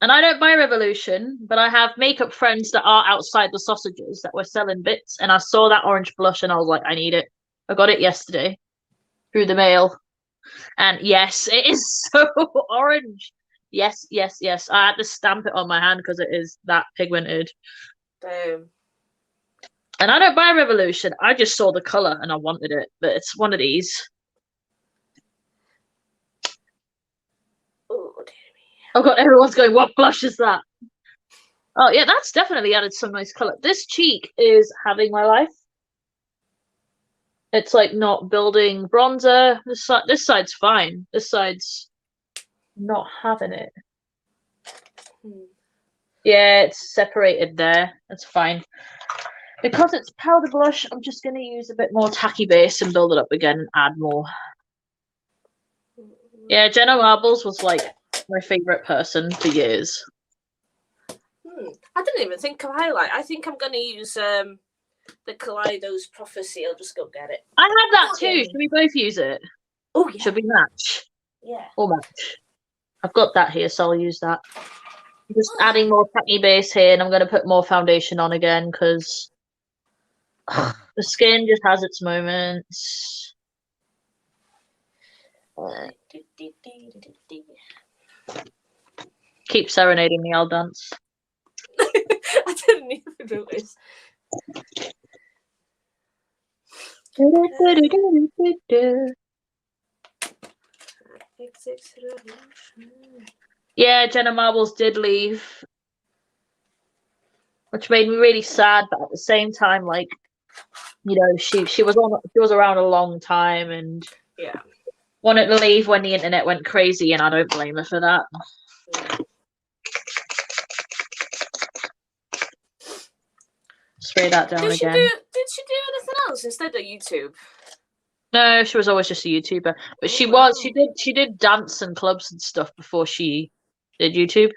And I don't buy Revolution, but I have makeup friends that are outside the sausages that were selling bits. And I saw that orange blush and I was like, I need it. I got it yesterday through the mail. And yes, it is so orange. Yes, yes, yes. I had to stamp it on my hand because it is that pigmented. Damn. And I don't buy Revolution. I just saw the colour and I wanted it. But it's one of these. Oh, dear. Oh god, everyone's going, what blush is that? Oh yeah, that's definitely added some nice colour. This cheek is having my life. It's like not building bronzer. This side's fine. This side's not having it. Hmm. Yeah, it's separated there. That's fine. Because it's powder blush, I'm just going to use a bit more tacky base and build it up again and add more. Yeah, Jenna Marbles was like my favourite person for years. I didn't even think of highlight. I think I'm going to use the Kaleido's Prophecy. I'll just go get it. I had that too. Should we both use it? Oh, yeah. Should we match? Yeah. Or match. I've got that here, so I'll use that. I'm just adding more tacky base here, and I'm going to put more foundation on again because the skin just has its moments. Keep serenading me, I'll dance. I didn't even notice. Yeah, Jenna Marbles did leave, which made me really sad, but at the same time, like, you know, she was around a long time and yeah, wanted to leave when the internet went crazy, and I don't blame her for that. Yeah. Spray that down Did again. Did she do anything else instead of YouTube? No, she was always just a YouTuber, but she did dance and clubs and stuff before she did YouTube.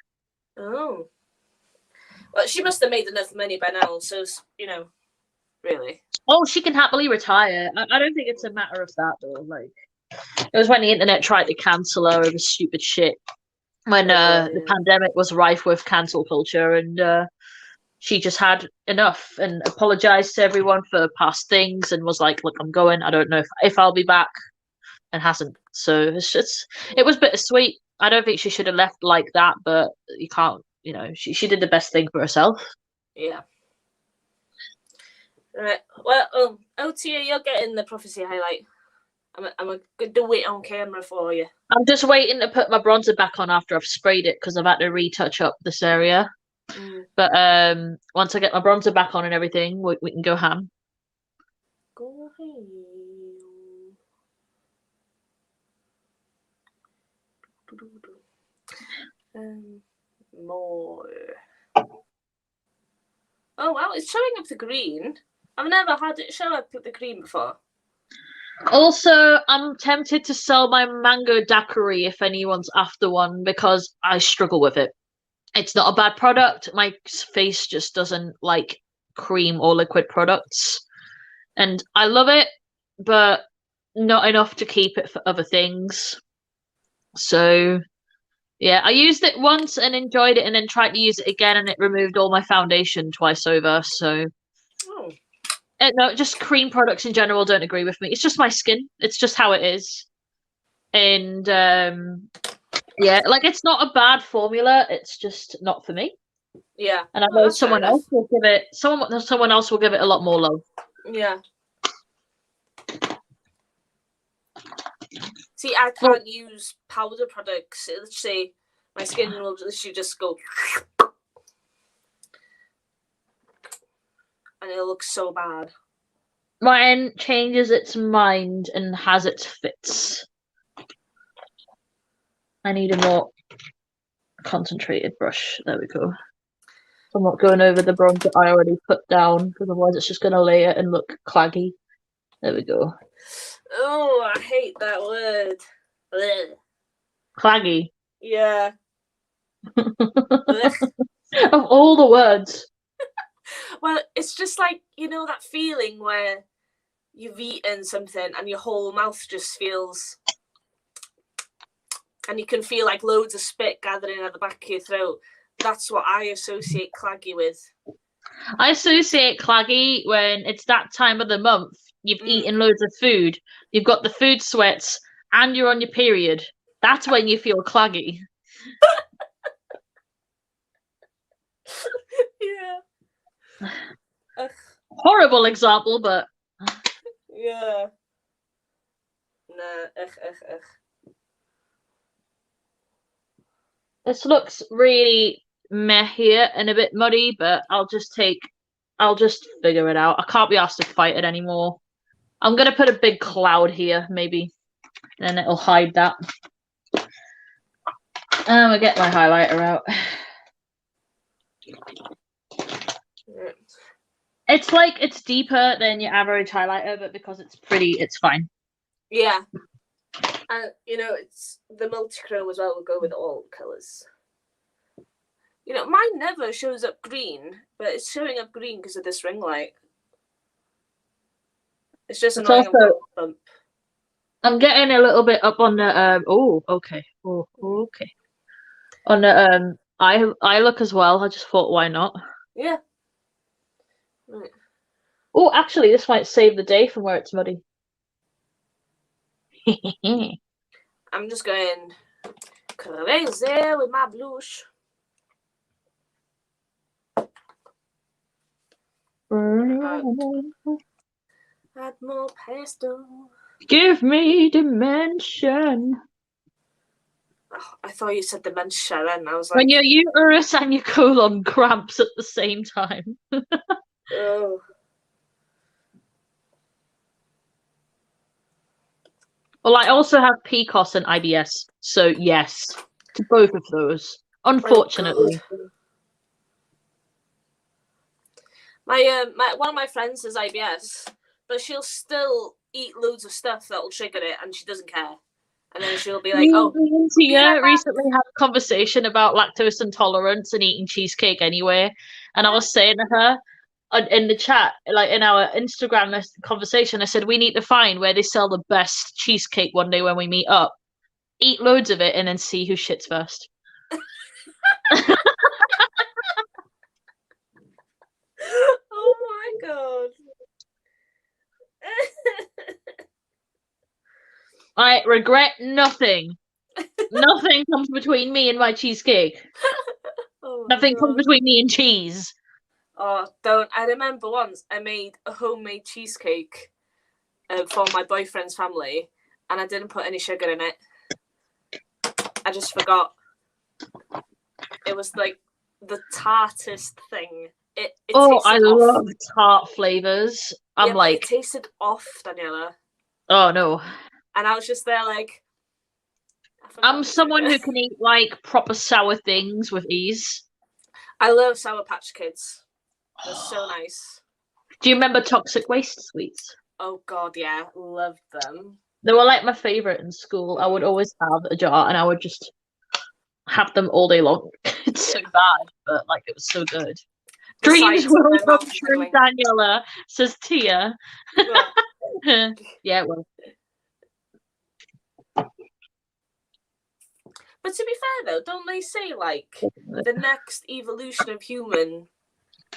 Oh, well, she must have made enough money by now, so you know, really. Oh, she can happily retire. I don't think it's a matter of that though. Like, it was when the internet tried to cancel her over stupid shit. When the pandemic was rife with cancel culture, and she just had enough and apologized to everyone for past things and was like, "Look, I'm going. I don't know if I'll be back," and hasn't. So it was bittersweet. I don't think she should have left like that, but you can't. You know, she did the best thing for herself. Yeah. Right. Well, OTA, you're getting the Prophecy highlight. I'm going to do it on camera for you. I'm just waiting to put my bronzer back on after I've sprayed it because I've had to retouch up this area. But once I get my bronzer back on and everything, we can go ham. Go ham. More. Oh wow, it's showing up the green. I've never had it show up the green before. Also, I'm tempted to sell my mango daiquiri if anyone's after one because I struggle with it. It's not a bad product. My face just doesn't like cream or liquid products. And I love it, but not enough to keep it for other things. So, yeah, I used it once and enjoyed it and then tried to use it again and it removed all my foundation twice over. So, no, just cream products in general don't agree with me. It's just my skin. It's just how it is. And yeah, like it's not a bad formula. It's just not for me. Yeah. And I know someone else will give it someone else will give it a lot more love. Yeah. See, I can't use powder products. Let's say my skin will literally just go and it looks so bad. Mine changes its mind and has its fits. I need a more concentrated brush. There we go. I'm not going over the bronzer I already put down because otherwise it's just going to lay it and look claggy. There we go. Oh, I hate that word. Ugh. Claggy. Yeah. Of all the words. Well, it's just like, you know, that feeling where you've eaten something and your whole mouth just feels, and you can feel like loads of spit gathering at the back of your throat. That's what I associate claggy with. I associate claggy when it's that time of the month. You've eaten loads of food. You've got the food sweats and you're on your period. That's when you feel claggy. Yeah. Horrible example, but yeah. Nah. This looks really meh here and a bit muddy, but I'll just figure it out. I can't be asked to fight it anymore. I'm gonna put a big cloud here, maybe, and then it'll hide that. I'll get my highlighter out. It's deeper than your average highlighter, but because it's pretty, it's fine. Yeah. And it's the multi-chrome as well will go with all colours. Mine never shows up green, but it's showing up green because of this ring light. It's just annoying. Also, I'm getting a little bit up on the okay. Okay. On the eye look as well. I just thought, why not? Yeah. Right. Oh, actually, this might save the day from where it's muddy. I'm just going crazy with my blush. Add more pastel. Give me dimension. Oh, I thought you said dementia then. I was like, when your uterus and your colon cramps at the same time. Oh. Well, I also have PCOS and IBS, so yes to both of those. Unfortunately. My one of my friends has IBS, but she'll still eat loads of stuff that'll trigger it, and she doesn't care. And then she'll be like, "Oh." Tia recently had a conversation about lactose intolerance and eating cheesecake anyway, and I was saying to her in the chat, like in our Instagram conversation, I said we need to find where they sell the best cheesecake one day when we meet up, eat loads of it, and then see who shits first. Oh my god. I regret nothing. Nothing comes between me and my cheesecake. Nothing comes between me and cheese. Oh, don't. I remember once I made a homemade cheesecake for my boyfriend's family, and I didn't put any sugar in it. I just forgot. It was like the tartest thing. I love tart flavors. I'm like, it tasted off, Daniela. Oh no. And I was just there like, I'm someone who can eat like proper sour things with ease. I love Sour Patch Kids. They're so nice. Do you remember Toxic Waste Sweets? Oh god, yeah, loved them. They were like my favorite in school. I would always have a jar, and I would just have them all day long. It's so bad, but like it was so good. Dreams will come true, Daniela, says Tia. Yeah, well. But to be fair, though, don't they say, like, the next evolution of human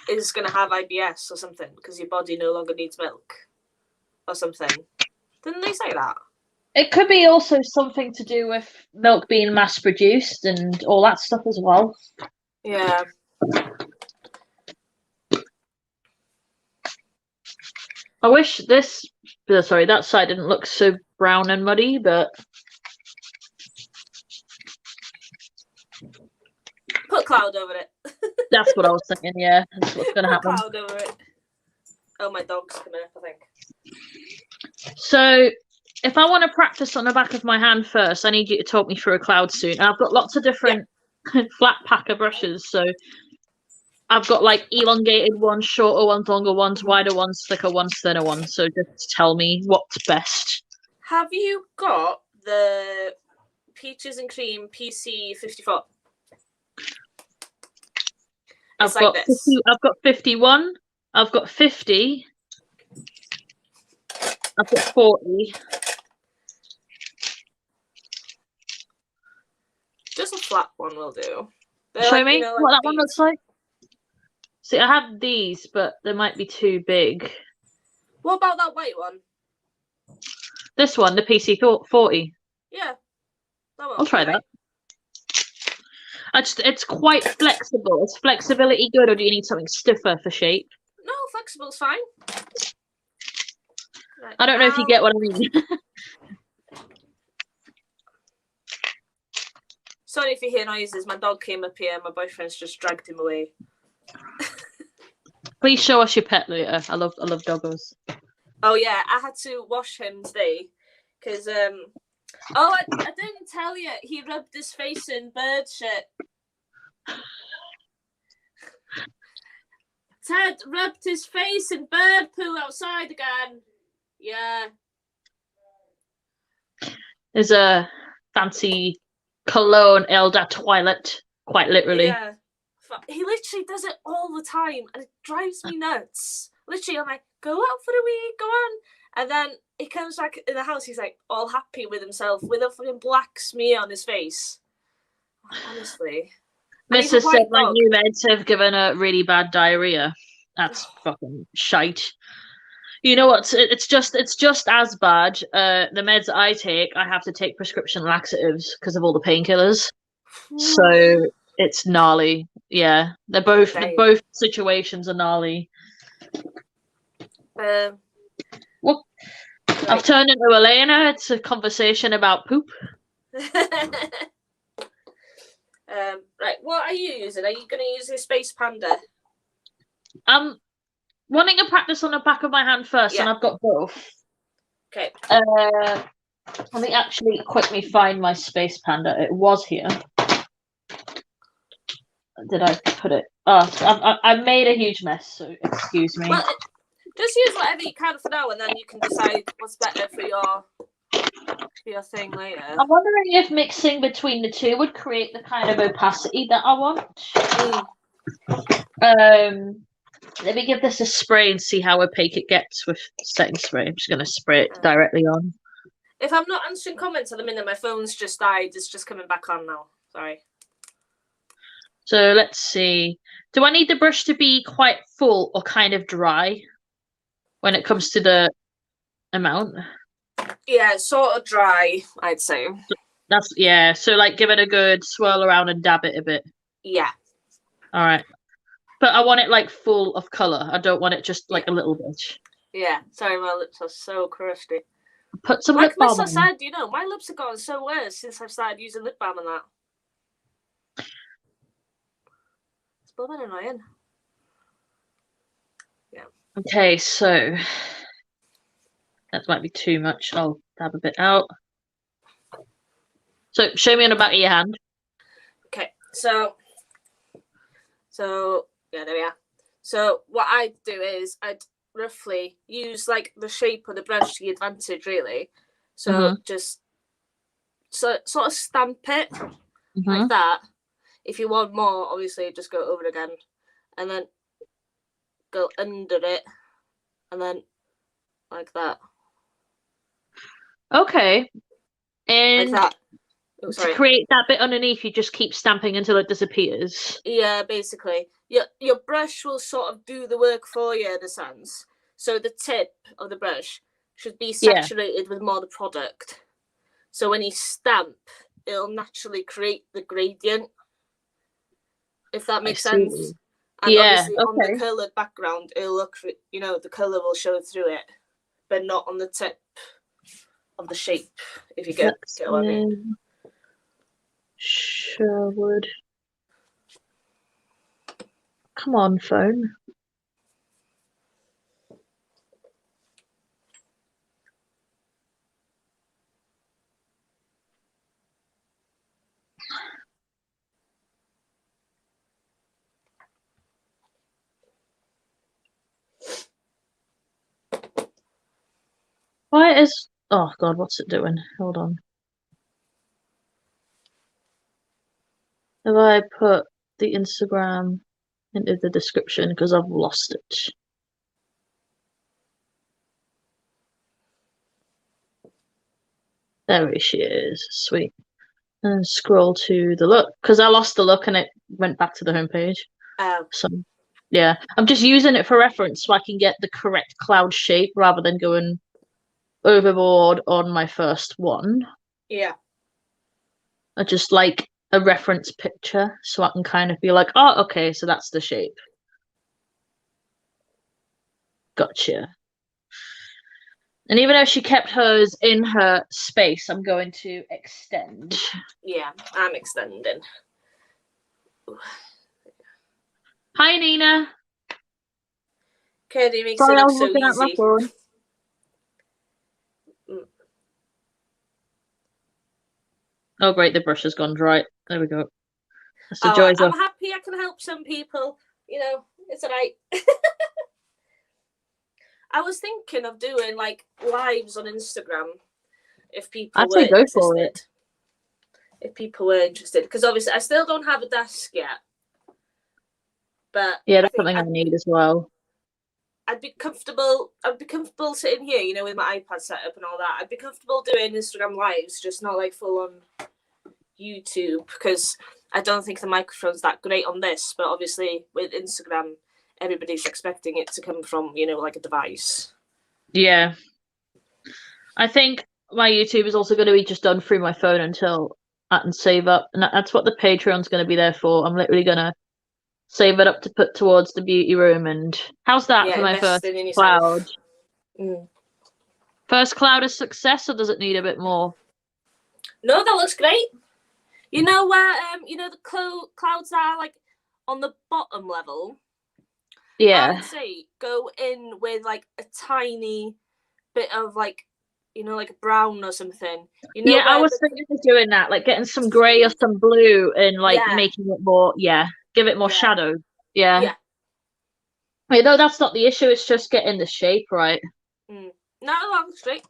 is going to have IBS or something because your body no longer needs milk or something? Didn't they say that? It could be also something to do with milk being mass-produced and all that stuff as well. Yeah. I wish that side didn't look so brown and muddy, but... Put cloud over it. That's what I was thinking, yeah. That's what's going to happen. Put cloud over it. Oh, my dog's coming up, I think. So, if I want to practice on the back of my hand first, I need you to talk me through a cloud soon. And I've got lots of different flat packer brushes, so I've got like elongated ones, shorter ones, longer ones, wider ones, thicker ones, thinner ones. So just tell me what's best. Have you got the Peaches and Cream PC54? I've got 51. I've got 50. I've got 40. Just a flat one will do. Show me what that one looks like. See, I have these, but they might be too big. What about that white one? This one, the PC40. Yeah. That one. I'll try that. It's quite flexible. Is flexibility good, or do you need something stiffer for shape? No, flexible's fine. Right, I don't know if you get what I mean. Sorry if you hear noises. My dog came up here. My boyfriend's just dragged him away. Please show us your pet later. I love doggos. Oh yeah, I had to wash him today because Oh, I didn't tell you. He rubbed his face in bird shit. Ted rubbed his face in bird poo outside again. Yeah. There's a fancy cologne Elda toilet, quite literally. Yeah. He literally does it all the time, and it drives me nuts. Literally, I'm like, go out for a wee, go on. And then he comes back in the house, he's like all happy with himself, with a fucking black smear on his face. Honestly. Mrs. said my new meds have given her really bad diarrhea. That's fucking shite. You know what? It's just as bad. The meds I take, I have to take prescription laxatives because of all the painkillers. So it's gnarly. Yeah, they're both situations are gnarly. Well, right. I've turned into Elena. It's a conversation about poop. Right, what are you using? Are you going to use the Space Panda? I'm wanting to practice on the back of my hand first, and I've got both. Okay. Let me actually quickly find my Space Panda. It was here. Did I put it? Oh, I made a huge mess, so excuse me. Well, just use whatever you can for now, and then you can decide what's better for your thing later. I'm wondering if mixing between the two would create the kind of opacity that I want. Let me give this a spray and see how opaque it gets with setting spray. I'm just going to spray it directly on. If I'm not answering comments at the minute, my phone's just died. It's just coming back on now. Sorry. So let's see. Do I need the brush to be quite full or kind of dry when it comes to the amount? Yeah, sort of dry, I'd say. That's yeah. So like, give it a good swirl around and dab it a bit. Yeah. All right. But I want it like full of color. I don't want it just like a little bit. Yeah. Sorry, my lips are so crusty. Put some lip balm on. Said, my lips have gotten so worse since I've started using lip balm and that. It's a bit annoying. Yeah. Okay, so that might be too much. I'll dab a bit out. So show me on the back of your hand. Okay, so yeah, there we are. So what I'd do is I'd roughly use like the shape of the brush to the advantage, really. So just sort of stamp it like that. If you want more, obviously just go over it again, and then go under it, and then like that. Okay. And like that. To create that bit underneath, you just keep stamping until it disappears. Yeah, basically. Your brush will sort of do the work for you in a sense. So the tip of the brush should be saturated with more of the product. So when you stamp, it'll naturally create the gradient. If that makes sense. And obviously on the coloured background, it'll look, the colour will show through it, but not on the tip of the shape, if you get what I mean. Sure would. Come on, phone. Why is... Oh, God, what's it doing? Hold on. Have I put the Instagram into the description because I've lost it? There she is. Sweet. And scroll to the look because I lost the look and it went back to the homepage. So yeah, I'm just using it for reference so I can get the correct cloud shape rather than going overboard on my first one. Yeah. I just like a reference picture so I can kind of be like, oh, okay, so that's the shape. Gotcha. And even though she kept hers in her space, I'm going to extend. Yeah, I'm extending. Hi, Nina. Katie makes it look so easy. My phone. Oh, great, the brush has gone dry. There we go. That's the Oh, joys I'm of... happy I can help some people. You know, it's alright. I was thinking of doing like lives on Instagram if people I'd were say go for interested. it. If people were interested, because obviously I still don't have a desk yet, but Yeah, I that's think something I need as well. I'd be comfortable. I'd be comfortable sitting here, you know, with my iPad set up and all that. I'd be comfortable doing Instagram lives, just not like full on YouTube, because I don't think the microphone's that great on this. But obviously, with Instagram, everybody's expecting it to come from, you know, like a device. Yeah. I think my YouTube is also going to be just done through my phone until I can save up. And that's what the Patreon's going to be there for. I'm literally going to save it up to put towards the beauty room. And how's that Yeah, for my first investing in cloud? yourself. Mm. First cloud is success, or does it need a bit more? No, that looks great. You know where you know the clouds are like on the bottom level. Yeah. I'd say go in with like a tiny bit of like, you know, like brown or something. You know Yeah, I where was thinking of doing that, like getting some grey or some blue and like yeah, making it more, give it more yeah, shadow. Yeah. yeah. Wait, no, that's not the issue. It's just getting the shape right. No, that looks great.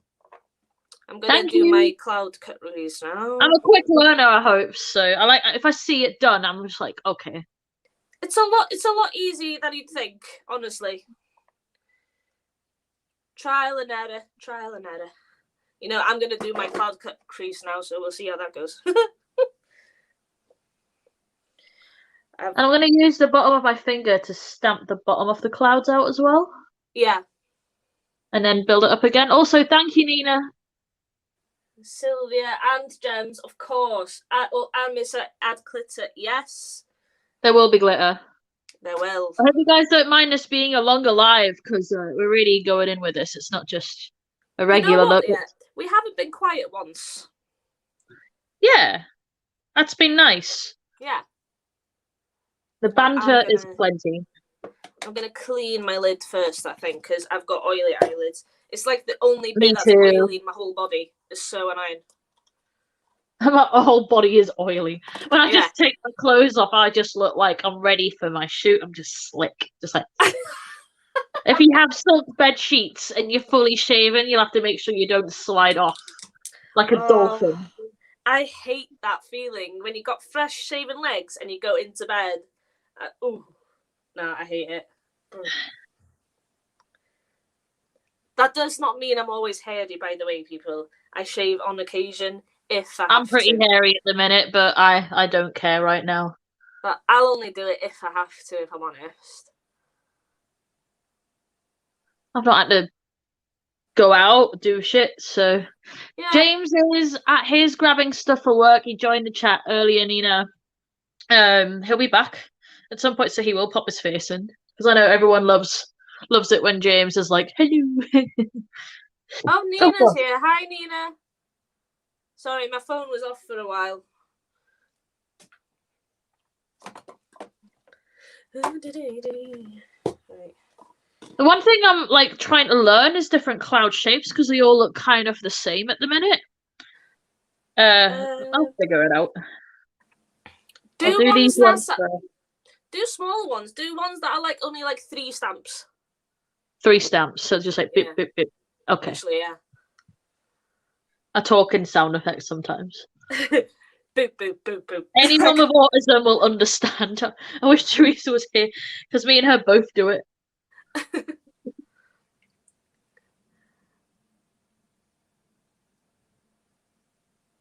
I'm gonna Thank do my you. cloud cut release now. I'm a quick learner, I hope. So I like if I see it done, I'm just like, okay. It's a lot easier than you'd think, honestly. Trial and error, trial and error. You know, I'm gonna do my cloud cut crease now, so we'll see how that goes. And I'm gonna use the bottom of my finger to stamp the bottom of the clouds out as well. Yeah. And then build it up again. Also, thank you, Nina. Sylvia and Gems, of course. And Miss Add Glitter, yes. There will be glitter. There will. I hope you guys don't mind us being a longer live because we're really going in with this. It's not just a You know regular what? look. Yeah, we haven't been quiet once. Yeah, that's been nice. Yeah. The banter is plenty. I'm gonna clean my lid first, I think, because I've got oily eyelids. It's like the only Me bit that's too. oily in my whole body. It's so annoying. My whole body is oily. When I just take my clothes off, I just look like I'm ready for my shoot. I'm just slick. Just like if you have silk bed sheets and you're fully shaven, you'll have to make sure you don't slide off like a dolphin. I hate that feeling when you got fresh shaven legs and you go into bed. No, I hate it. That does not mean I'm always hairy, by the way, people. I shave on occasion if I I'm pretty have to. hairy at the minute, but I don't care right now. But I'll only do it if I have to, if I'm honest. I've not had to go out, do shit, so Yeah. James is at his grabbing stuff for work. He joined the chat earlier, Nina. He'll be back at some point, so he will pop his face in. Because I know everyone loves it when James is like, hello. Oh, Nina's here. Hi, Nina. Sorry, my phone was off for a while. Right. The one thing I'm like trying to learn is different cloud shapes because they all look kind of the same at the minute. I'll figure it out. Do do these ones do smaller ones. Do ones that are like only like 3 stamps. 3 stamps, so just like bip bip bip. Okay. Literally, yeah. I talk in sound effects sometimes. Boop boop boop boop. Anyone with autism will understand. I wish Teresa was here because me and her both do it.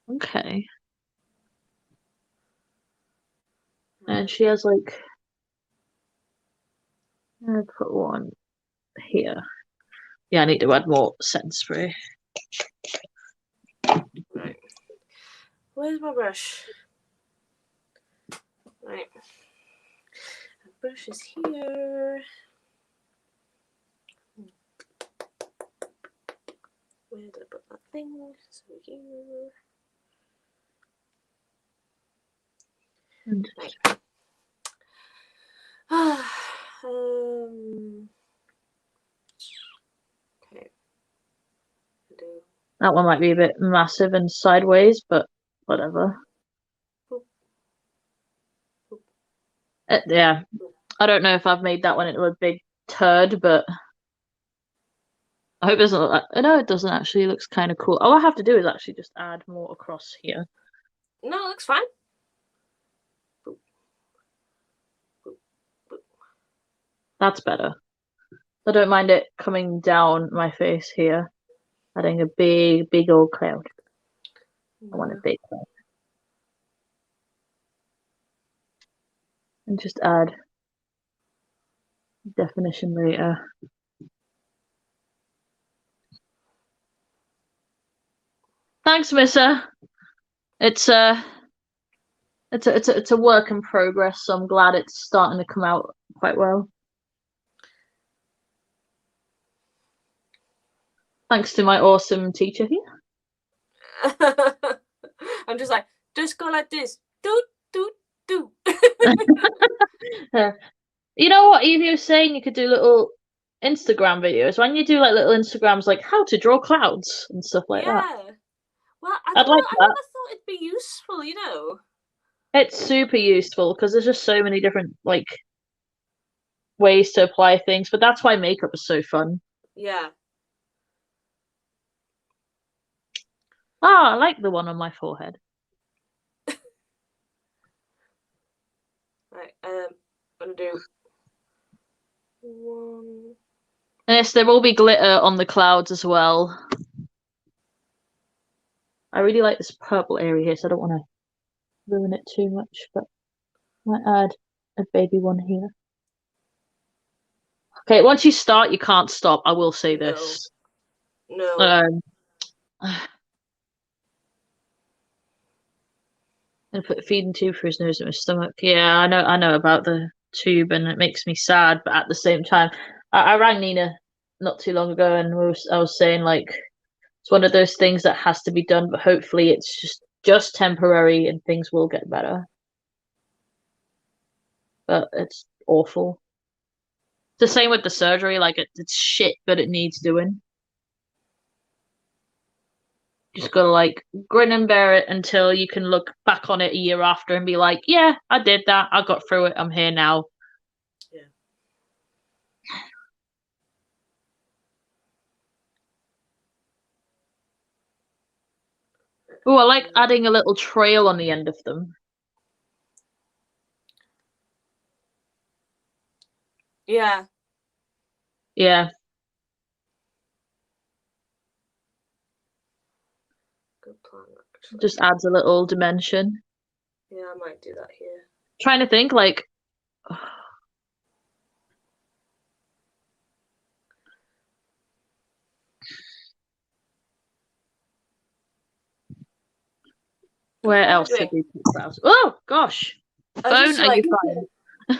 Okay. And she has like, I'm gonna put one here. Yeah, I need to add more scent spray. Right. Where's my brush? Right. The brush is here. Where did I put that thing? So here. Right. Okay. That one might be a bit massive and sideways, but whatever. Yeah, I don't know if I've made that one into a big turd, but I hope it doesn't look like. No, it doesn't actually. It looks kind of cool. All I have to do is actually just add more across here. No, it looks fine. That's better. I don't mind it coming down my face here. Adding a big old cloud. I want a big cloud. And just add definition later. Thanks, Missa. It's a work in progress, so I'm glad it's starting to come out quite well. Thanks to my awesome teacher here. I'm just like, just go like this. Do. You know what Evie was saying? You could do little Instagram videos. When you do like little Instagrams, like how to draw clouds and stuff like that. Well, I I'd don't know. like I that. never thought it'd be useful, you know. It's super useful because there's just so many different like ways to apply things, but that's why makeup is so fun. Yeah. Ah, I like the one on my forehead. Right. I'm gonna do one. Yes, there will be glitter on the clouds as well. I really like this purple area here, so I don't want to ruin it too much, but I might add a baby one here. Okay, once you start, you can't stop. I will say this. No. I'm gonna put a feeding tube for his nose and his stomach. Yeah, I know about the tube, and it makes me sad. But at the same time, I rang Nina not too long ago, and I was saying like it's one of those things that has to be done, but hopefully it's just temporary, and things will get better. But it's awful. It's the same with the surgery. Like it's shit, but it needs doing. Just gotta like grin and bear it until you can look back on it a year after and be like, yeah, I did that. I got through it. I'm here now. Yeah. Oh, I like adding a little trail on the end of them. Yeah. Yeah. Good plan, actually. Just adds a little dimension. Yeah, I might do that here. Trying to think like where else should we put clouds? Oh gosh. Phone, are you fine?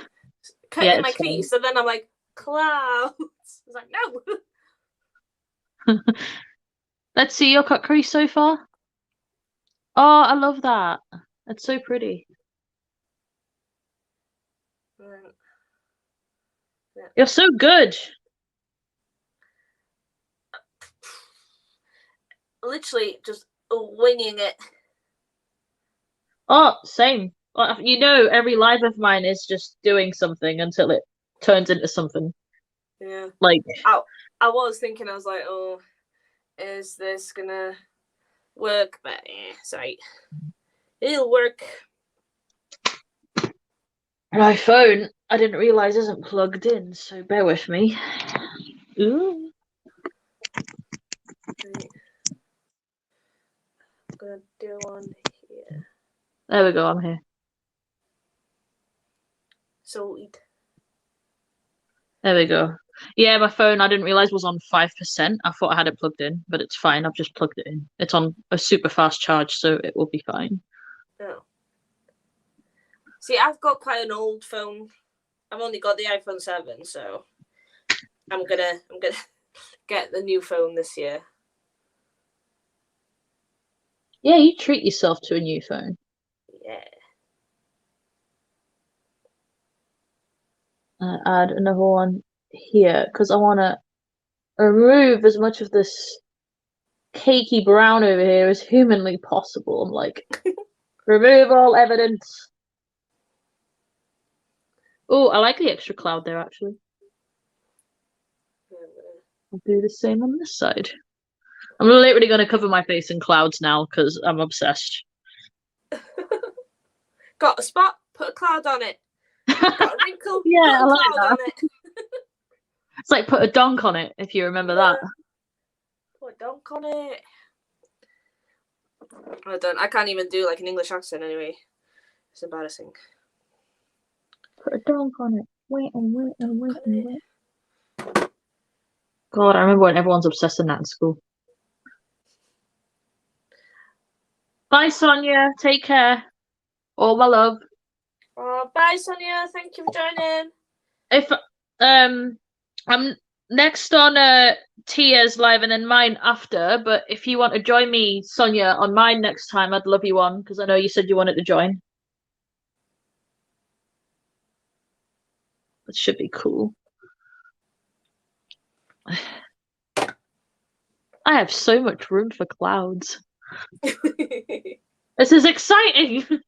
Cutting my crease, so then I'm like, clouds. I was like, no. Let's see your cut crease so far. Oh, I love that. That's so pretty. Yeah. You're so good. Literally just winging it. Oh, same. You know, every live of mine is just doing something until it turns into something. Yeah. Like I was thinking, I was like, oh, is this gonna work? But sorry. It'll work. my phone, I didn't realize isn't plugged in, so bear with me. Ooh. Right. I'm gonna do one here. There we go, I'm here. Sweet. There we go. Yeah, my phone I didn't realize was on 5%. I thought I had it plugged in, but it's fine. I've just plugged it in. It's on a super fast charge, so it will be fine. Oh. See, I've got quite an old phone. I've only got the iPhone 7, so I'm gonna get the new phone this year. Yeah, you treat yourself to a new phone. Yeah. Add another one here because I want to remove as much of this cakey brown over here as humanly possible. I'm like, remove all evidence. Oh, I like the extra cloud there, actually. I'll do the same on this side. I'm literally going to cover my face in clouds now because I'm obsessed. Got a spot? Put a cloud on it. Got a wrinkle? Yeah, put a I like cloud on that. it. It's like put a donk on it, if you remember that. Put a donk on it. I can't even do like an English accent anyway. It's embarrassing. Put a donk on it. Wait and wait and wait and wait. God, I remember when everyone's obsessed with that in school. Bye, Sonia. Take care. All my love. Oh, bye, Sonia. Thank you for joining. If I'm next on Tia's live and then mine after, but if you want to join me, Sonia, on mine next time, I'd love you on because I know you said you wanted to join. It should be cool. I have so much room for clouds. This is exciting. Cloud.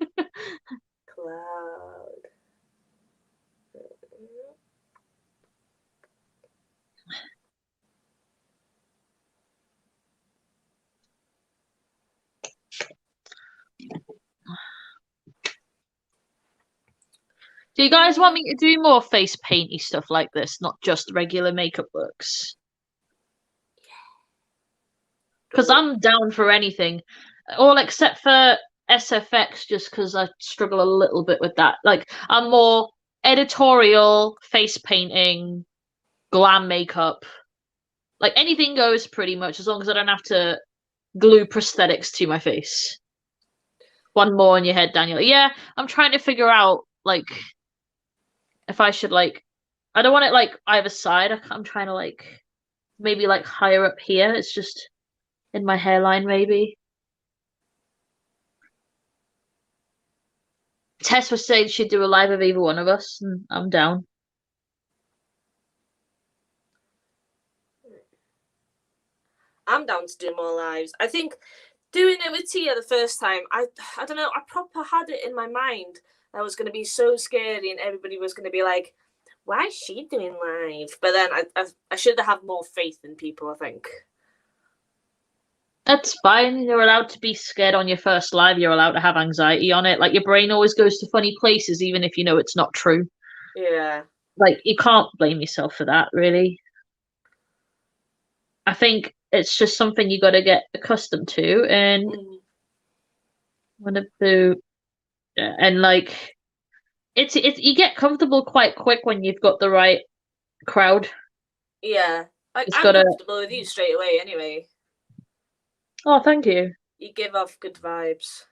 Do you guys want me to do more face painty stuff like this, not just regular makeup looks? Because I'm down for anything, all except for SFX, just because I struggle a little bit with that. Like, I'm more editorial, face painting, glam makeup. Like, anything goes pretty much, as long as I don't have to glue prosthetics to my face. One more on your head, Daniel. Yeah, I'm trying to figure out, like, if I should, like, I don't want it, like, either side. I'm trying to, like, maybe, like, higher up here. It's just in my hairline, maybe. Tess was saying she'd do a live of either one of us, and I'm down. I'm down to do more lives. I think doing it with Tia the first time, I don't know, I proper had it in my mind that was going to be so scary and everybody was going to be like, why is she doing live? But then I should have more faith in people, I think. That's fine. You're allowed to be scared on your first live. You're allowed to have anxiety on it. Like, your brain always goes to funny places, even if you know it's not true. Yeah. Like, you can't blame yourself for that, really. I think it's just something you got to get accustomed to, and and like it's you get comfortable quite quick when you've got the right crowd. Yeah, like, It's I'm gotta. comfortable with you straight away. Anyway, Oh, thank you. you give off good vibes.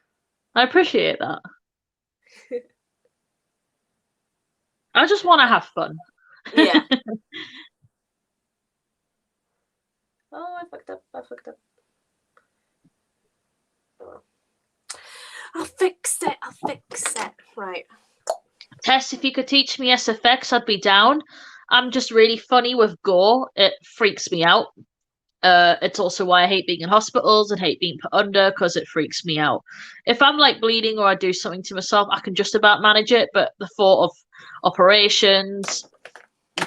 I appreciate that. I just want to have fun. Yeah. Oh, I fucked up. Oh. I'll fix it. Right. Tess, if you could teach me SFX, I'd be down. I'm just really funny with gore. It freaks me out. It's also why I hate being in hospitals and hate being put under, because it freaks me out. If I'm like bleeding or I do something to myself, I can just about manage it. But the thought of operations,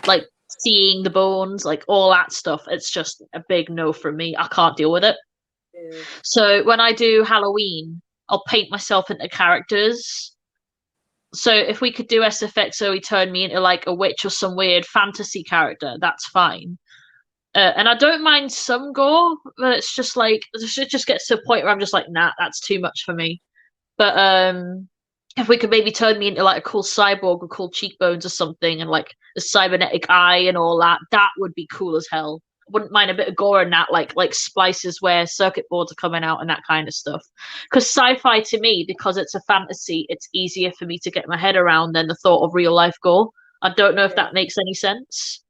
like seeing the bones, like all that stuff, it's just a big no from me. I can't deal with it. Yeah. So when I do Halloween, I'll paint myself into characters. So if we could do SFX, so he turned me into like a witch or some weird fantasy character, that's fine. And I don't mind some gore, but it's just like it just gets to a point where I'm just like, nah, that's too much for me. But if we could maybe turn me into like a cool cyborg with cool cheekbones or something, and like a cybernetic eye and all that, that would be cool as hell. Wouldn't mind a bit of gore in that, like splices where circuit boards are coming out and that kind of stuff. Because sci-fi to me, because it's a fantasy, it's easier for me to get my head around than the thought of real life gore. I don't know if that makes any sense.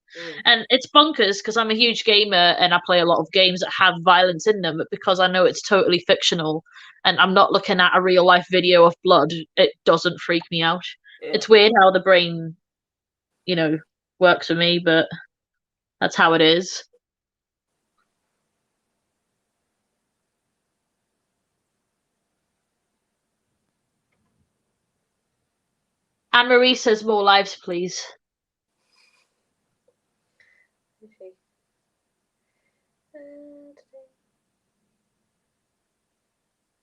And it's bonkers because I'm a huge gamer and I play a lot of games that have violence in them, but because I know it's totally fictional and I'm not looking at a real life video of blood, it doesn't freak me out. Yeah. It's weird how the brain, works for me, but that's how it is. Anne Marie says more lives, please. Okay.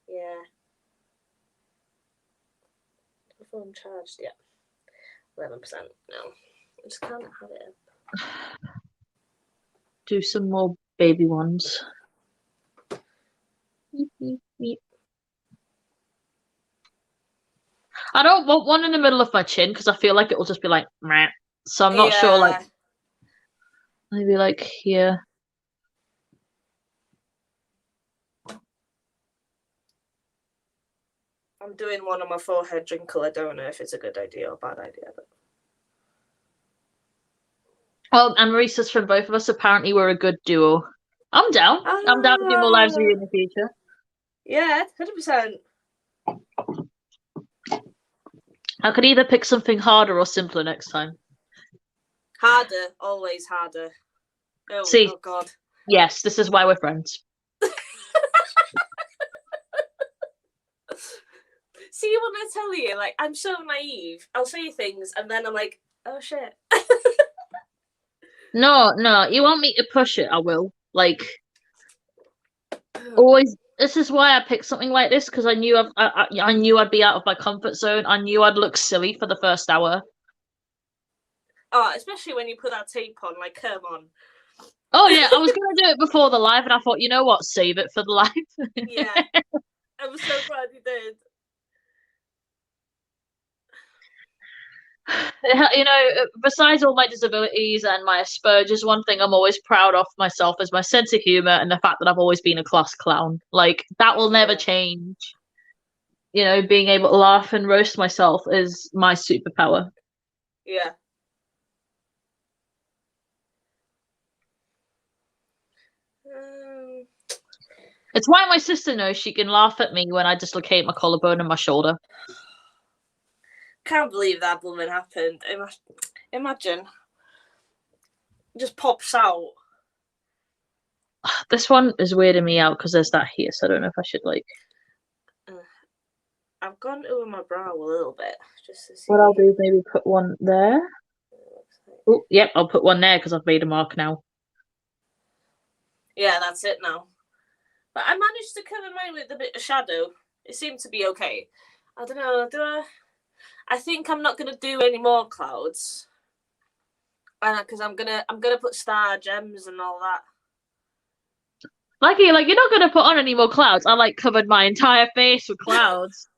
Yeah. The phone charged, yeah. 11%. No. I just can't have it up. Do some more baby ones. I don't want one in the middle of my chin because I feel like it will just be like meh. So I'm not sure, like maybe like here. I'm doing one on my forehead wrinkle. I don't know if it's a good idea or bad idea, but Well, Anne Marie says from both of us, apparently we're a good duo. I'm down. I'm down to do more lives with you in the future. Yeah, 100%. I could either pick something harder or simpler next time. Harder, always harder. Oh, See, oh God. Yes, this is why we're friends. See, when I tell you, like, I'm so naive. I'll say things and then I'm like, oh shit. No, you want me to push it, I will. Like, always. This is why I picked something like this, because I knew I knew I'd be out of my comfort zone. I knew I'd look silly for the first hour. Oh, especially when you put that tape on, like, come on. Oh yeah, I was gonna do it before the live, and I thought, you know what, save it for the live. Yeah, I'm so glad you did. You know, besides all my disabilities and my Asperger's, one thing I'm always proud of myself is my sense of humor and the fact that I've always been a class clown. Like, that will never change. You know, being able to laugh and roast myself is my superpower. Yeah. It's why my sister knows she can laugh at me when I dislocate my collarbone and my shoulder. Can't believe that blooming happened. Imagine. It just pops out. This one is weirding me out because there's that here, so I don't know if I should like. I've gone over my brow a little bit just to see. What I'll do is maybe put one there. Oh, yep, I'll put one there because I've made a mark now. Yeah, that's it now. But I managed to cover mine with a bit of shadow. It seemed to be okay. I don't know. I think I'm not gonna do any more clouds, because I'm gonna put star gems and all that. Like you're not gonna put on any more clouds. I like covered my entire face with clouds.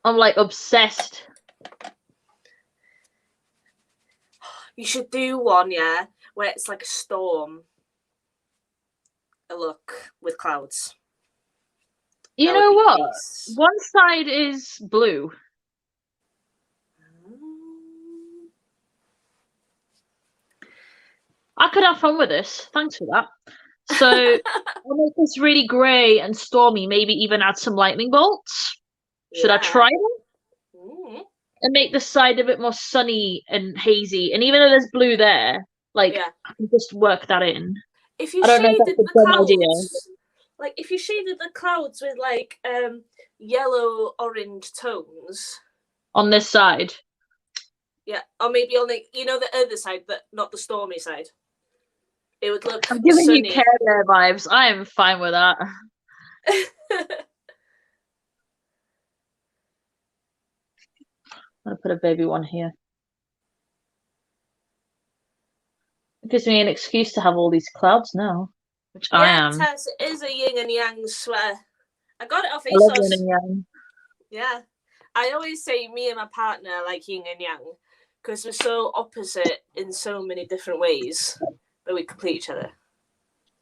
I'm like obsessed. You should do one, yeah, where it's like a storm. A look with clouds. You know what? Nice. One side is blue. I could have fun with this. Thanks for that. So I'll make this really grey and stormy, maybe even add some lightning bolts. Should I try them? And make this side a bit more sunny and hazy. And even though there's blue there, like I can just work that in. If you shaded the clouds, like if you shaded the clouds with like yellow orange tones on this side. Yeah, or maybe on the the other side, but not the stormy side. It would look. I'm giving sunny. You Care Bear vibes. I am fine with that. I'm gonna put a baby one here. It gives me an excuse to have all these clouds now, which I am. Tess, it is a yin and yang sweater. I got it off ASOS. I love yin and yang. Yeah, I always say me and my partner are like yin and yang because we're so opposite in so many different ways, but we complete each other.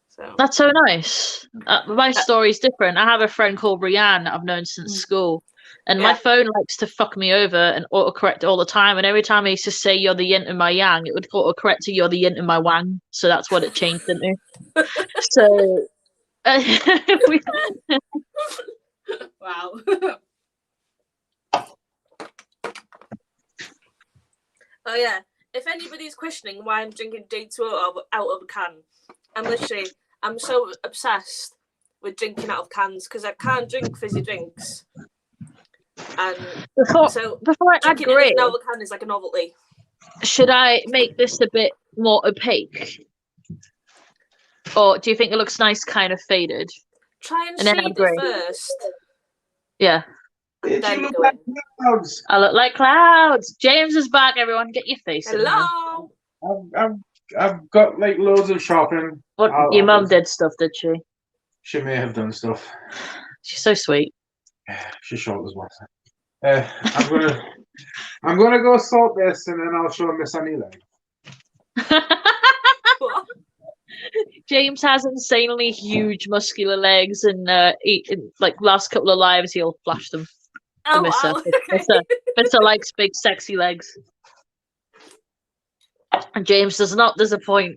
So that's so nice. My story's different. I have a friend called Rianne that I've known since school. And my phone likes to fuck me over and autocorrect all the time. And every time I used to say you're the yin and my yang, it would autocorrect to you're the yin and my wang. So that's what it changed into. So, wow. Oh yeah. If anybody's questioning why I'm drinking J2 out of a can, I'm so obsessed with drinking out of cans because I can't drink fizzy drinks. And before I add drinking grey, anything out of a can is like a novelty. should I make this a bit more opaque? Or do you think it looks nice kind of faded? Try and And then shade add grey. it first. Yeah. And then go in. Clouds. I look like clouds. James is back, everyone. Get your face in here. Hello. I've got like loads of shopping. What, your mum did stuff, did she? She may have done stuff. She's so sweet. She's short as well. I'm gonna go sort this and then I'll show Miss Annie leg. What? James has insanely huge muscular legs, and like last couple of lives he'll flash them. Oh, Missa. wow. Okay. Missa likes big sexy legs. And James does not disappoint.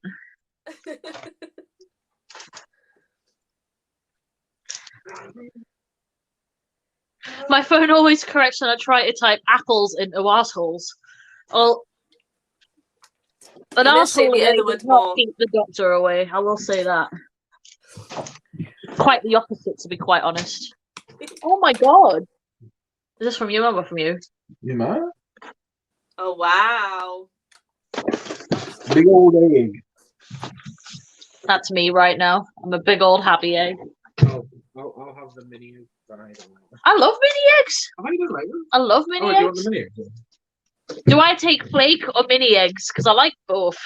My phone always corrects when I try to type apples into assholes. Well, an You must say asshole the other does word not more. keep the doctor away. I will say that. Quite the opposite, to be quite honest. Oh my god! Is this from you, mum, or from you? You know? Oh, wow. Big old egg. That's me right now. I'm a big old happy egg. I'll have the mini egg. I love mini eggs. Oh, you don't like them? I love mini Oh, do you want eggs. the mini eggs? Do I take flake or mini eggs? Because I like both.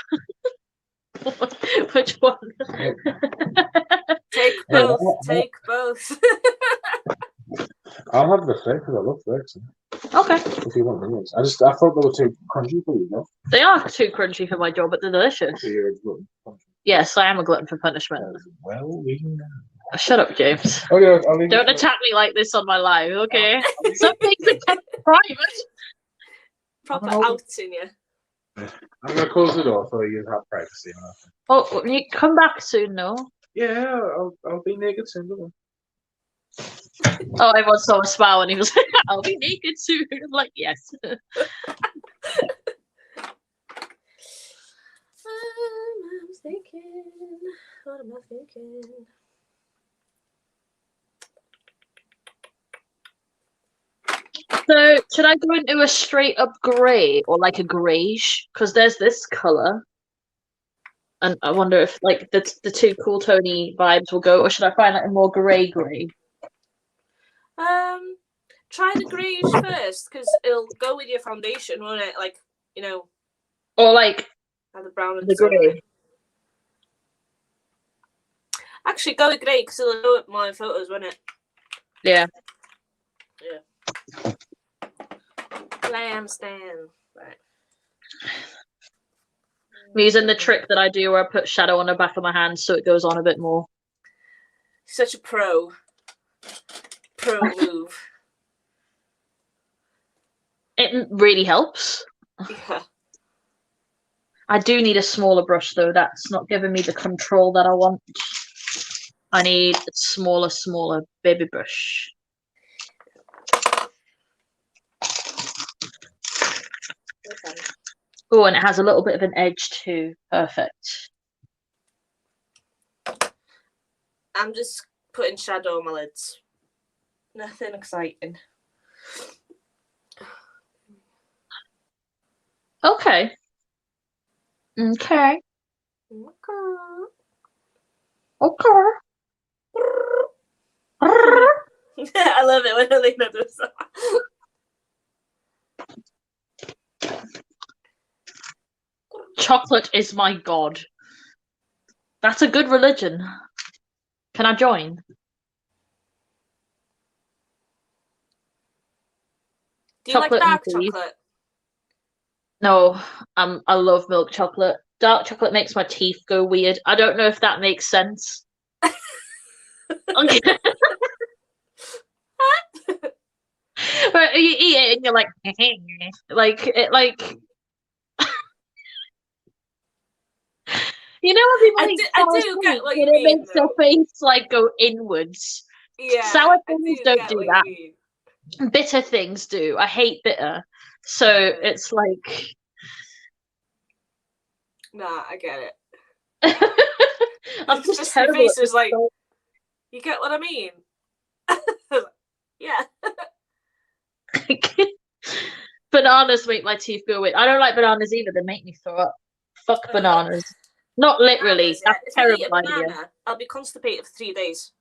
Which one? Take both. Take both. I'll have the flake because I love flakes. Okay. If you want mini eggs. I thought they were too crunchy for you, no? They are too crunchy for my job, but they're delicious. So you're a glutton for punishment. Yes, I am a glutton for punishment. Well, we know. Shut up, James. Okay, I'll leave Don't it. attack me like this on my live, okay? Some things are kept private. Proper I'm outing you. I'm gonna close the door so you have privacy. Oh, you come back soon, no? Yeah, I'll be naked soon. Don't worry. Oh, everyone saw a smile and he was like, I'll be naked soon. I'm like, yes. I'm thinking. What am I thinking? So, should I go into a straight up grey or like a greyish? Because there's this colour. And I wonder if like the two cool Tony vibes will go, or should I find like a more grey? Try the greyish first because it'll go with your foundation, won't it? Like, you know, Or like have the brown and the silver. grey. Actually, go with grey because it'll go with my photos, won't it? Yeah. Yeah. Lamb stand. Right. I'm using the trick that I do where I put shadow on the back of my hand so it goes on a bit more. Such a pro move. It really helps. Yeah. I do need a smaller brush though. That's not giving me the control that I want. I need a smaller baby brush. Okay. Oh, and it has a little bit of an edge too. Perfect. I'm just putting shadow on my lids. Nothing exciting. Okay. Okay. Okay. I love it when Elena does that. Chocolate is my god. That's a good religion. Can I join? Do you Chocolate like dark and tea. chocolate? No, I love milk chocolate. Dark chocolate makes my teeth go weird. I don't know if that makes sense. Okay. But you eat it and you're like, like it, like you know when people eat I sour do get sweets what and you it mean, makes their face like go inwards. Yeah. Sour I things don't get do what that. you mean. Bitter things do. I hate bitter. So it's like Nah, I get it. I'm It's just your terrible. face is like You get what I mean? Yeah. Bananas make my teeth go away. I don't like bananas either. They make me throw up. Fuck bananas. Not literally. Bananas, yeah. That's If a I eat terrible a idea. banana, I'll be constipated for 3 days.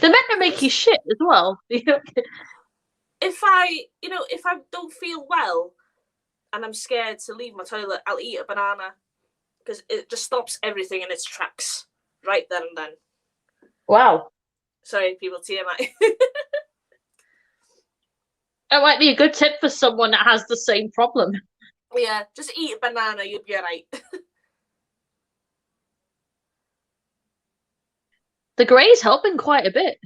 They're meant to make you shit as well. If I don't feel well and I'm scared to leave my toilet, I'll eat a banana because it just stops everything in its tracks right then and then. Wow. Sorry, people, TMI. That might be a good tip for someone that has the same problem. Yeah, just eat a banana, you'll be alright. The grey's helping quite a bit.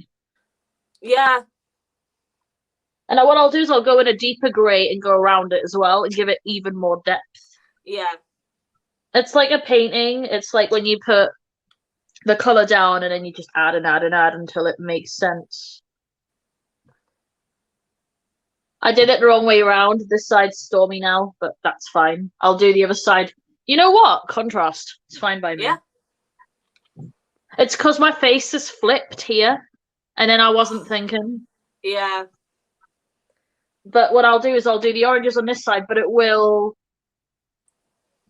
Yeah. And what I'll do is I'll go in a deeper grey and go around it as well and give it even more depth. Yeah. It's like a painting. It's like when you put the colour down and then you just add and add and add until it makes sense. I did it the wrong way around. This side's stormy now, but that's fine. I'll do the other side. You know what? Contrast. It's fine by me. Yeah. It's because my face is flipped here, and then I wasn't thinking. Yeah. But what I'll do is I'll do the oranges on this side, but it will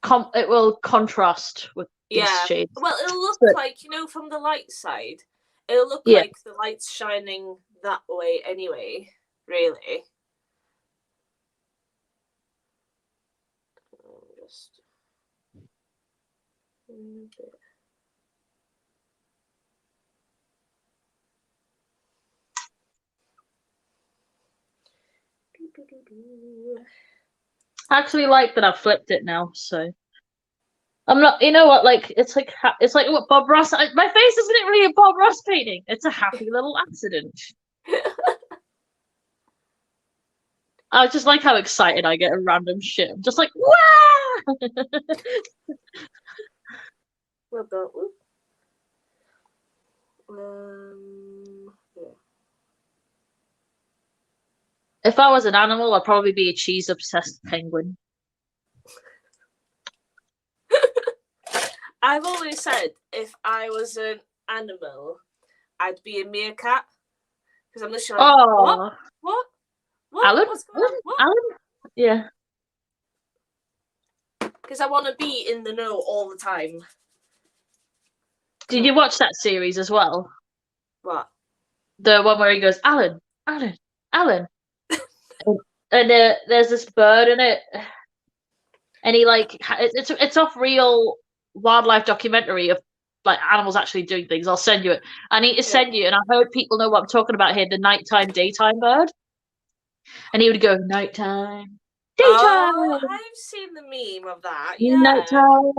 contrast with these shades. Well, it'll look like, from the light side, it'll look like the light's shining that way anyway, really. Just a bit. I actually like that I've flipped it now, so I'm not. You know what? Like it's like what Bob Ross. My face isn't really a Bob Ross painting. It's a happy little accident. I just like how excited I get at random shit. I'm just like, wow! Well done. Yeah. If I was an animal, I'd probably be a cheese-obsessed penguin. I've always said if I was an animal, I'd be a meerkat. Because I'm literally like, what? Alan? What's going on? What? Alan? Yeah. Because I want to be in the know all the time. Did you watch that series as well? What? The one where he goes, Alan, Alan, Alan. And there's this bird in it. And he it's off real wildlife documentary of like animals actually doing things. I'll send you it. I need to send you, and I hope people know what I'm talking about here, the nighttime, daytime bird. And he would go, nighttime, daytime. Oh, I've seen the meme of that. Yeah. Nighttime,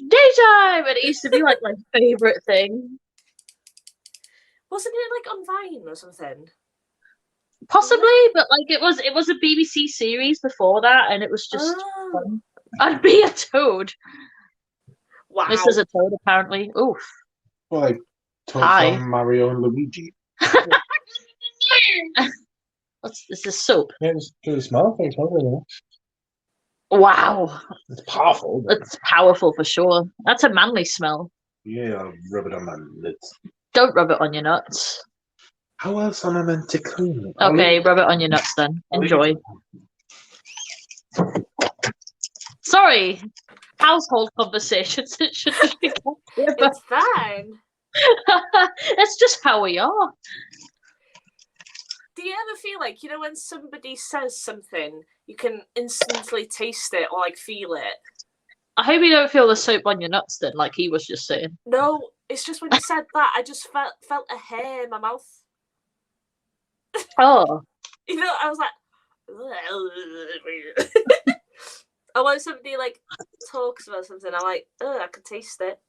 daytime. And it used to be like my favorite thing. Wasn't it like on Vine or something? Possibly, but like it was a BBC series before that, and it was just fun. I'd be a toad. Wow. This is a toad, apparently. Oof. Well, like Toad from Mario and Luigi. What's this? Is soap? Yeah, it's really smell. Wow. It's powerful. It's powerful for sure. That's a manly smell. Yeah, I'll rub it on my lips. Don't rub it on your nuts. How else am I meant to clean it? Okay, rub it on your nuts then. Enjoy. Sorry. Household conversations. It should just be It's fine. That's just how we are. Do you ever feel like, when somebody says something, you can instantly taste it or like feel it? I hope you don't feel the soap on your nuts then, like he was just saying. No, it's just when you said that, I just felt a hair in my mouth. Oh. I was like, or when somebody like talks about something, I'm like, oh, I could taste it.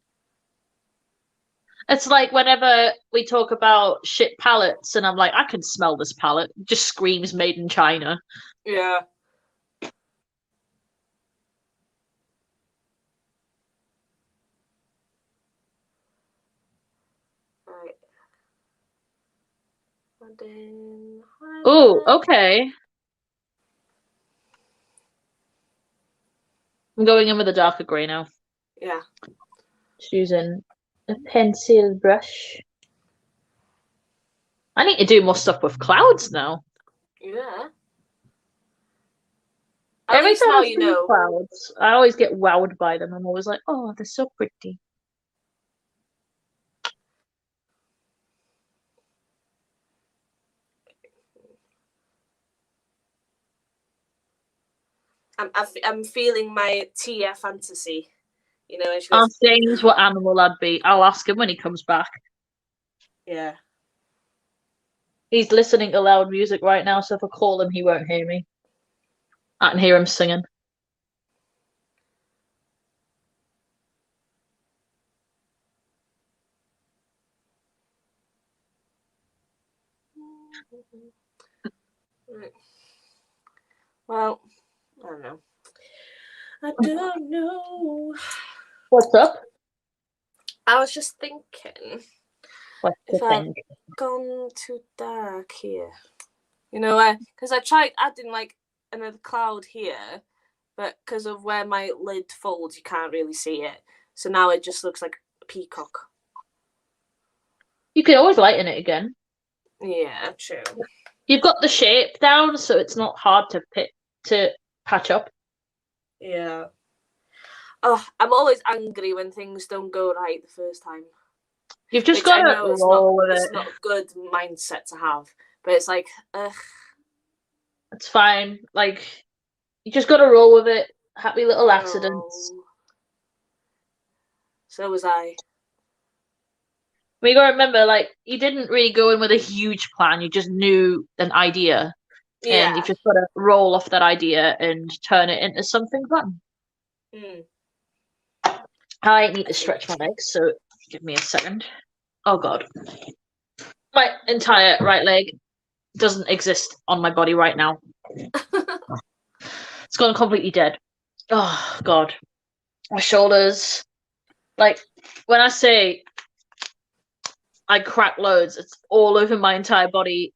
It's like whenever we talk about shit palettes, and I'm like, I can smell this palette. It just screams made in China. Yeah. Right. Oh, okay. I'm going in with a darker grey now. Yeah. Just using a pencil brush. I need to do more stuff with clouds now. Yeah. At Every least time now I you see know. clouds, I always get wowed by them. I'm always like, oh, they're so pretty. I'm feeling my Tia fantasy. You know, and she Ask goes, James what animal I'd be. I'll ask him when he comes back. yeah. He's listening to loud music right now, so if I call him, he won't hear me. I can hear him singing. Well, I don't know. I don't know. What's up? I was just thinking What's the if I've thing? gone too dark here. You know, because I tried adding like another cloud here, but because of where my lid folds, you can't really see it. So now it just looks like a peacock. You can always lighten it again. Yeah, true. You've got the shape down, so it's not hard to patch up. Yeah. Oh, I'm always angry when things don't go right the first time. You've just Which I got to know roll with it's it. not a good mindset to have, but it's like, ugh. It's fine. Like, you just got to roll with it. Happy little accidents. No. So was I. We got to remember, like, you didn't really go in with a huge plan. You just knew an idea, and Yeah. you've just got to roll off that idea and turn it into something fun. Mm. I need to stretch my legs, so give me a second. Oh God, my entire right leg doesn't exist on my body right now. It's gone completely dead. Oh God, my shoulders. Like when I say I crack loads, it's all over my entire body.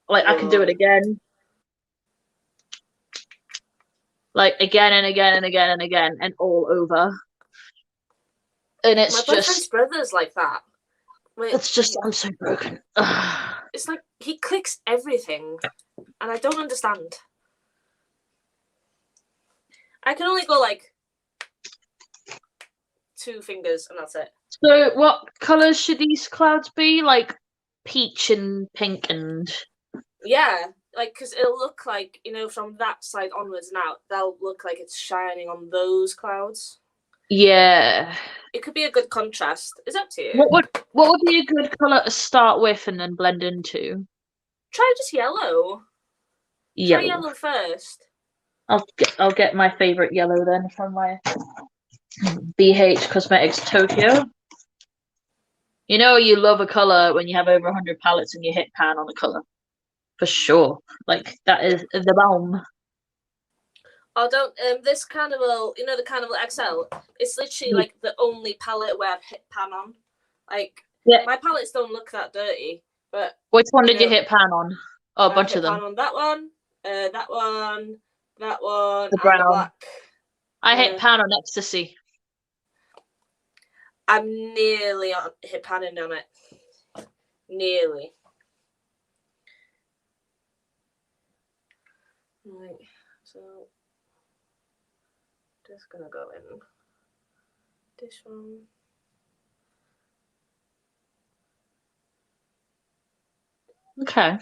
Like I can do it again. Like again and again and again and again and all over. And My it's boyfriend's just, brother's like that. Wait, it's just, I'm so broken. Ugh. it's like he clicks everything, and I don't understand. I can only go like 2 fingers, and that's it. So, what colours should these clouds be? Like peach and pink and. Yeah, like because it'll look like, you know, from that side onwards and out, they'll look like it's shining on those clouds. Yeah. It could be a good contrast. It's up to you. What would be a good colour to start with and then blend into? Try just yellow. Try yellow first. I'll get my favourite yellow then from my BH Cosmetics Tokyo. You know you love a colour when you have over 100 palettes and you hit pan on a colour. For sure. Like that is the bomb. Oh, don't this Carnival, you know, the Carnival XL, it's literally like the only palette where I've hit pan on. Like, yeah. My palettes don't look that dirty, but which one did you hit pan on? Oh, a bunch of them. Pan on that one, that one, that one, the and the brown. black. I hit pan on Ecstasy. I'm nearly hit panning on it. Nearly. Right, so just gonna go in this one. Okay.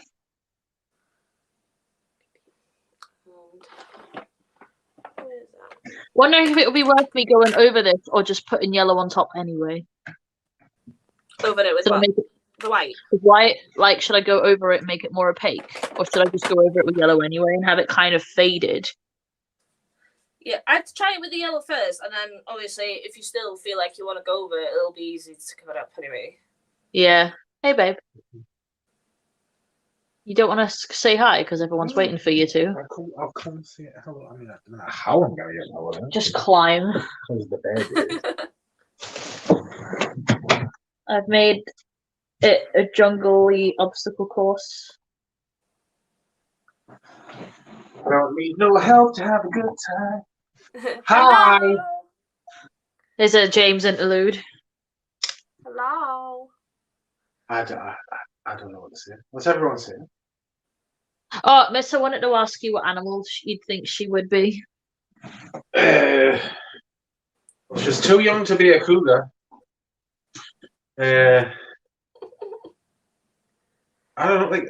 Wondering if it would be worth me going over this or just putting yellow on top anyway. Over it with what? The white? The white, like, should I go over it and make it more opaque? Or should I just go over it with yellow anyway and have it kind of faded? Yeah, I'd try it with the yellow first, and then obviously if you still feel like you want to go over it, it'll be easy to cover it up anyway. Yeah. Hey, babe. You don't want to say hi because everyone's waiting for you to. I'll come and see it. I mean, I don't know how I'm going to get over there. Just climb. Close the bed. I've made it a jungly obstacle course. I don't need no help to have a good time. Hi. There's a James interlude. Hello. I I don't know what to say. What's everyone saying? Oh, Miss, I wanted to ask you what animal you'd think she would be. She's too young to be a cougar. I don't know, like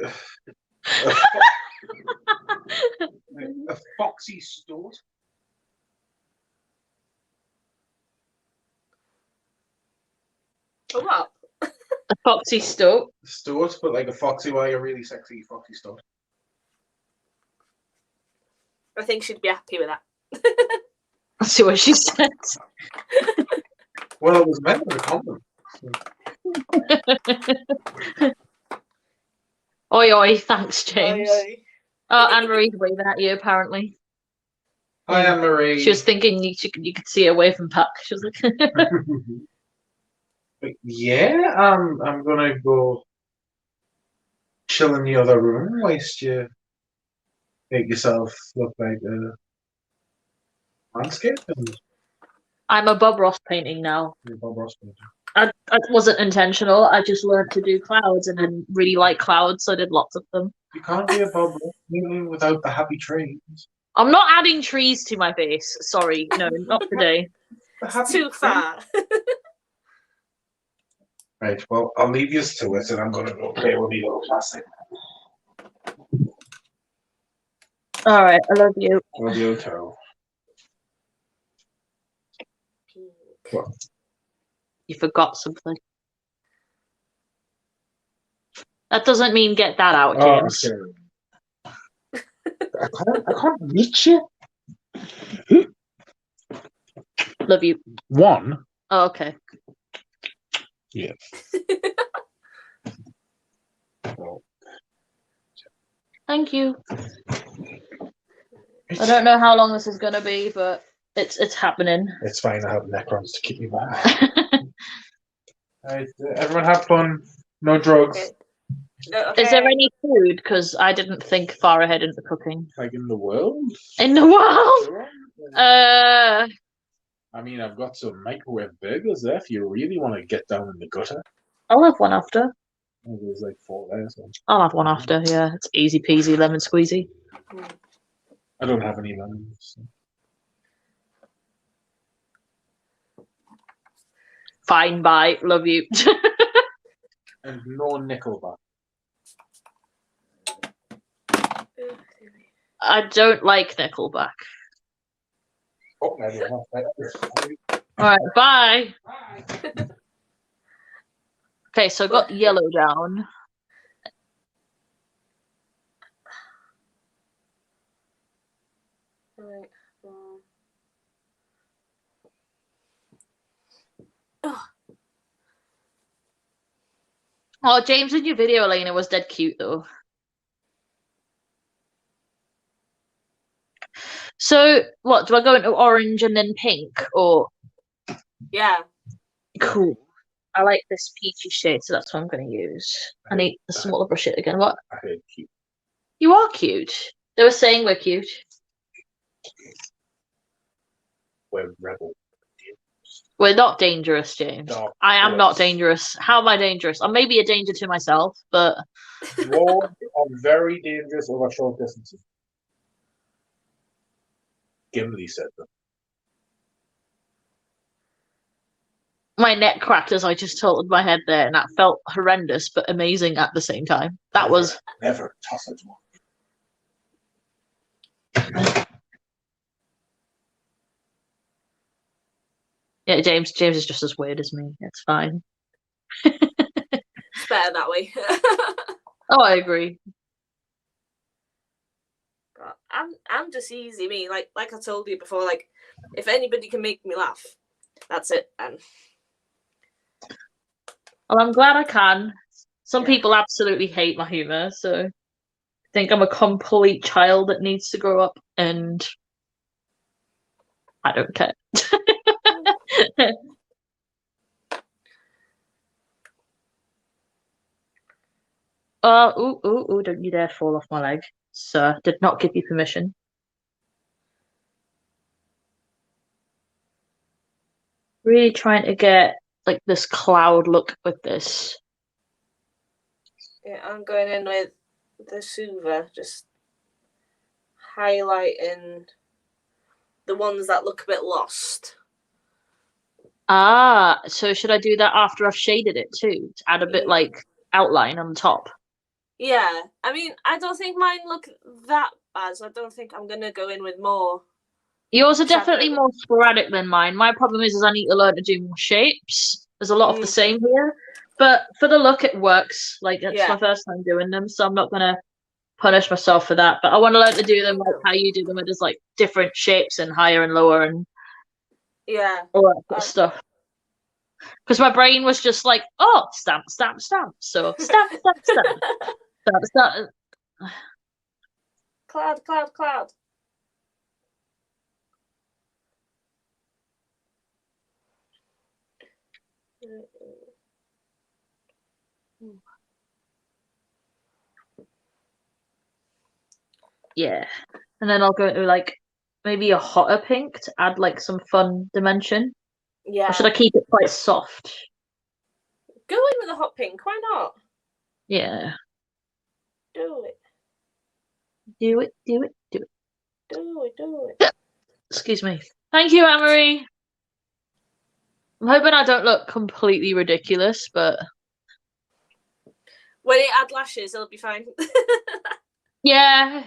a foxy stoat. A what? A foxy stoat. Stoat, but like a foxy way, a really sexy foxy stoat. I think she'd be happy with that. Let's see what she says. Well, it was meant as a compliment. Oi, oi, thanks, James. Aye, aye. Oh, Anne-Marie's waving at you, apparently. Hi, Anne-Marie. She was thinking you could see her waving back. She was like... But yeah, I'm gonna go chill in the other room whilst you make yourself look like a landscape and I'm a Bob Ross painting now. you're Bob Ross painter. It wasn't intentional. I just learned to do clouds and then really like clouds, so I did lots of them. You can't be a Bob Ross painting without the happy trees. I'm not adding trees to my face. Sorry, no, not today. The happy Too trees. far. Right, well, I'll leave you to it and I'm gonna go play with me little plastic. All right, I love you. Love you too. What? You forgot something. That doesn't mean get that out, Oh, James. okay. I can't reach you. Love you. One. Oh, okay. Yeah. Well, Thank you. I don't know how long this is gonna be, but it's happening. it's fine. I have Necrons to keep me back. Right, everyone have fun. No drugs. Okay. No, okay. Is there any food? Because I didn't think far ahead into cooking. Like in the world? In the world? I mean, I've got some microwave burgers there if you really want to get down in the gutter. I'll have one after. Oh, there's like 4 there. So. I'll have one after, yeah. It's easy peasy, lemon squeezy. I don't have any lemons. So. Fine, bye. Love you. And no Nickelback. I don't like Nickelback. Oh, maybe not. Alright, bye. Bye. Okay, so I got yellow down. Right. Oh, James in your video, Elena, was dead cute though. So, what, do I go into orange and then pink, or? Yeah. Cool. I like this peachy shade, so that's what I'm going to use. I need the smaller brush it again. What? I hate cute. You are cute. They were saying we're cute. We're rebel. We're not dangerous, James. No, I am not yes. dangerous. How am I dangerous? I may be a danger to myself, but... Dwarves are very dangerous over short distances. Gimli said that. My neck cracked as I just tilted my head there, and that felt horrendous, but amazing at the same time. That was... Never toss a dwarf. Yeah, James is just as weird as me. It's fine. It's better that way. Oh, I agree. But I'm just easy, me. Like I told you before, like if anybody can make me laugh, that's it. And Well, I'm glad I can. Some Yeah. people absolutely hate my humor, so I think I'm a complete child that needs to grow up, and I don't care. Ooh, don't you dare fall off my leg. Sir, did not give you permission. Really trying to get like this cloud look with this. Yeah, I'm going in with the Suva, just highlighting the ones that look a bit lost. Ah, so should I do that after I've shaded it too, to add a bit like outline on top? Yeah, I mean, I don't think mine look that bad, so I don't think I'm gonna go in with more. Yours are definitely shadow. more sporadic than mine. My problem is I need to learn to do more shapes. There's a lot of the same here, but for the look, it works. Like it's my first time doing them, so I'm not gonna punish myself for that. But I want to learn to do them like how you do them, where there's like different shapes and higher and lower and all that sort of stuff. Because my brain was just like, oh, stamp, stamp, stamp. So stamp, stamp, stamp, stamp, stamp. Cloud, cloud, cloud. Yeah. And then I'll go into like maybe a hotter pink to add like some fun dimension. Yeah. Or should I keep it quite soft? Go in with a hot pink. Why not? Yeah. Do it. Do it, do it, do it. Do it, do it. Excuse me. Thank you, Anne-Marie. I'm hoping I don't look completely ridiculous, but when it add lashes, it'll be fine. yeah.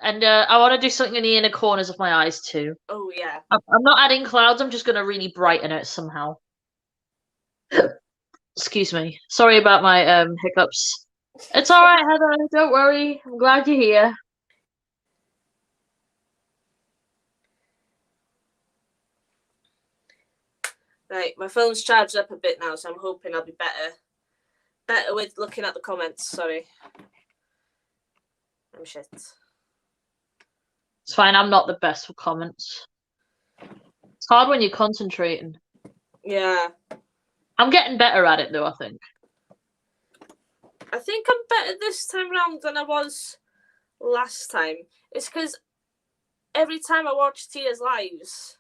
And I want to do something in the inner corners of my eyes too. Oh yeah. I'm not adding clouds. I'm just going to really brighten it somehow. Excuse me. Sorry about my hiccups. It's all right, Heather. Don't worry. I'm glad you're here. Right, my phone's charged up a bit now, so I'm hoping I'll be better with looking at the comments. Sorry. I'm shit. It's fine. I'm not the best for comments. It's hard when you're concentrating. Yeah. I'm getting better at it, though, I think. I think I'm better this time round than I was last time. It's because every time I watch Tia's lives,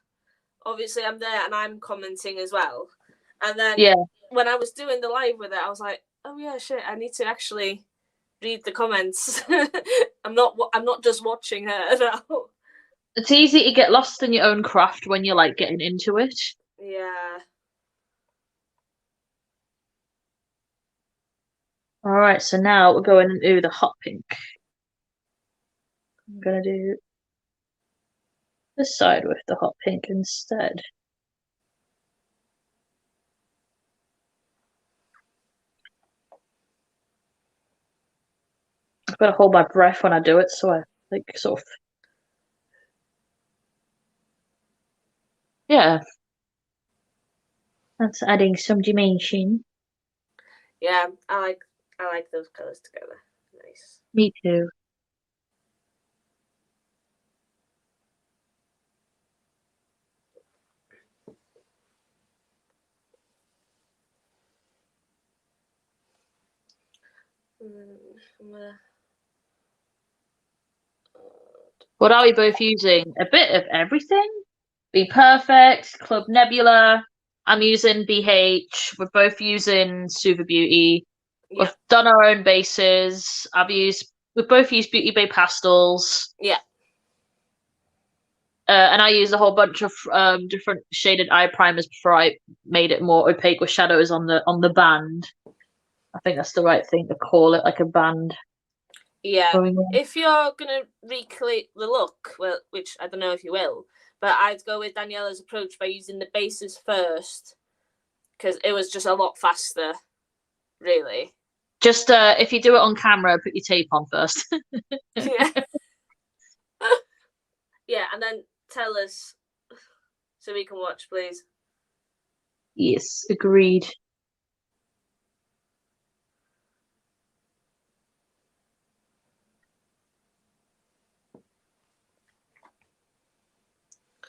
obviously I'm there and I'm commenting as well. And then when I was doing the live with it, I was like, oh yeah, shit, I need to actually read the comments. I'm not just watching her now. It's easy to get lost in your own craft when you're like getting into it. Yeah. All right, so now we're going into the hot pink. I'm gonna do this side with the hot pink instead. I've got to hold my breath when I do it, so I like sort of. Yeah. That's adding some dimension. Yeah, I like those colours together. Nice. Me too. What are we both using? A bit of everything? Be Perfect, Club Nebula. I'm using BH. We're both using Suva Beauty. Yeah. We've done our own bases. We've both used Beauty Bay pastels. Yeah. And I used a whole bunch of different shaded eye primers before I made it more opaque with shadows on the band. I think that's the right thing to call it, like a band. Yeah. If you're gonna recreate the look, well, which I don't know if you will, but I'd go with Daniela's approach by using the bases first, because it was just a lot faster, really. Just if you do it on camera, put your tape on first. Yeah. Yeah, and then tell us so we can watch, please. Yes, agreed.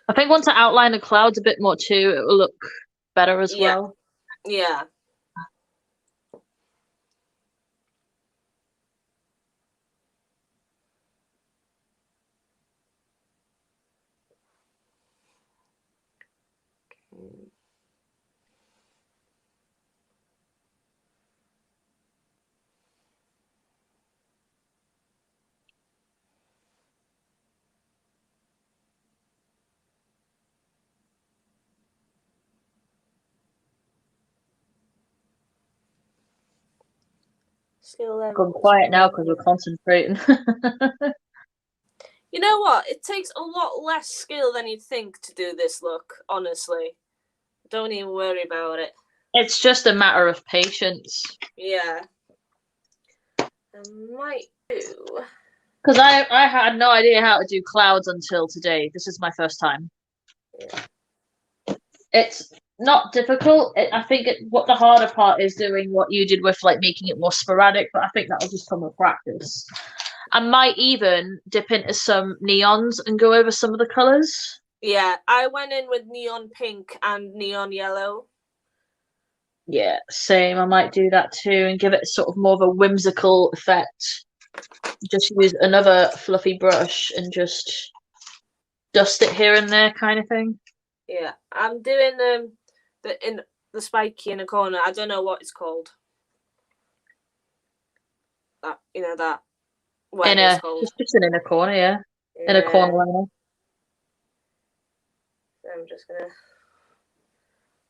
I think once I outline the clouds a bit more too, it will look better as well. Yeah. Skill level. Gone quiet now because we're concentrating. You know what? It takes a lot less skill than you'd think to do this look, honestly. Don't even worry about it. It's just a matter of patience. Yeah. I might do. Because I had no idea how to do clouds until today. This is my first time. Yeah. It's not difficult. I think what the harder part is doing what you did with like making it more sporadic, but I think that'll just come with practice. I might even dip into some neons and go over some of the colours. Yeah, I went in with neon pink and neon yellow. Yeah, same. I might do that too and give it sort of more of a whimsical effect. Just use another fluffy brush and just dust it here and there kind of thing. Yeah, I'm doing the spiky in the corner. I don't know what it's called. That that. Just an inner corner, yeah. In a corner liner. So I'm just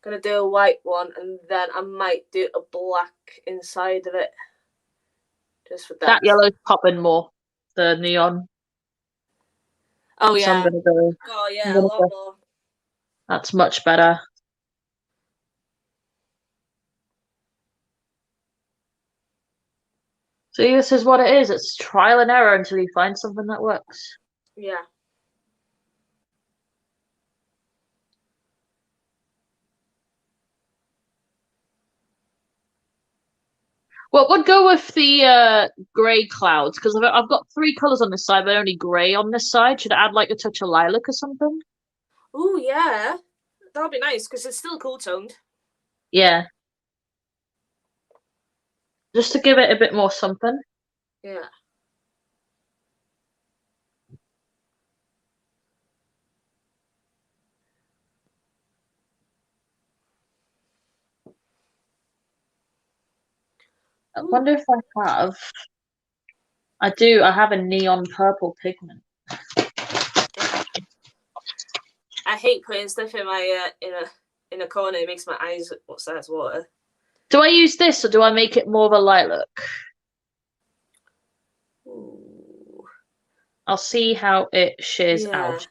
gonna do a white one, and then I might do a black inside of it. Just for that. That yellow's popping more. The neon. Oh yeah. So I'm gonna go. Oh yeah, a lot more. That's much better. See, this is what it is. It's trial and error until you find something that works. Yeah. What would go with the grey clouds? Because I've got 3 colours on this side, but only grey on this side. Should I add like a touch of lilac or something? Oh yeah, that'll be nice because it's still cool toned. Yeah. Just to give it a bit more something. Yeah. I wonder if I have. I do. I have a neon purple pigment. I hate putting stuff in my in a corner. It makes my eyes size water. Do I use this or do I make it more of a lilac? Ooh. I'll see how it shears out.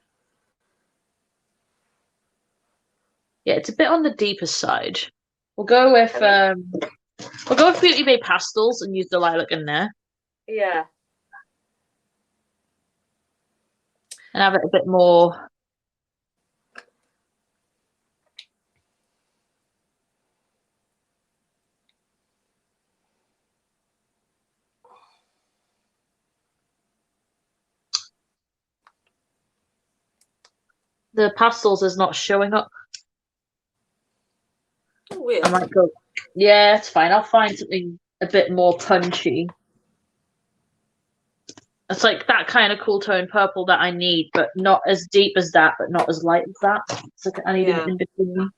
Yeah, it's a bit on the deeper side. We'll go with Beauty Bay Pastels and use the lilac in there. Yeah. And have it a bit more. The pastels is not showing up. Weird. I might go. Yeah, it's fine. I'll find something a bit more punchy. It's like that kind of cool tone purple that I need, but not as deep as that, but not as light as that. It's like I need it in between.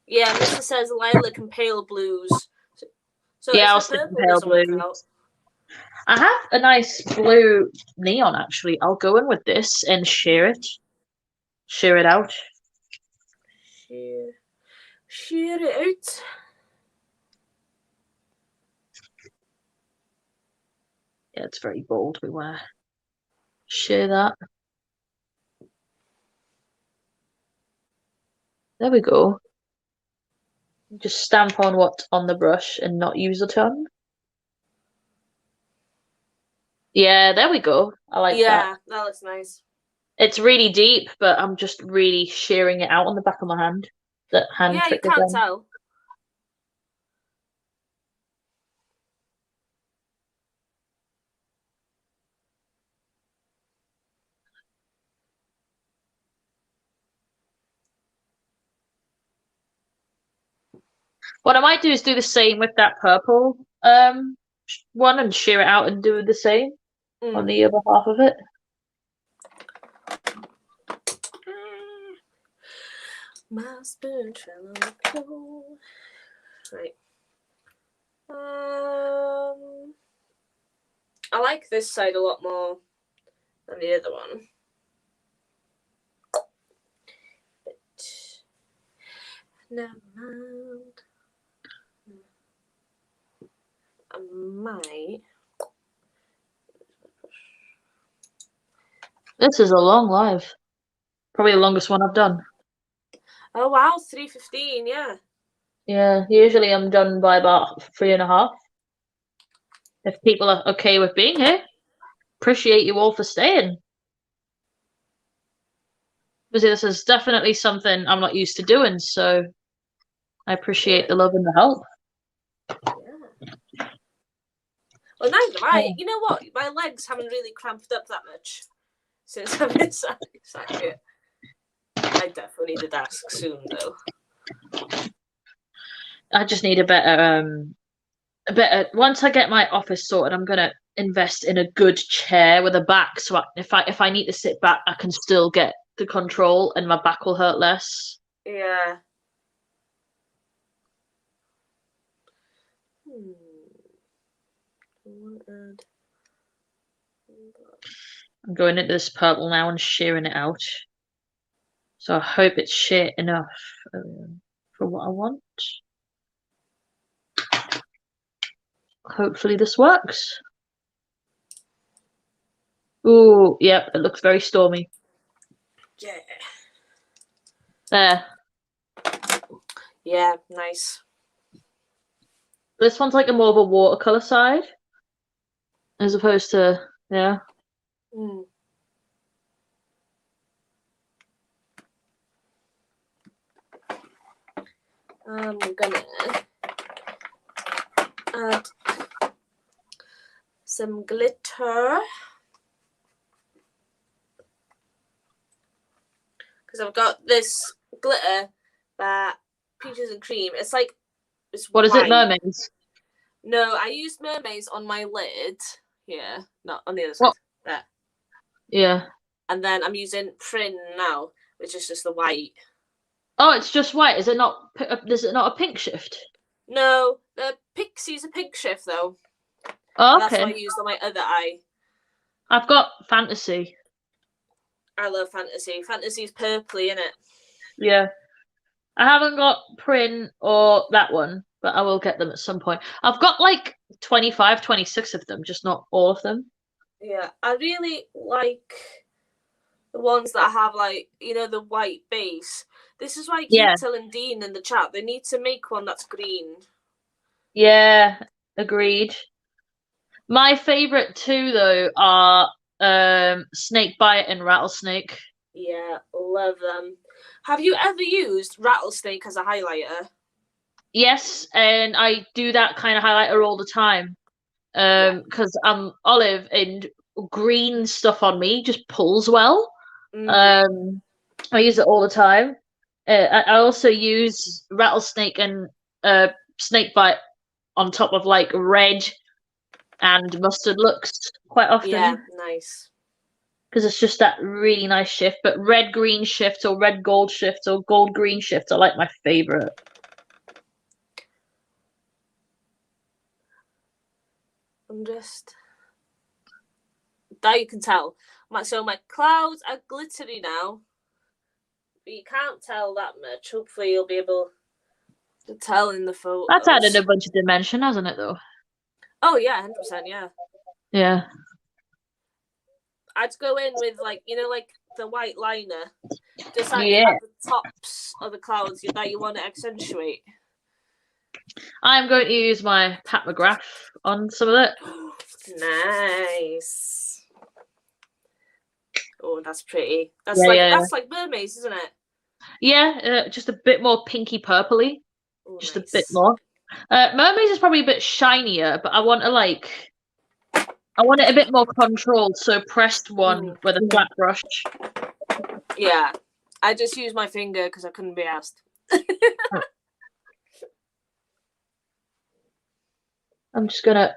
Yeah, Mr. says lilac and pale blues. So yeah, I'll stick with pale blue. I have a nice blue neon actually. I'll go in with this and shear it out. Shear it out. Yeah, it's very bold. Beware. Shear that. There we go. Just stamp on what's on the brush and not use a ton. Yeah, there we go. I like that. Yeah, that looks nice. It's really deep, but I'm just really shearing it out on the back of my hand. That hand Yeah, trick you can't again. tell. What I might do is do the same with that purple one and shear it out and do the same on the other half of it. My spoon fell on the floor. Right. I like this side a lot more than the other one. But never mind. I might. This is a long live. Probably the longest one I've done. Oh wow, 3:15. Yeah. Yeah, usually I'm done by about 3.5. If people are okay with being here, appreciate you all for staying. Because this is definitely something I'm not used to doing, so I appreciate the love and the help. Yeah. Well, neither am I. You know what? My legs haven't really cramped up that much since I've been sat here. I definitely need a desk soon, though. I just need a better. Once I get my office sorted, I'm gonna invest in a good chair with a back, so if I need to sit back, I can still get the control, and my back will hurt less. Yeah. I'm going into this purple now and shearing it out. So I hope it's sheer enough for what I want. Hopefully this works. Ooh, yep, it looks very stormy. Yeah. There. Yeah, nice. This one's like a more of a watercolor side, as opposed to, yeah. I'm gonna add some glitter because I've got this glitter that peaches and cream. It's like it's What is white. it, mermaids? No, I used mermaids on my lid here, not on the other side. What? There. Yeah. And then I'm using Prin now, which is just the white. Oh, it's just white. Is it not? Is it not a pink shift? No, the Pixie's a pink shift though. Oh, And okay. that's what I used on my other eye. I've got fantasy. I love fantasy. Fantasy's purpley, isn't it? Yeah. I haven't got Prin or that one, but I will get them at some point. I've got like 25, 26 of them, just not all of them. Yeah, I really like the ones that have like, you know, the white base. This is why I keep telling Dean in the chat, they need to make one that's green. Yeah, agreed. My favourite two though are Snakebite and Rattlesnake. Yeah, love them. Have you ever used Rattlesnake as a highlighter? Yes, and I do that kind of highlighter all the time. Because I'm olive and green stuff on me just pulls well. I use it all the time. I also use Rattlesnake and Snakebite on top of like red and mustard looks quite often. Yeah, nice. Because it's just that really nice shift. But red green shift or red gold shift or gold green shift are like my favorite. I'm just that you can tell. So my clouds are glittery now, but you can't tell that much. Hopefully, you'll be able to tell in the photos. That's added a bunch of dimension, hasn't it? Though. Oh yeah, 100%. Yeah. Yeah. I'd go in with like like the white liner, just like at the tops of the clouds that you want to accentuate. I'm going to use my Pat McGrath on some of it. Nice. Oh, that's pretty. That's that's like mermaids, isn't it? Yeah, just a bit more pinky purpley. Oh, just nice. a bit more. Mermaids is probably a bit shinier, but I want it a bit more controlled, so pressed one with a flat brush. Yeah, I just used my finger because I couldn't be asked. I'm just gonna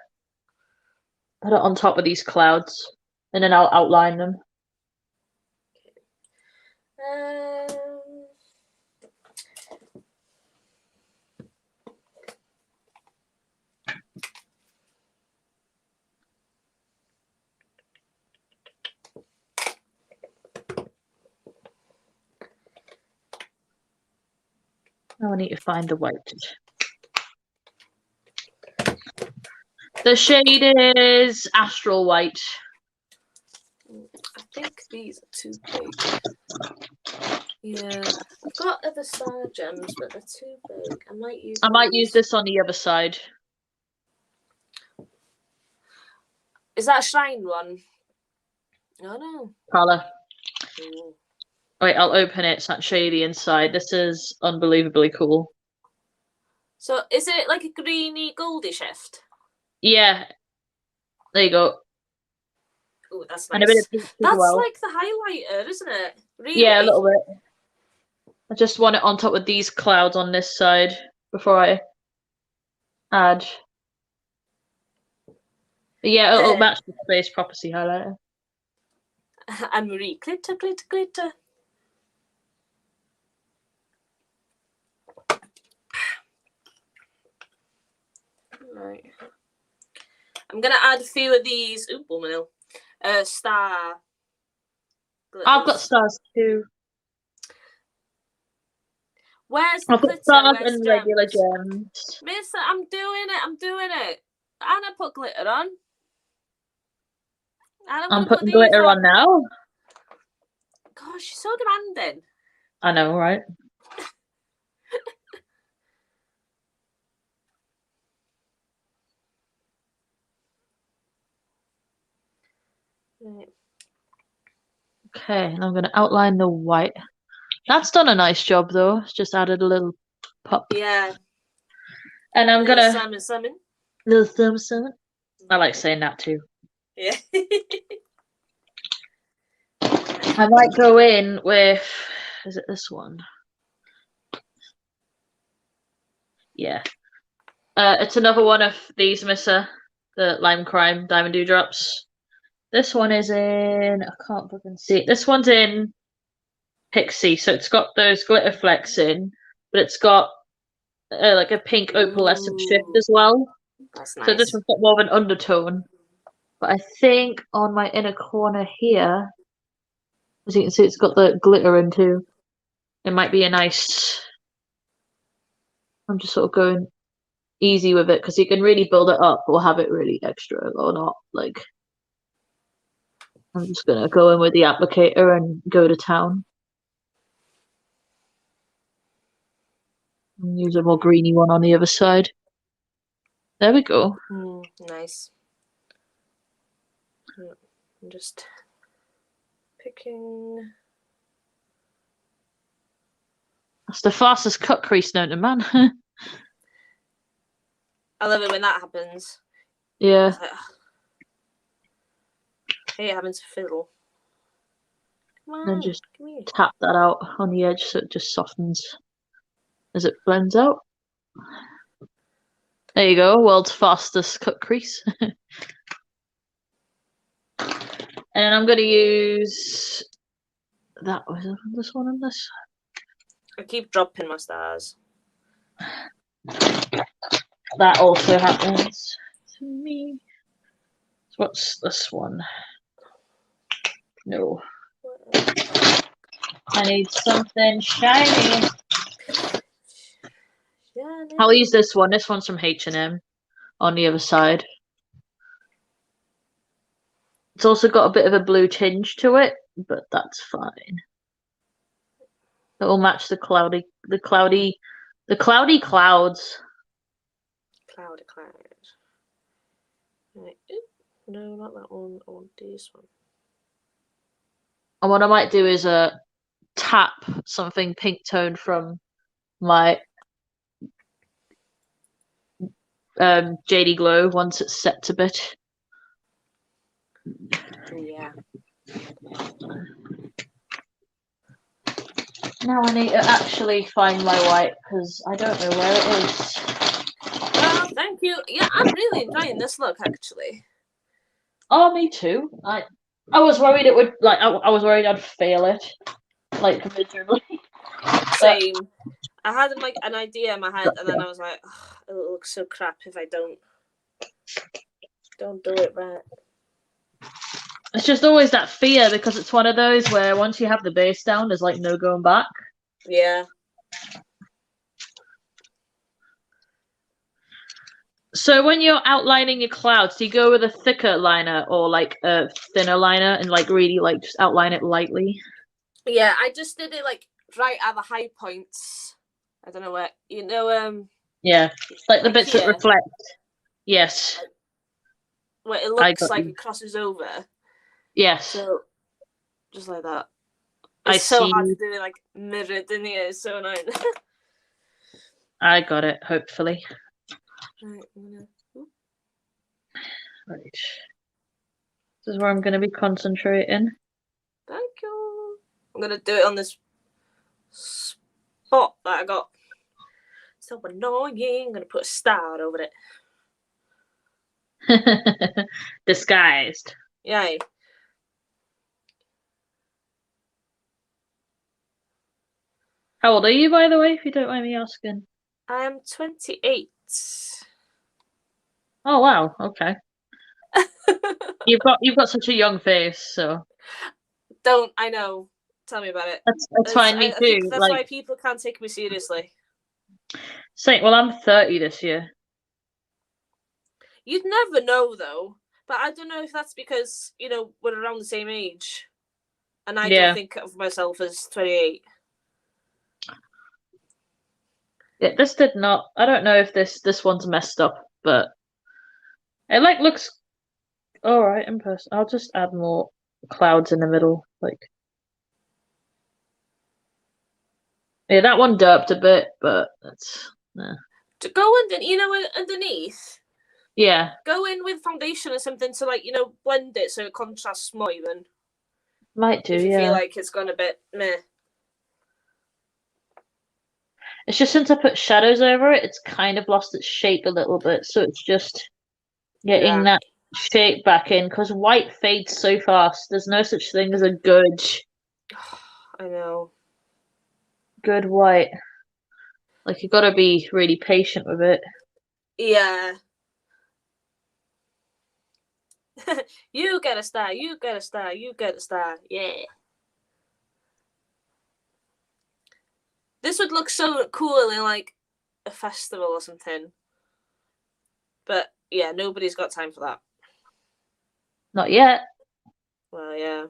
put it on top of these clouds, and then I'll outline them. Now I need to find the white. The shade is Astral White. I think these are too big. Yeah, I've got other star gems, but they're too big. I might use this on the other side. Is that a shrine one? Oh no. Colour. Ooh. Wait, I'll open it. It's not shady inside. This is unbelievably cool. So is it like a greeny goldy shift? Yeah. There you go. Oh, that's nice. And a bit of pink as That's well. like the highlighter, isn't it? Really? Yeah, a little bit. I just want it on top of these clouds on this side before I add. But yeah, it'll match the space prophecy highlighter. And Marie, glitter, glitter, glitter. Right. I'm gonna add a few of these. Ooh, bumminil. Star. Glitters. I've got stars too. Where's the I've got glitter? stars Where's and gems? regular gems. Mister, I'm doing it. Anna put glitter on. I'm putting glitter on now. Gosh, she's so demanding. I know, right? Right. Okay, and I'm going to outline the white. That's done a nice job, though. It's just added a little pop. Yeah. And I'm going to... Salmon. Little salmon. I like saying that, too. Yeah. I might go in with... Is it this one? Yeah. It's another one of these, Missa. The Lime Crime Diamond Dewdrops. This one is in... I can't fucking see it. This one's in Pixie. So it's got those glitter flecks in. But it's got like a pink opalescent shift as well. That's nice. So this one's got more of an undertone. But I think on my inner corner here, as you can see, it's got the glitter in too. It might be a nice... I'm just sort of going easy with it because you can really build it up or have it really extra or not. Like, I'm just going to go in with the applicator and go to town. And use a more greeny one on the other side. There we go. Nice. I'm just picking. That's the fastest cut crease known to man. I love it when that happens. Yeah. Like, I hate having to fiddle. Come on, And then just tap that out on the edge so it just softens as it blends out. There you go, world's fastest cut crease. And I'm going to use that. Was it this one and this? I keep dropping my stars. That also happens to me. So what's this one? No. I need something shiny. I'll use this one. This one's from H&M on the other side. It's also got a bit of a blue tinge to it, but that's fine. It will match the cloudy clouds. Cloud. Right. No, not that one. I want this one. And what I might do is tap something pink toned from my JD Glow once it's set a bit. Yeah. Now I need to actually find my white because I don't know where it is. Well, thank you. Yeah, I'm really enjoying this look actually. Oh, me too. I was worried it would I was worried I'd fail it like miserably. Same. I had like an idea in my head, and then I was like, oh, it'll look so crap if I don't do it right. It's just always that fear because it's one of those where once you have the base down, there's like no going back. Yeah. So when you're outlining your clouds, do you go with a thicker liner or like a thinner liner and like really like just outline it lightly? Yeah, I just did it like right at the high points. I don't know where Yeah, like the like bits that here, reflect. Yes, where it I looks got like you. it crosses over. Yes, So just like that. I It's so hard see. to do it like mirrored in here. It's so annoying. I got it. Hopefully, Right, I'm gonna... right. This is where I'm going to be concentrating. Thank you. I'm gonna do it on this spot that I got. So annoying. I'm gonna put a star over it. Disguised. Yay. How old are you, by the way, if you don't mind me asking? I'm 28. Oh wow, okay. You've got such a young face, so Don't I know? Tell me about it. that's fine. Me I think too. that's Like, why people can't take me seriously. well, I'm 30 this year. You'd never know though. But I don't know if that's because, we're around the same age. And I don't Yeah. think of myself as 28. Yeah, this did not. I don't know if this one's messed up, but it like looks all right in person. I'll just add more clouds in the middle. Like, yeah, that one derped a bit, but that's To go underneath, yeah. go in with foundation or something to blend it so it contrasts more even. Might do, If you yeah. feel like it's gone a bit meh. It's just since I put shadows over it, it's kind of lost its shape a little bit. So it's just getting that shape back in because white fades so fast. There's no such thing as a I know. good white. Like you got to be really patient with it. Yeah. You get a star, you get a star, you get a star. Yeah. This would look so cool in like a festival or something. But yeah, nobody's got time for that. Not yet. Well, yeah.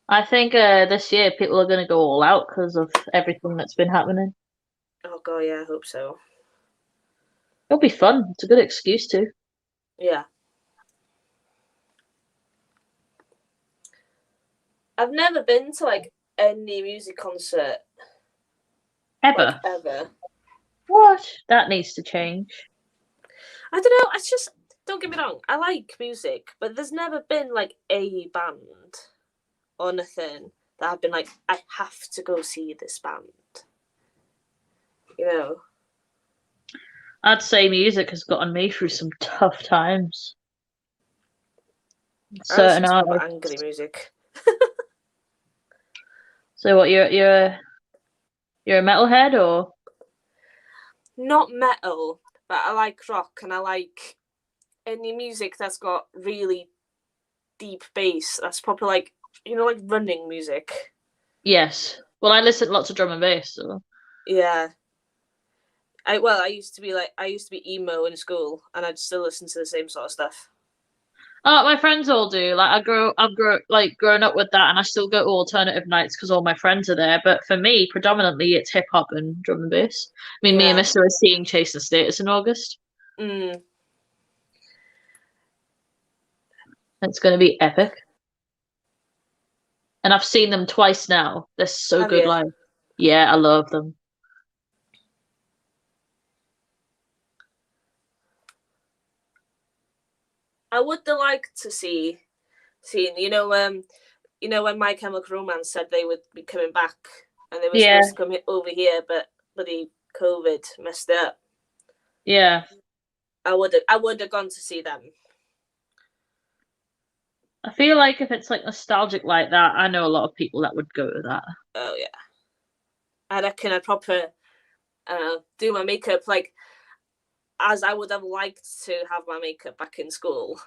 I think this year people are going to go all out because of everything that's been happening. Oh god, yeah, I hope so. It'll be fun. It's a good excuse to. Yeah. I've never been to like any music concert. Ever. Like ever. What? That needs to change. I don't know, it's just, don't get me wrong, I like music, but there's never been like a band or nothing that I've been like, I have to go see this band. I'd say music has gotten me through some tough times. Certain I listen to artists. angry music. So what? You're a metalhead or? Not metal, but I like rock and I like any music that's got really deep bass. That's proper like like running music. Yes. Well, I listen to lots of drum and bass. So. Yeah. I used to be emo in school, and I'd still listen to the same sort of stuff. Oh, my friends all do. Like I've grown up with that, and I still go to alternative nights because all my friends are there. But for me, predominantly, it's hip hop and drum and bass. I mean, me and Mister are seeing Chase the Status in August. Mm. It's going to be epic. And I've seen them twice now. They're so Have good you? live. Yeah, I love them. I would like to see, when My Chemical Romance said they would be coming back, and they were supposed to come over here, but bloody COVID messed it up. Yeah. I would have gone to see them. I feel like if it's like nostalgic like that, I know a lot of people that would go to that. Oh yeah. I reckon I'd proper do my makeup like as I would have liked to have my makeup back in school.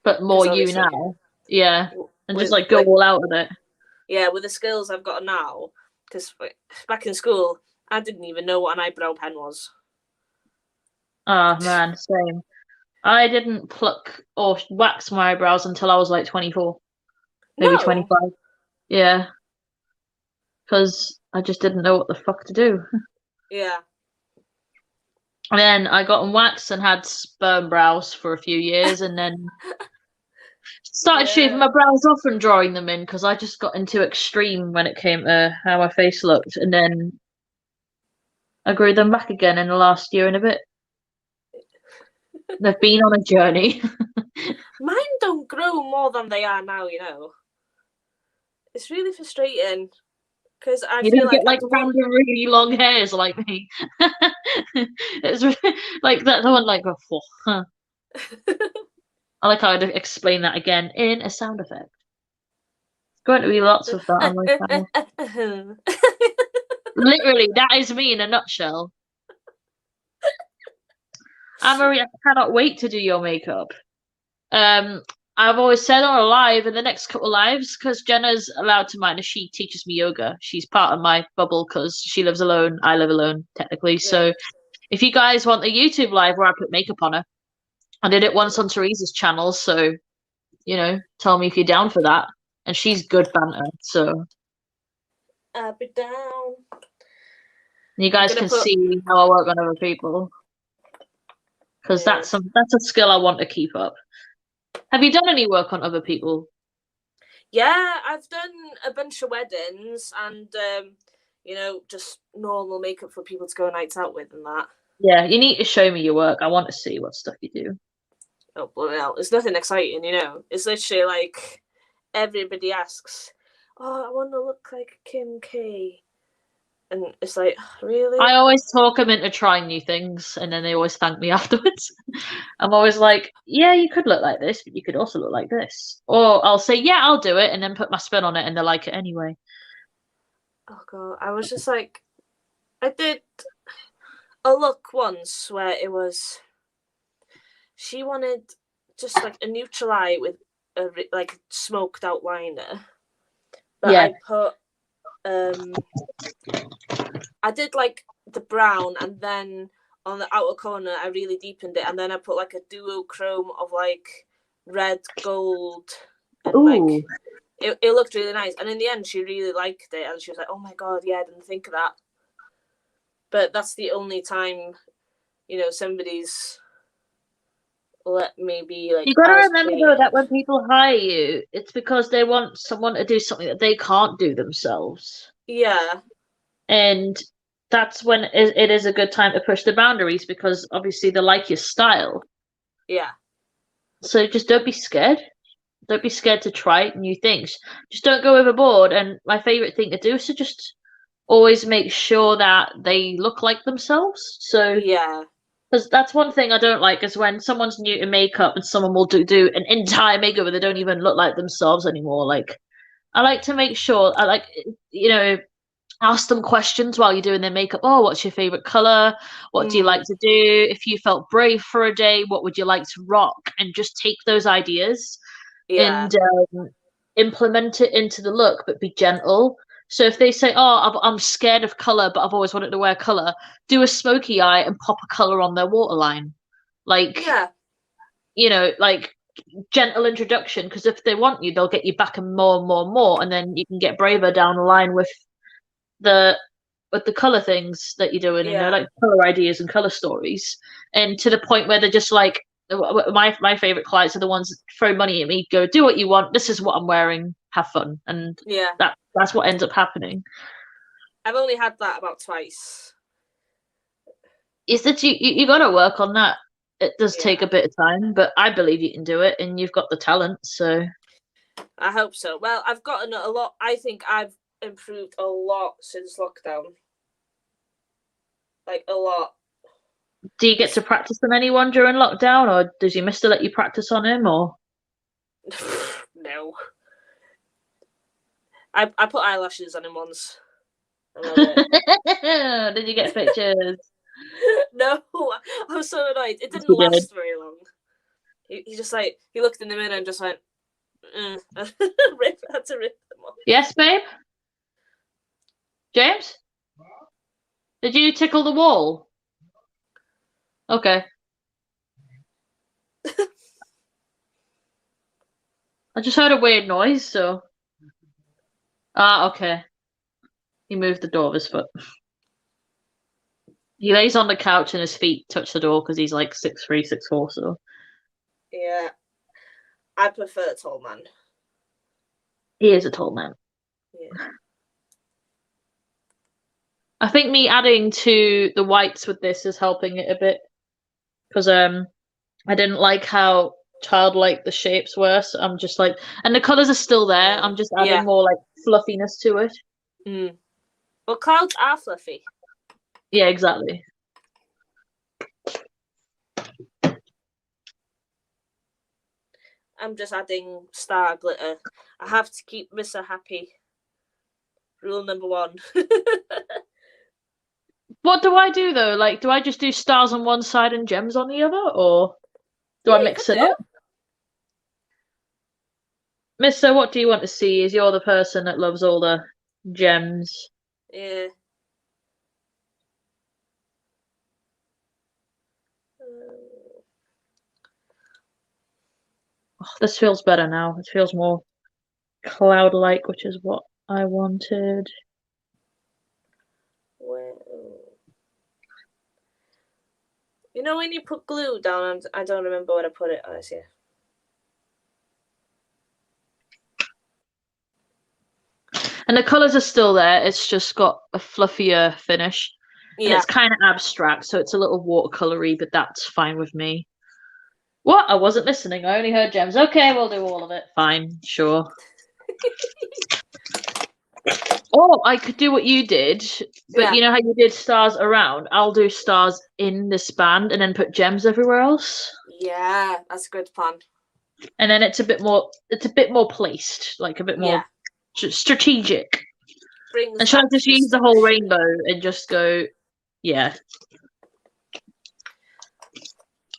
But more you now. Yeah. And just with, go all out with it. Yeah, with the skills I've got now. Because back in school, I didn't even know what an eyebrow pen was. Oh man, same. I didn't pluck or wax my eyebrows until I was like 24, maybe No. 25. Yeah, because I just didn't know what the fuck to do. Yeah. And then I got them waxed and had sperm brows for a few years, and then started shaving Yeah. my brows off and drawing them in because I just got into extreme when it came to how my face looked, and then I grew them back again in the last year and a bit. They've been on a journey. Mine don't grow more than they are now, you know. It's really frustrating because I You feel don't like get at like the one. random really long hairs like me. It's like that one like oh, huh. I like how I'd explain that again in a sound effect. There's going to be lots of that on my channel. Literally, that is me in a nutshell. Anne-Marie, I cannot wait to do your makeup. Um, I've always said on a live in the next couple of lives because Jenna's allowed to mine. She teaches me yoga. She's part of my bubble because she lives alone. I live alone technically. Yeah. So if you guys want a YouTube live where I put makeup on her, I did it once on Teresa's channel. So tell me if you're down for that. And she's good banter. So I'll be down. you guys gonna can put- see how I work on other people because Yeah. that's a skill I want to keep up. Have you done any work on other people? Yeah, I've done a bunch of weddings and just normal makeup for people to go nights out with and that. Yeah, you need to show me your work. I want to see what stuff you do. Oh, bloody hell. It's nothing exciting, you know. It's literally like everybody asks, "Oh, I want to look like Kim K." And it's like, really? I always talk them into trying new things, and then they always thank me afterwards. I'm always like, yeah, you could look like this, but you could also look like this. Or I'll say, yeah, I'll do it, and then put my spin on it, and they like it anyway. Oh, God. I was just like, I did a look once where it was, she wanted just like a neutral eye with a like smoked out liner. But Yeah. I did like the brown, and then on the outer corner I really deepened it, and then I put like a duochrome of like red, gold, and Ooh. like it looked really nice. And in the end she really liked it, and she was like, "Oh my God, yeah, I didn't think of that." But that's the only time, somebody's let me be like. You gotta remember though that when people hire you, it's because they want someone to do something that they can't do themselves. Yeah. And that's when it is a good time to push the boundaries because obviously they like your style. Yeah. So just don't be scared. Don't be scared to try new things. Just don't go overboard. And my favorite thing to do is to just always make sure that they look like themselves. So Yeah. because that's one thing I don't like is when someone's new to makeup and someone will do an entire makeover, they don't even look like themselves anymore. Like I like to make sure I like ask them questions while you're doing their makeup. Oh, what's your favorite color? What do you like to do? If you felt brave for a day, what would you like to rock? And just take those ideas and implement it into the look, but be gentle. So if they say, "Oh, I'm scared of color, but I've always wanted to wear color," do a smoky eye and pop a color on their waterline, like like gentle introduction. Because if they want you, they'll get you back and more and more and more, and then you can get braver down the line with the color things that you're doing, and they're like color ideas and color stories, and to the point where they're just like my favorite clients are the ones that throw money at me, go do what you want, this is what I'm wearing, have fun, and that's what ends up happening. I've only had that about twice. Is that you got to work on that. It does take a bit of time, but I believe you can do it, and you've got the talent, so I hope so. Well, I've gotten a lot. I think I've improved a lot since lockdown. Like a lot. Do you get to practice on anyone during lockdown, or does your mister let you practice on him, or no? I put eyelashes on him once. Did you get pictures? No, I was so annoyed. It didn't last very long. He just like he looked in the mirror and just went, I had to rip them off. Yes, babe. James, did you tickle the wall? Okay. I just heard a weird noise, so. Ah, okay. He moved the door of his foot. He lays on the couch and his feet touch the door because he's like 6'3", 6'4", so. Yeah. I prefer a tall man. He is a tall man. Yeah. I think me adding to the whites with this is helping it a bit. Because I didn't like how childlike the shapes were, so I'm just like, and the colours are still there. I'm just adding Yeah. more like fluffiness to it. Mm. Well, clouds are fluffy. Yeah, exactly. I'm just adding star glitter. I have to keep Missa happy. Rule number 1. What do I do though? Like, do I just do stars on one side and gems on the other, or do Yeah, I you mix could it do. up? Mister, what do you want to see? Is you're the person that loves all the gems. Yeah. Oh, this feels better now. It feels more cloud-like, which is what I wanted. Well, you know when you put glue down, and I don't remember where I put it. Oh, yeah. And the colours are still there. It's just got a fluffier finish. And Yeah. it's kind of abstract, so it's a little watercolory, but that's fine with me. What? I wasn't listening. I only heard gems. Okay, we'll do all of it. Fine, sure. Or I could do what you did, but Yeah. you know how you did stars around? I'll do stars in this band and then put gems everywhere else. Yeah, that's a good plan. And then it's a bit more placed, like a bit more strategic. Brings And shall I back just use the whole rainbow and just go, yeah.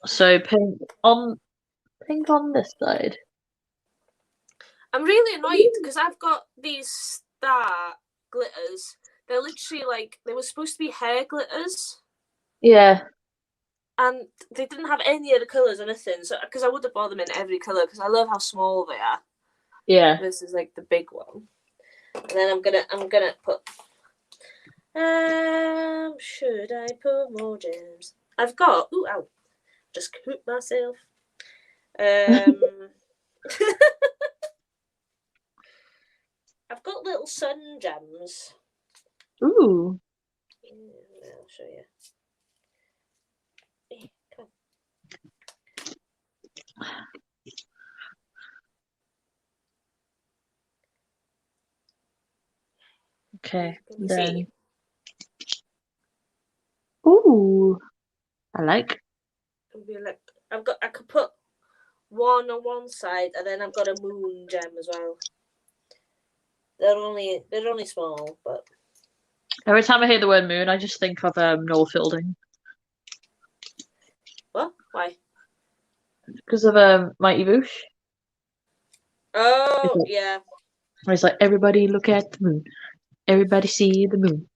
So pink on this side. I'm really annoyed because I've got these star glitters. They're literally like, they were supposed to be hair glitters. Yeah. And they didn't have any of the colours or anything. So, because I would have bought them in every colour because I love how small they are. Yeah. This is like the big one. And then I'm gonna put. Should I put more gems? I've got. Ooh, ow! Just coop myself. I've got little sun gems. Ooh. I'll show you. Come on. Okay. Can you Then. see? Ooh. I like. I could put one on one side, and then I've got a moon gem as well. They're only small, but Every time I hear the word moon, I just think of Noel Fielding. what? Why? Because of Mighty Boosh. Oh yeah. Where he's like, everybody look at the moon. Everybody see the moon.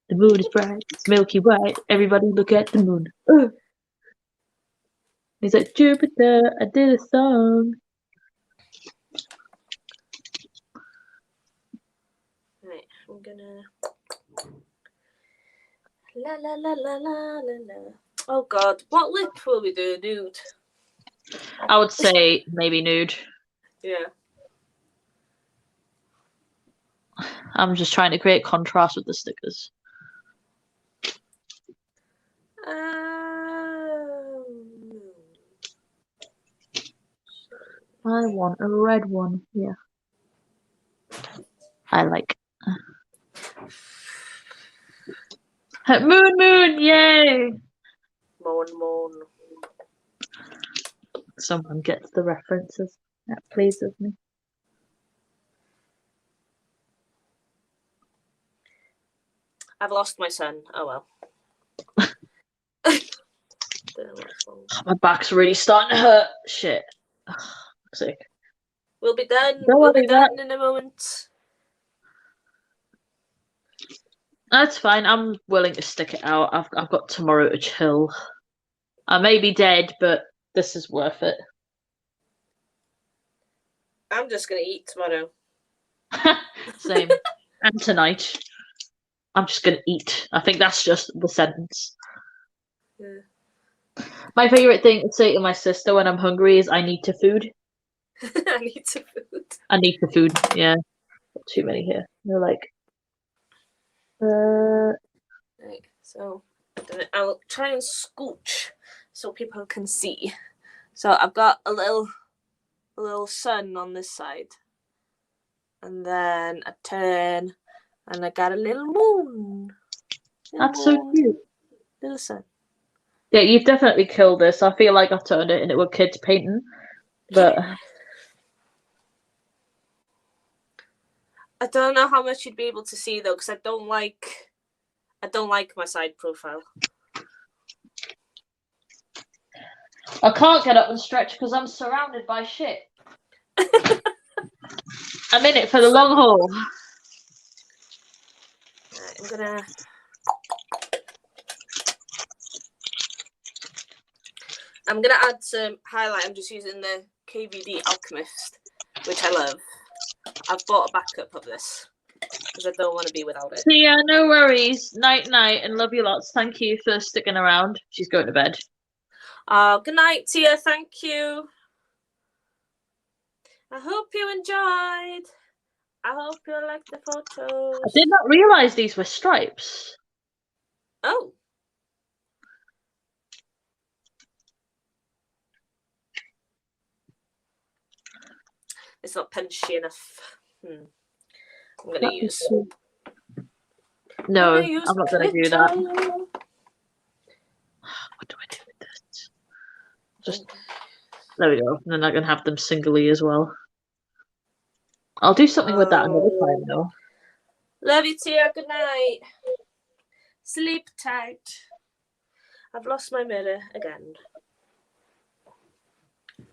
The moon is bright. It's milky white. Everybody look at the moon. He's like, Jupiter, I did a song. Right, I'm gonna. La la la la la la la. Oh God, what lip will we do? Nude. I would say maybe nude. Yeah. I'm just trying to create contrast with the stickers. I want a red one. Yeah. I like. Moon, moon, yay! Moan. Someone gets the references. That pleases me. I've lost my son. Oh well. My back's really starting to hurt. Shit. Sick. We'll be done. Don't We'll be worry, done in a moment. That's fine. I'm willing to stick it out. I've got tomorrow to chill. I may be dead, but this is worth it. I'm just gonna eat tomorrow. Same. And tonight. I'm just gonna eat. I think that's just the sentence. Yeah. My favorite thing to say to my sister when I'm hungry is I need to food. I need some food. I need to food, yeah. Got too many here. They're like Right, so I'll try and scooch so people can see. So I've got a little sun on this side. And then a turn, and I got a little moon. that's so cute. Little sun. Yeah, you've definitely killed this. I feel like I turned it into a kid's painting. But I don't know how much you'd be able to see though, because I don't like my side profile. I can't get up and stretch because I'm surrounded by shit. I'm in it for the long haul. Right, I'm gonna add some highlight. I'm just using the KVD Alchemist, which I love. I've bought a backup of this because I don't want to be without it. Yeah, no worries. Night, and love you lots. Thank you for sticking around. She's going to bed. Good night, Tia. Thank you. I hope you enjoyed. I hope you liked the photos. I did not realise these were stripes. Oh. It's not punchy enough. I'm going to use... No, I'm not going to do that. What do I do with this? Just... There we go. And then I can have them singly as well. I'll do something with that another time, though. Love you, Tia. Good night. Sleep tight. I've lost my mirror again.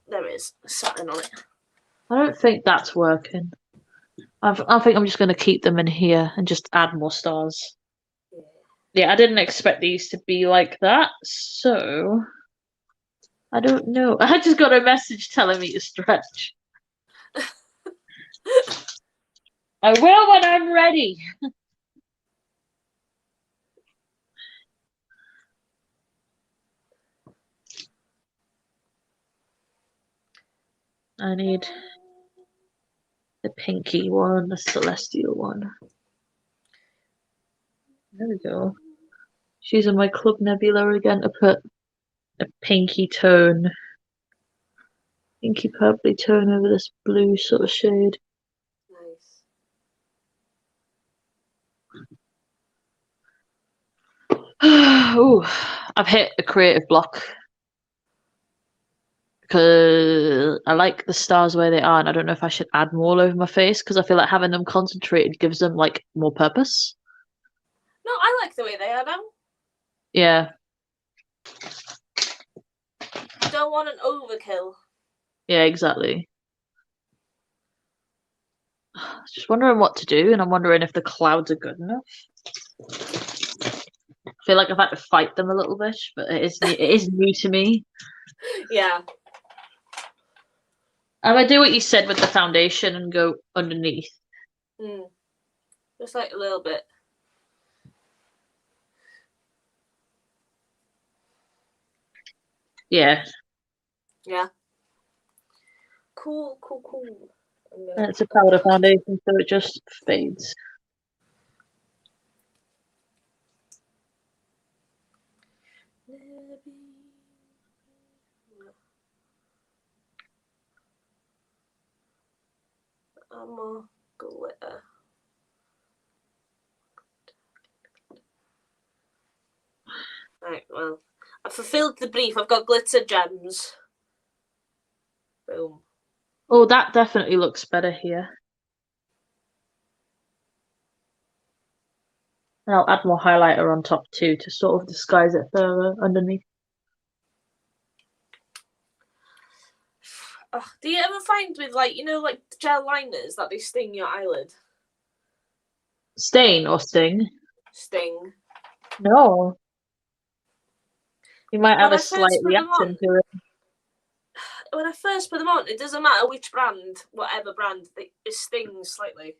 There is something on it. I don't think that's working. I think I'm just going to keep them in here and just add more stars. Yeah, I didn't expect these to be like that, so... I don't know. I just got a message telling me to stretch. I will when I'm ready. I need the pinky one, the celestial one. There we go. She's in my Club Nebula again to put a pinky tone. Pinky purpley tone over this blue sort of shade. Nice. Ooh, I've hit a creative block. Because I like the stars where they are, and I don't know if I should add more over my face, because I feel like having them concentrated gives them, like, more purpose. No, I like the way they are now. Yeah. You don't want an overkill. Yeah, exactly. Just wondering what to do, and I'm wondering if the clouds are good enough. I feel like I've had to fight them a little bit, but it is new to me. Yeah. I'm gonna do what you said with the foundation and go underneath. Just like a little bit. Yeah. Yeah. Cool. And it's a powder foundation, so it just fades. Glitter. Right, well, I've fulfilled the brief. I've got glitter gems. Boom. Oh, that definitely looks better here. And I'll add more highlighter on top too to sort of disguise it further underneath. Oh, do you ever find with like gel liners that they sting your eyelid? Stain or sting? Sting. No. You might have When I a first slight put them reaction on, to it. when I first put them on, it doesn't matter which brand, whatever brand, it stings slightly.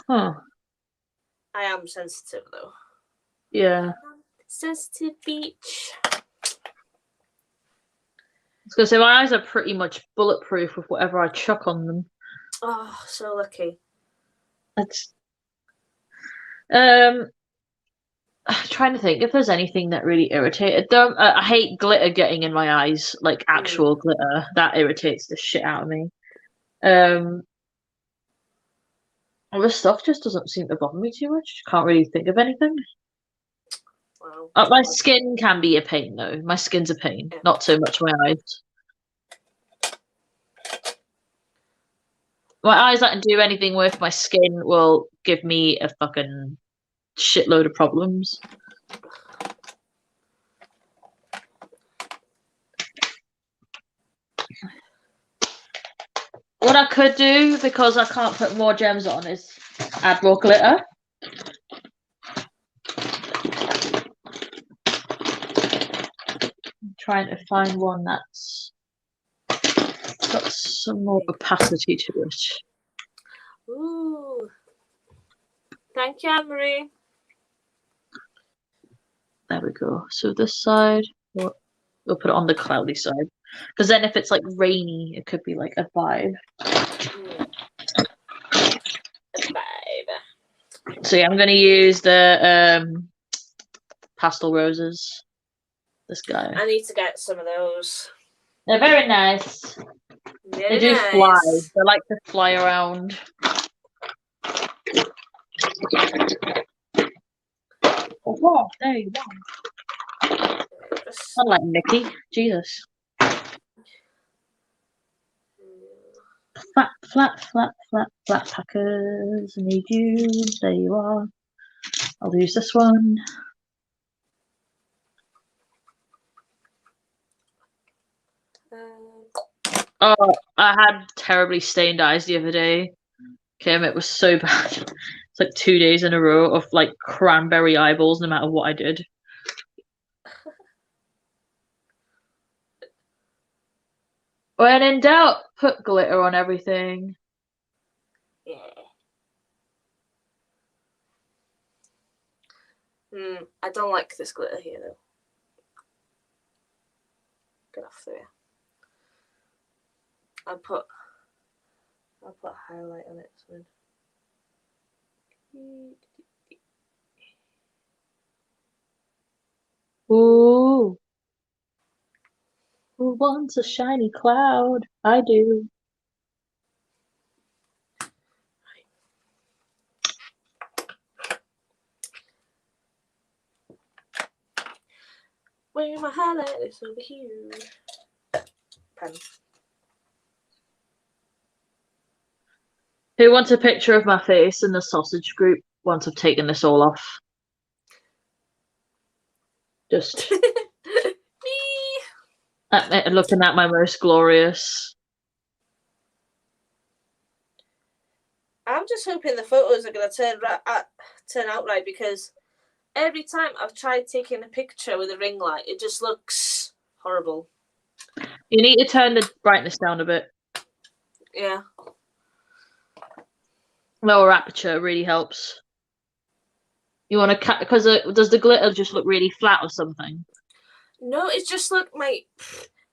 Huh. I am sensitive though. Yeah. Sensitive beach. I was gonna say my eyes are pretty much bulletproof with whatever I chuck on them. Oh, so lucky. That's trying to think if there's anything that really irritated them. I hate glitter getting in my eyes, like actual glitter. That irritates the shit out of me. Other stuff just doesn't seem to bother me too much. Can't really think of anything. Wow. My skin can be a pain though. My skin's a pain, Yeah. not so much my eyes. My eyes that can do anything with my skin will give me a fucking shitload of problems. What I could do, because I can't put more gems on, is add more glitter. I'm trying to find one that's got some more opacity to it. Ooh. Thank you, Anne-Marie. There we go. So this side, we'll put it on the cloudy side. Because then if it's like rainy, it could be like a vibe. A vibe. So yeah, I'm going to use the pastel roses. This guy. I need to get some of those. They're very nice. Very They do nice. fly. They like to fly around. Oh, wow, there you go. Unlike Mickey. Jesus. Flat, flat, flat, flat, flat packers. I need you. There you are. I'll use this one. Oh, I had terribly stained eyes the other day. Kim, it was so bad. It's like 2 days in a row of like cranberry eyeballs no matter what I did. When in doubt, put glitter on everything. Yeah. I don't like this glitter here though. Get off there. I'll put highlight on it soon. Ooh. Who wants a shiny cloud? I do. Where my highlight is over here. Pen. Who wants a picture of my face in the sausage group once I've taken this all off? Just Me. looking at my most glorious. I'm just hoping the photos are going to turn out right, because every time I've tried taking a picture with a ring light, it just looks horrible. You need to turn the brightness down a bit. Yeah. Lower aperture really helps. You want to because does the glitter just look really flat or something? No, it's just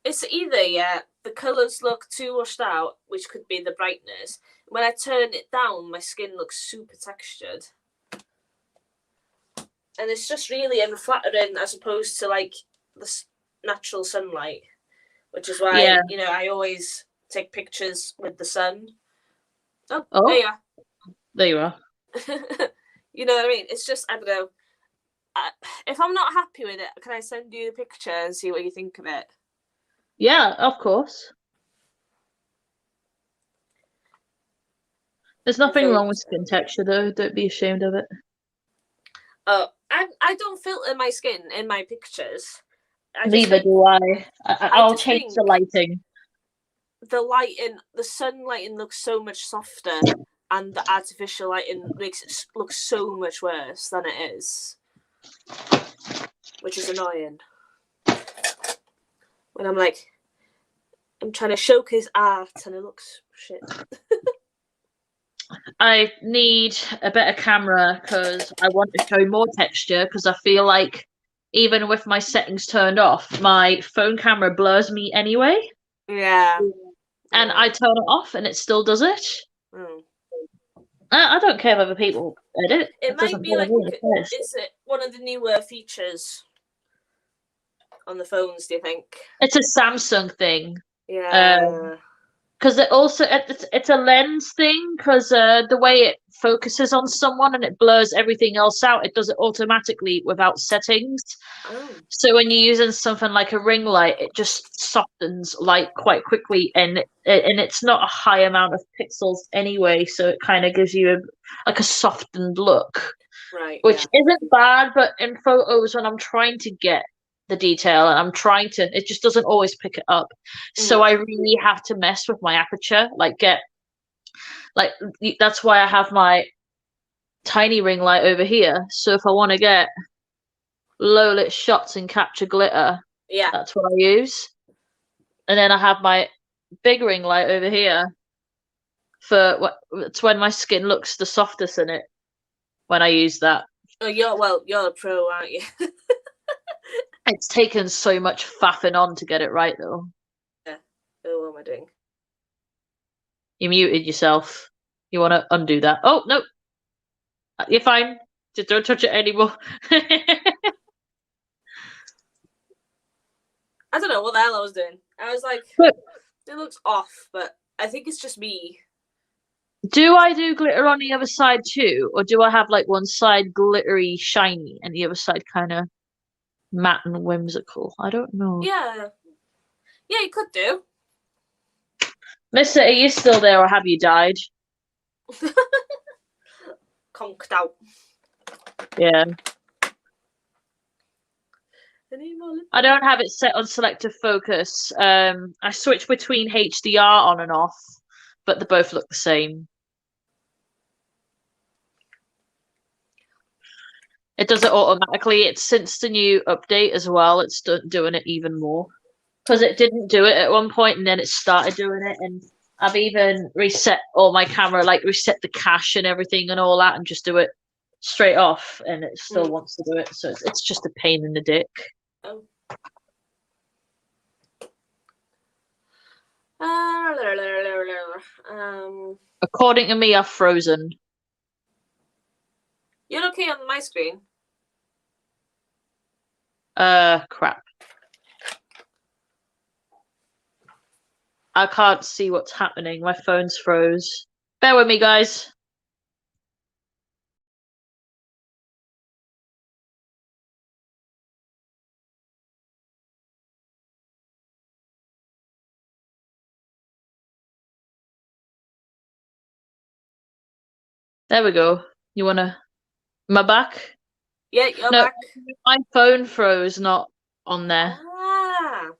it's either the colours look too washed out, which could be the brightness. When I turn it down, my skin looks super textured, and it's just really unflattering as opposed to like the natural sunlight, which is why I always take pictures with the sun. Oh. There you are. There you are. You know what I mean? It's just, I don't know. If I'm not happy with it, can I send you the picture and see what you think of it? Yeah, of course. There's nothing wrong with skin texture, though. Don't be ashamed of it. Oh, I don't filter my skin in my pictures. Neither do I. I'll change the lighting. The sun lighting looks so much softer, and the artificial lighting makes it look so much worse than it is, which is annoying. when I'm like, I'm trying to showcase art and it looks shit. I need a better camera because I want to show more texture because I feel like even with my settings turned off, my phone camera blurs me anyway. Yeah. And I turn it off and it still does it. Mm. I don't care if other people edit. It might doesn't be bother like, me in the first. is it one of the newer features on the phones, do you think? It's a Samsung thing. Yeah. Because it also it's a lens thing because the way it focuses on someone and it blurs everything else out, it does it automatically without settings. Oh. So when you're using something like a ring light, it just softens light quite quickly, and it's not a high amount of pixels anyway, so it kind of gives you like a softened look, Right. which isn't bad. But in photos, when I'm trying to get the detail and it just doesn't always pick it up. So I really have to mess with my aperture, that's why I have my tiny ring light over here. So if I want to get low lit shots and capture glitter, that's what I use. And then I have my big ring light over here it's when my skin looks the softest in it when I use that. Oh, you're a pro, aren't you? It's taken so much faffing on to get it right though. Yeah. Oh, what am I doing? You muted yourself. You want to undo that? Oh no, you're fine. Just don't touch it anymore. I don't know what the hell I was doing. I was like, But it looks off, but I think it's just me. do I do glitter on the other side too, or do I have like one side glittery, shiny, and the other side kind of matte and whimsical? I don't know. Yeah, you could do. Mister, are you still there, or have you died? Conked out. Yeah. I don't have it set on selective focus. I switch between HDR on and off, but they both look the same. It does it automatically. It's since the new update as well. It's doing it even more because it didn't do it at one point, and then it started doing it. And I've even reset all my camera, like reset the cache and everything and all that, and just do it straight off, and it still wants to do it. So it's just a pain in the dick. Oh. According to me, I've frozen. You're okay on my screen. Crap. I can't see what's happening. My phone's froze. Bear with me, guys. There we go. You wanna... Am I back? Yeah, you're back. My phone froze, not on there. Ah.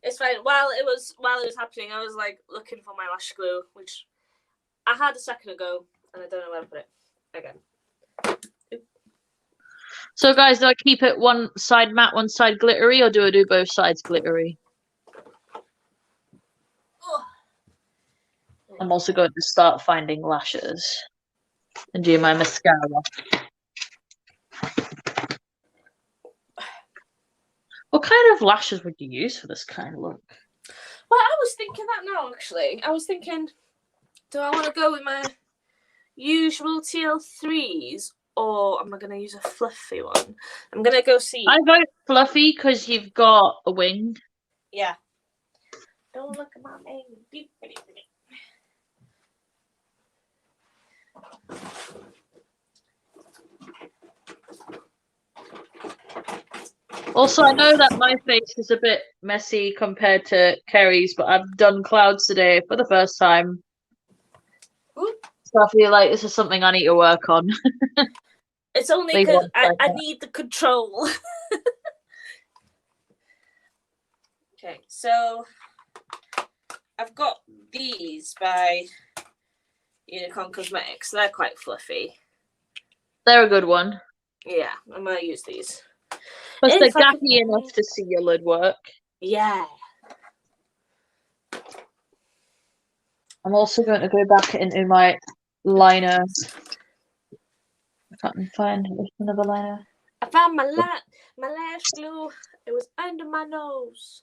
It's fine. While it was happening, I was like looking for my lash glue, which I had a second ago, and I don't know where to put it again. So, guys, do I keep it one side matte, one side glittery, or do I do both sides glittery? Oh. I'm also going to start finding lashes and do my mascara. What kind of lashes would you use for this kind of look? Well, I was thinking that now, actually. I was thinking, do I want to go with my usual TL3s, or am I going to use a fluffy one? I'm going to go see. I vote fluffy because you've got a wing. Yeah. Don't look at my name. Also, I know that my face is a bit messy compared to Ceri's, but I've done clouds today for the first time. Ooh. So I feel like this is something I need to work on. It's only because I need the control. Okay, so I've got these by Unicorn Cosmetics. They're quite fluffy. They're a good one. Yeah, I might use these. Plus, they're If I could- gappy enough to see your lid work. Yeah. I'm also going to go back into my liner. If I can find another liner. I found my lash glue. It was under my nose.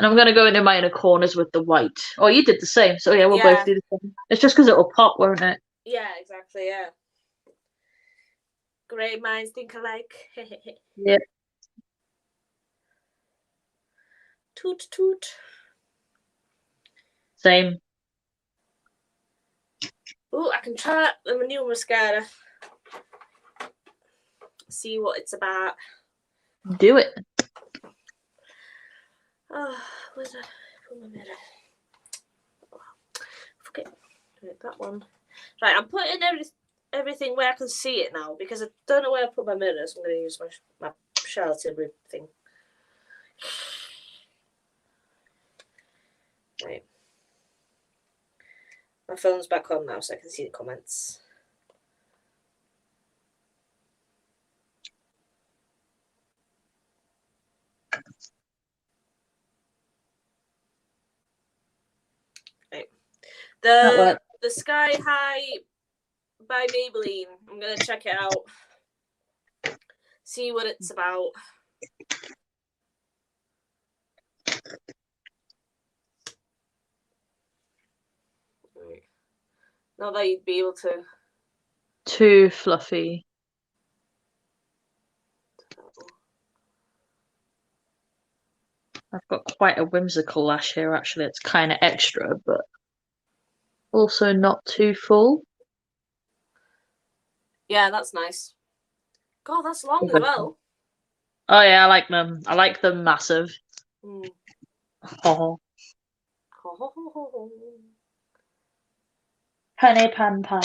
And I'm going to go into my inner corners with the white. Oh, you did the same. So yeah, we'll both do the same. It's just because it'll pop, won't it? Yeah, exactly, yeah. Great minds think alike. Yep. Toot toot. Same. Oh, I can try the new mascara. See what it's about. Do it. Oh, where's that? Put my mirror. Fuck it. Right, that one. Right, I'm putting everything where I can see it now because I don't know where I put my mirror, so I'm going to use my Charlotte thing. Right. My phone's back on now so I can see the comments. Right. The Sky High by Maybelline. I'm going to check it out. See what it's about. Right. Not that you'd be able to. Too fluffy. I've got quite a whimsical lash here, actually. It's kind of extra, but also not too full. Yeah, that's nice. God, that's long as well. Oh, yeah, I like them. I like them massive. Mm. Oh. Honey pan pan.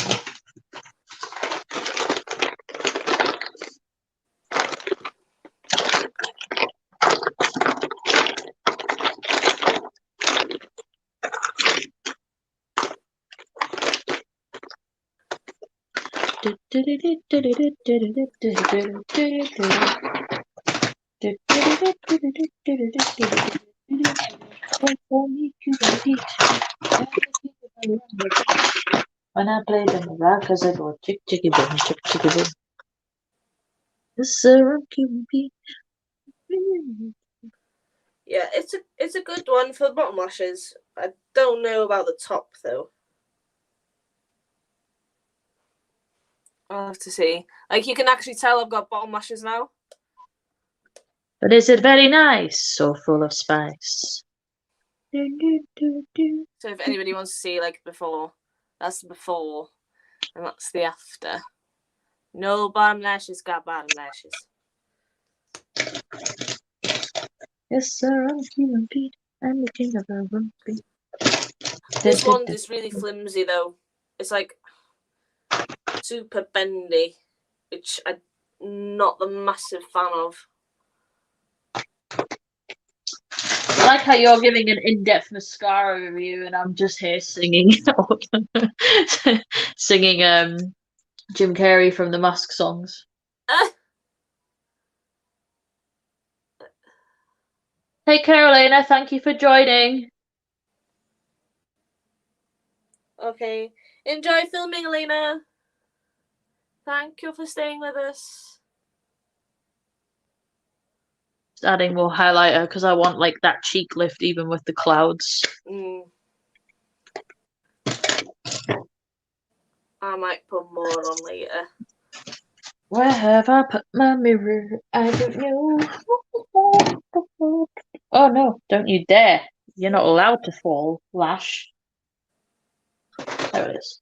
When I play the rockers, I go chick chicky boom, chick chicky boom. It's a rocky beat. Yeah, it's a good one for bottom lashes. I don't know about the top though. I'll have to see. Like you can actually tell I've got bottom lashes now. But is it very nice or full of spice? So if anybody wants to see like before, that's the before, and that's the after. No bottom lashes, got bottom lashes. Yes, sir, I'm human Pete. I'm the king of the rumpy. This one is really flimsy though. It's like super bendy, which I'm not the massive fan of. I like how you're giving an in-depth mascara review and I'm just here singing singing Jim Carrey from the Mask songs. Hey Carolina, thank you for joining. Okay. Enjoy filming, Elena. Thank you for staying with us. Just adding more highlighter because I want like that cheek lift even with the clouds. I might put more on later. Where have I put my mirror? I don't know. Oh no, don't you dare. You're not allowed to fall, Lash. There it is.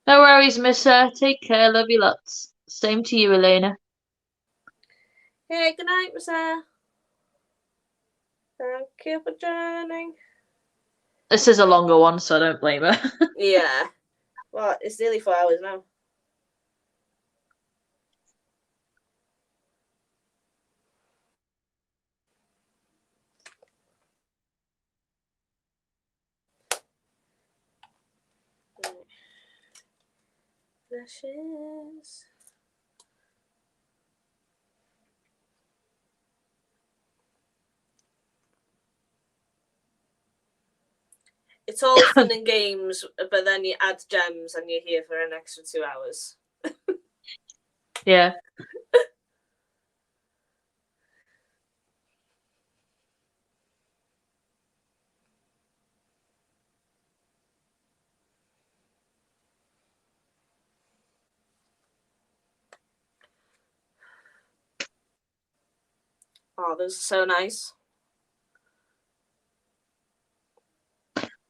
No worries, Miss. Take care. Love you lots. Same to you, Elena. Hey, good night, Miss. Thank you for joining. This is a longer one, so I don't blame her. Yeah. Well, it's nearly 4 hours now. Lashes. It's all fun and games, but then you add gems and you're here for an extra 2 hours. Yeah. Oh, those are so nice.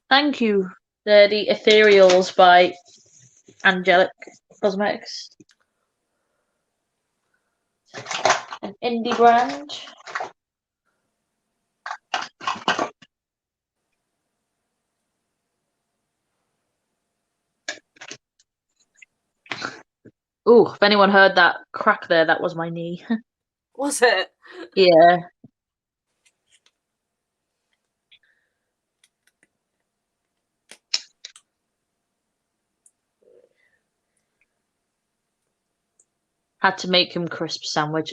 Thank you. They're the Ethereals by Angelic Cosmetics. An indie brand. Ooh, if anyone heard that crack there, that was my knee. Was it? Yeah. Had to make him crisp sandwich.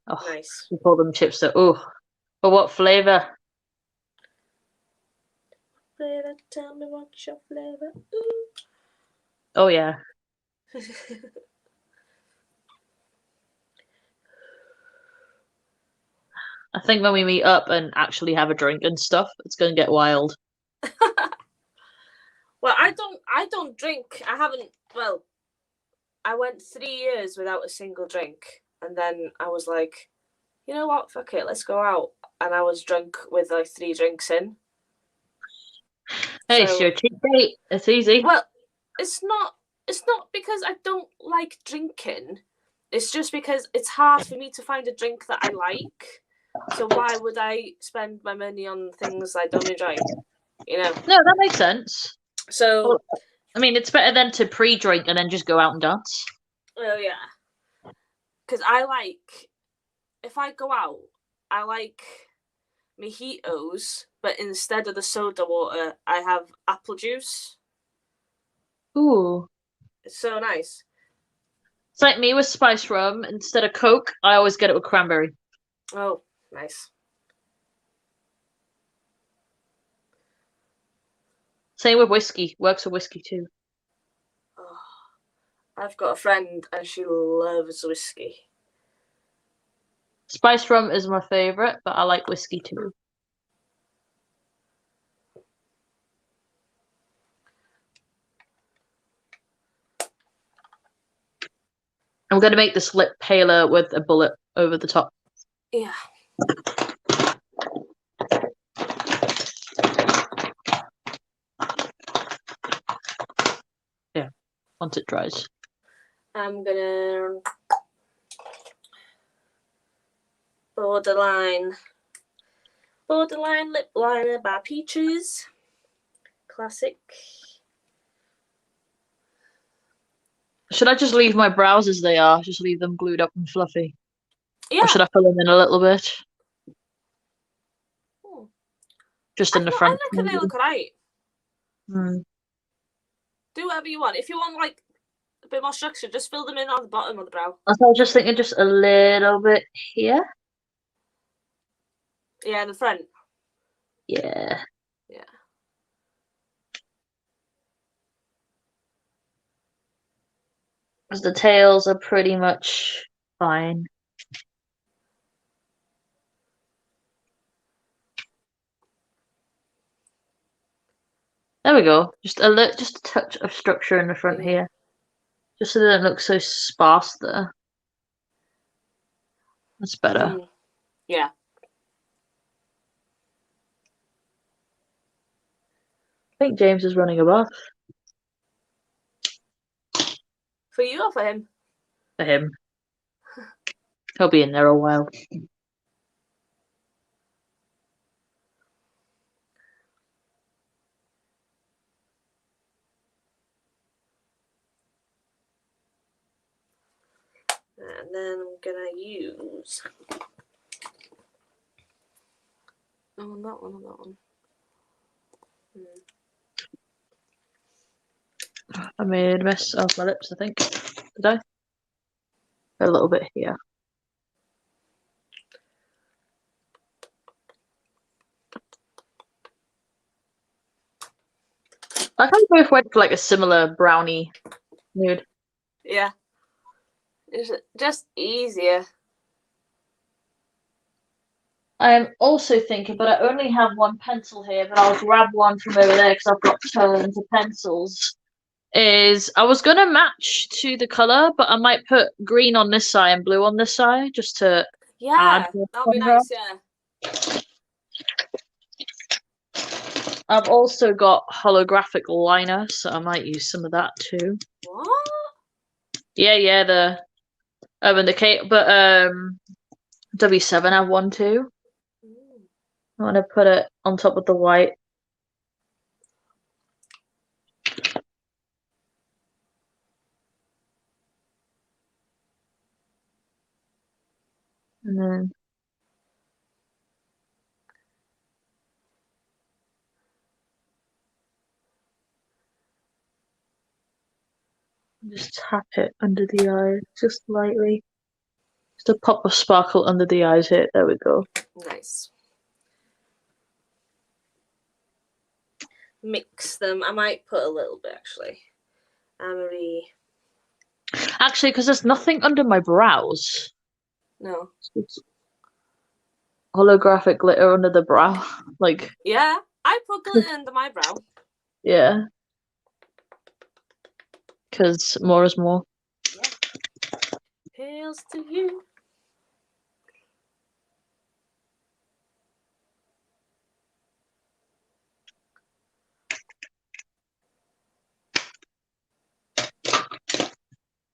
Oh, Nice. we call them chips. Oh, but what flavour? Flavor, tell me what's your flavor. Oh yeah. I think when we meet up and actually have a drink and stuff, it's gonna get wild. Well, I don't drink. I haven't. Well, I went 3 years without a single drink, and then I was like, you know what? Fuck it, let's go out. And I was drunk with like 3 drinks in. Hey, it's your cheap date. It's easy. Well, it's not. It's not because I don't like drinking. It's just because it's hard for me to find a drink that I like. So why would I spend my money on things I don't enjoy? You know. No, that makes sense. So. Well, I mean, it's better than to pre-drink and then just go out and dance. Oh yeah. Because I like, if I go out, I like mojitos, but instead of the soda water, I have apple juice. Ooh. It's so nice. It's like me with spice rum. Instead of Coke, I always get it with cranberry. Oh, nice. Same with whiskey. Works with whiskey too. Oh, I've got a friend and she loves whiskey. Spice rum is my favourite, but I like whiskey too. I'm going to make this lip paler with a bullet over the top. Yeah. Yeah, once it dries. I'm gonna borderline lip liner by Peaches. Classic. Should I just leave my brows as they are? Just leave them glued up and fluffy? Yeah. Or should I fill them in a little bit? Just in the front. I reckon they look right. Mm. Do whatever you want. If you want like a bit more structure, just fill them in on the bottom of the brow. I was just thinking just a little bit here. Yeah, in the front. Yeah. Yeah. Because the tails are pretty much fine. There we go. Just a touch of structure in the front here. Just so they don't look so sparse there. That's better. Yeah. I think James is running a bath. For you or for him? For him. He'll be in there a while. And then I'm gonna use on that one, on that one. I made a mess of my lips, I think. Did I? A little bit here. I kind of both went for like a similar brownie nude. Yeah. It's just easier. I'm also thinking, but I only have one pencil here, but I'll grab one from over there because I've got tons of pencils. I was gonna match to the color, but I might put green on this side and blue on this side just to add Yeah, more that'll be contrast. nice, yeah. I've also got holographic liner, so I might use some of that too. What? Yeah, the and the K, but W7 have one too. I want to put it on top of the white. And then just tap it under the eyes, just lightly. Just a pop of sparkle under the eyes here. There we go. Nice. Mix them. I might put a little bit, actually. Amory. Actually, because there's nothing under my brows. No. It's holographic glitter under the brow. Like, Yeah, I put glitter under my brow. yeah. Because more is more. Yeah. Here's to you.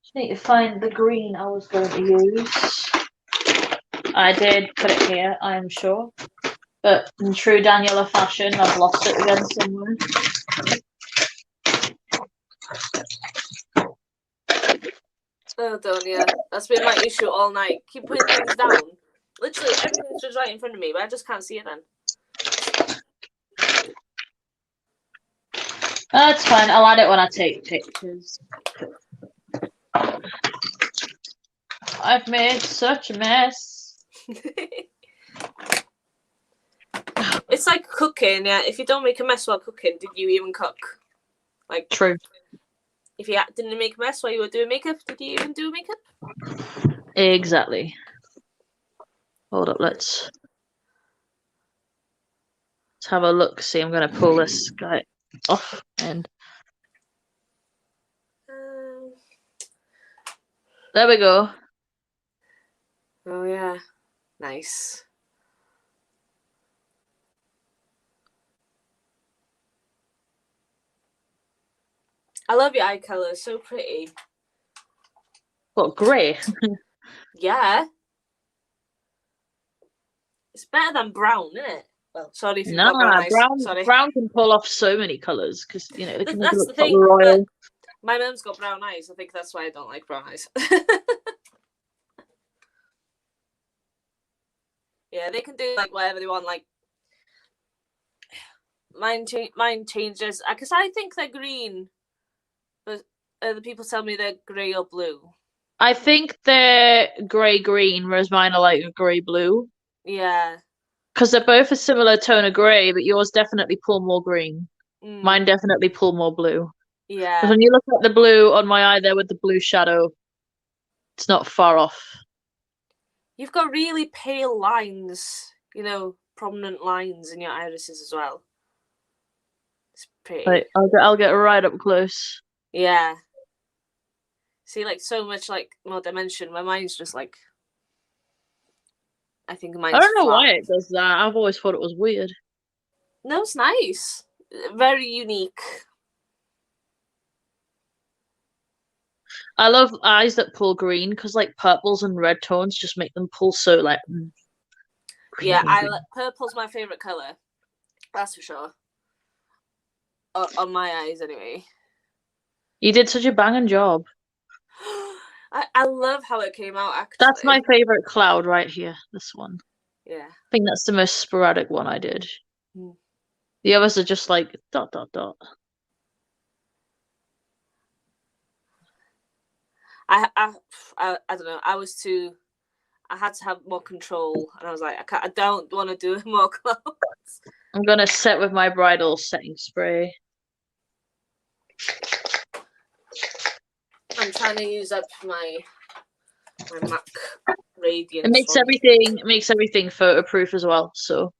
Just need to find the green I was going to use. I did put it here, I am sure. But in true Daniela fashion, I've lost it again somewhere. Oh, don't, yeah. That's been my issue all night. Keep putting things down. Literally, everything's just right in front of me, but I just can't see it then. That's fine, I'll add it when I take pictures. I've made such a mess. It's like cooking, yeah. If you don't make a mess while cooking, did you even cook? Like, true. If you didn't make a mess while you were doing makeup, did you even do makeup? Exactly. Hold up, let's have a look. See, I'm going to pull this guy off and there we go. Oh, yeah. Nice. I love your eye colour. It's so pretty. What, grey? Yeah. It's better than brown, isn't it? Well, sorry if you've No, got brown eyes. Sorry. brown can pull off so many colours because, you know, they can That's look the thing. royal. My mum's got brown eyes. I think that's why I don't like brown eyes. Yeah, they can do like whatever they want. Like mine changes because I think they're green, but the people tell me they're grey or blue. I think they're grey green, whereas mine are like grey blue. Yeah. Because they're both a similar tone of grey, but yours definitely pull more green. Mine definitely pull more blue. Yeah. Because when you look at the blue on my eye there with the blue shadow, it's not far off. You've got really pale lines, you know, prominent lines in your irises as well. It's pretty. Right, I'll get right up close. Yeah. See, like so much like more dimension. My mind's just like. I think mine's I don't know flat. why it does that. I've always thought it was weird. No, it's nice. Very unique. I love eyes that pull green because like purples and red tones just make them pull so like. Yeah, purple's my favorite color. That's for sure. On my eyes, anyway. You did such a banging job. I love how it came out, actually. That's my favorite cloud right here. This one. Yeah. I think that's the most sporadic one I did. The others are just like dot dot dot. I don't know. I had to have more control, and I was like, I don't want to do more clothes. I'm gonna set with my bridal setting spray. I'm trying to use up my MAC Radiance. It makes everything photo proof as well. So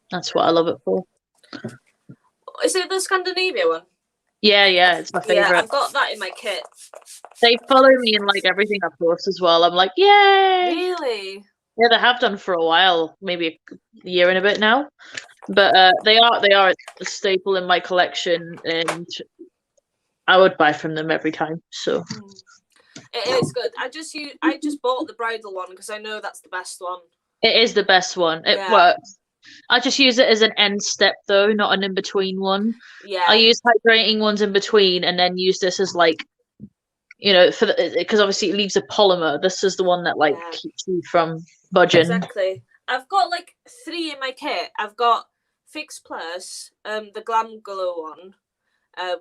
that's what I love it for. Is it the Scandinavia one? Yeah, it's my favorite. Yeah, I've got that in my kit. They follow me in like everything I post as well. I'm like, yay! Really? Yeah, they have done for a while, maybe a year and a bit now. But they are a staple in my collection, and I would buy from them every time. So it is good. I just bought the bridal one because I know that's the best one. it is the best one. It works. I just use it as an end step though, not an in between one. Yeah. I use hydrating ones in between, and then use this as like, you know, because obviously it leaves a polymer. This is the one that like keeps you from budging. Exactly. I've got like 3 in my kit. I've got Fix Plus, the Glam Glow one,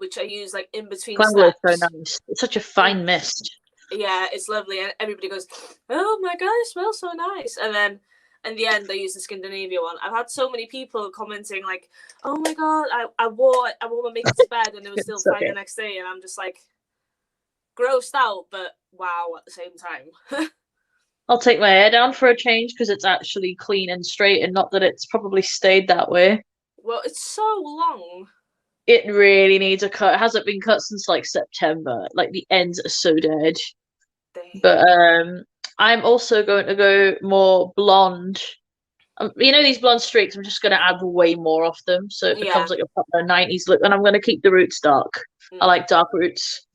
which I use like in between Glam Glow is steps. so nice. It's such a fine mist. Yeah, it's lovely, and everybody goes, "Oh my god, it smells so nice!" And then in the end, I use the Scandinavia one. I've had so many people commenting like, "Oh my god, I wore my makeup to bed and it was still fine the next day," and I'm just like, grossed out, but wow at the same time. I'll take my hair down for a change because it's actually clean and straight, and not that it's probably stayed that way. Well, it's so long. It really needs a cut. It hasn't been cut since like September. Like the ends are so dead. Dang. But I'm also going to go more blonde. You know these blonde streaks, I'm just going to add way more of them so it becomes like a proper 90s look, and I'm going to keep the roots dark. I like dark roots.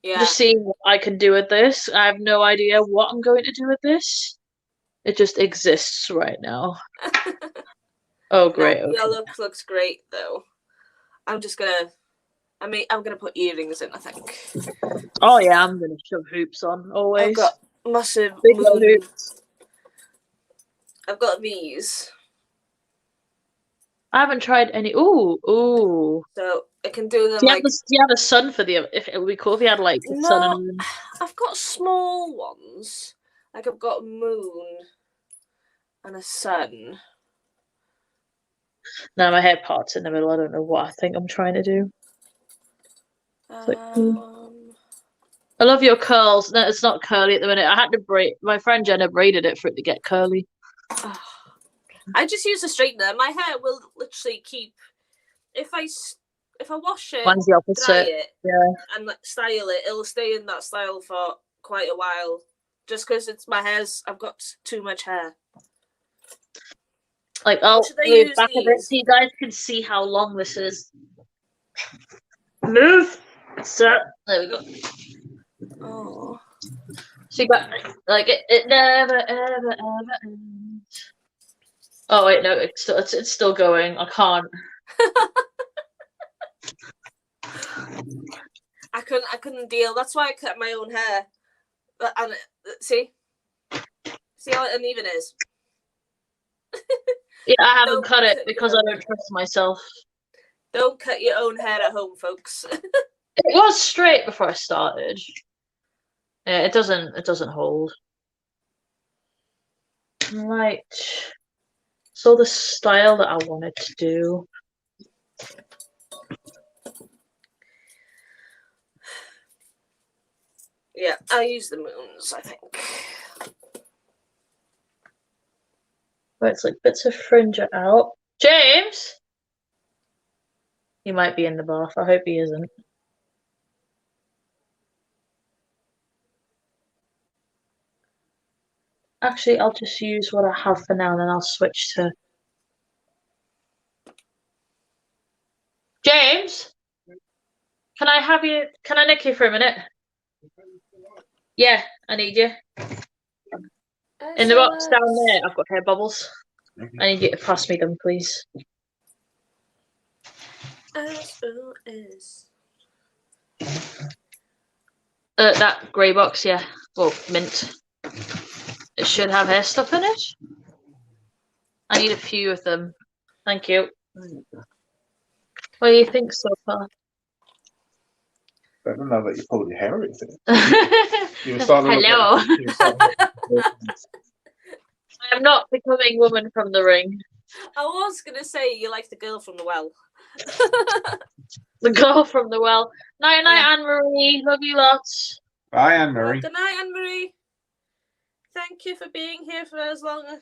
Yeah. Just seeing what I can do with this. I have no idea what I'm going to do with this. It just exists right now. Oh, great. Your look looks great though. I'm gonna put earrings in, I think. Oh yeah, I'm gonna shove hoops on always. I've got massive big hoops. I've got these. I haven't tried any. Ooh. So I can do them. Do you have a sun for the? If it would be cool if you had like a sun and moon. I've got small ones. Like I've got a moon and a sun. No, my hair part's in the middle. I don't know what I think I'm trying to do. I love your curls. No, it's not curly at the minute. I had to braid. My friend Jenna braided it for it to get curly. I just use a straightener. My hair will literally keep. If I wash it, mine's the opposite. dry it, yeah, and style it, it'll stay in that style for quite a while. Just because it's my hair's, I've got too much hair. Like, I'll move back a bit so you guys can see how long this is. Move! So, there we go. Oh. So you got, like, it never, ever, ever ends. Oh, wait, no, it's still going. I can't. I couldn't deal. That's why I cut my own hair. And see how uneven it is. Yeah, I haven't cut it because I don't trust myself. Don't cut your own hair at home, folks. It was straight before I started. Yeah, it doesn't hold. Right. So the style that I wanted to do. Yeah, I use the moons, I think. Where it's like bits of fringe are out. James! He might be in the bath. I hope he isn't. Actually, I'll just use what I have for now, and then I'll switch to... James? Can I nick you for a minute? Yeah, I need you. In the box down there, I've got hair bubbles. I need you to pass me them, please. SOS. That grey box, yeah. Well, mint. It should have hair stuff in it. I need a few of them. Thank you. What do you think so far? Better now that you pulled your hair out. You were starting to look Hello. like you were starting to look I am not becoming woman from the ring. I was gonna say you like the girl from the well. The girl from the well. Night night, Yeah. Anne Marie. Love you lots. Bye, Anne Well, Marie. good night, Anne Marie. Thank you for being here for as long as.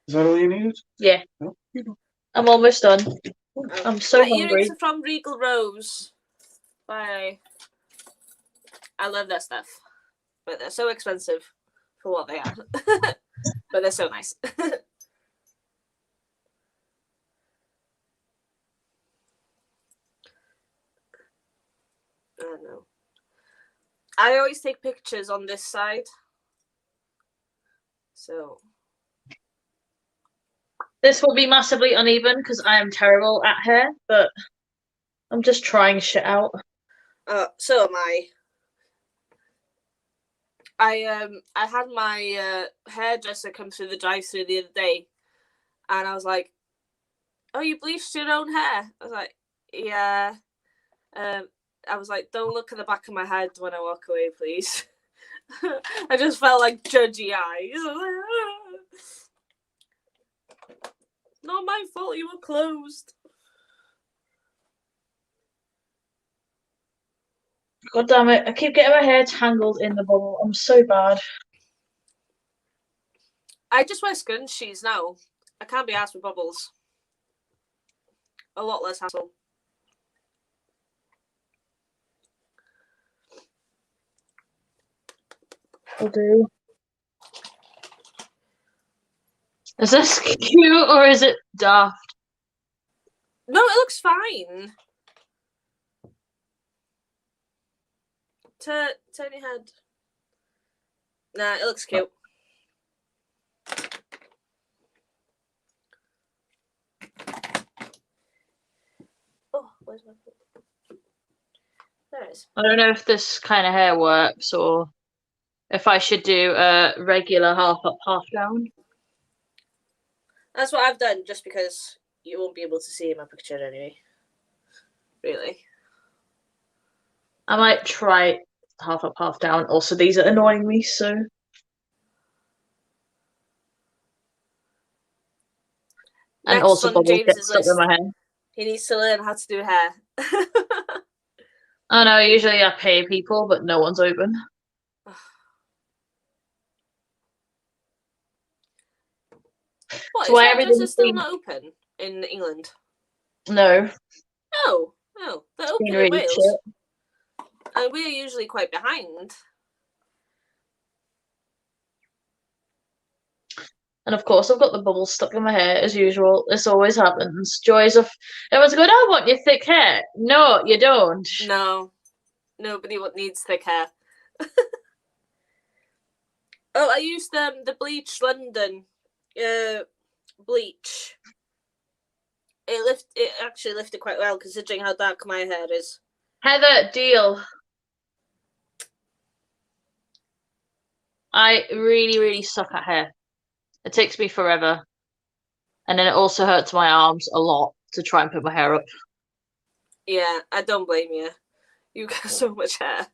Is that all you needed? Yeah. No? I'm almost done. I'm so Right, hungry. earrings are from Regal Rose. Bye. I love their stuff, but they're so expensive for what they are. But they're so nice. I don't know. I always take pictures on this side. So This will be massively uneven because I am terrible at hair, but I'm just trying shit out. so am I. I had my hairdresser come through the drive-through the other day, and I was like, "Oh, you bleached your own hair?" I was like, "Yeah." I was like, "Don't look at the back of my head when I walk away, please." I just felt like judgy eyes. Not my fault. You were closed. God damn it. I keep getting my hair tangled in the bubble. I'm so bad. I just wear scrunchies now. I can't be asked with bubbles. A lot less hassle. I'll do. Is this cute or is it daft? No, it looks fine. Turn your head. Nah, it looks cute. Oh, where's my foot? There it is. I don't know if this kind of hair works or if I should do a regular half up, half down. That's what I've done, just because you won't be able to see my picture anyway. Really. I might try half up, half down. Also, these are annoying me, so. And Next also on bubbles get James's stuck list, in my hair. he needs to learn how to do hair. I know, usually I pay people, but no one's open. What, So is why hairdressers everything's still been not open in England? no, No, they're it's open been in really Wales. shit. And we're usually quite behind. And of course, I've got the bubbles stuck in my hair as usual. This always happens. Joys of everyone's going, "I want your thick hair." No, you don't. No, nobody needs thick hair. Oh, I used the Bleach London bleach. It actually lifted quite well considering how dark my hair is. Heather, deal. I really, really suck at hair. It takes me forever. And then it also hurts my arms a lot to try and put my hair up. Yeah, I don't blame you. You got so much hair.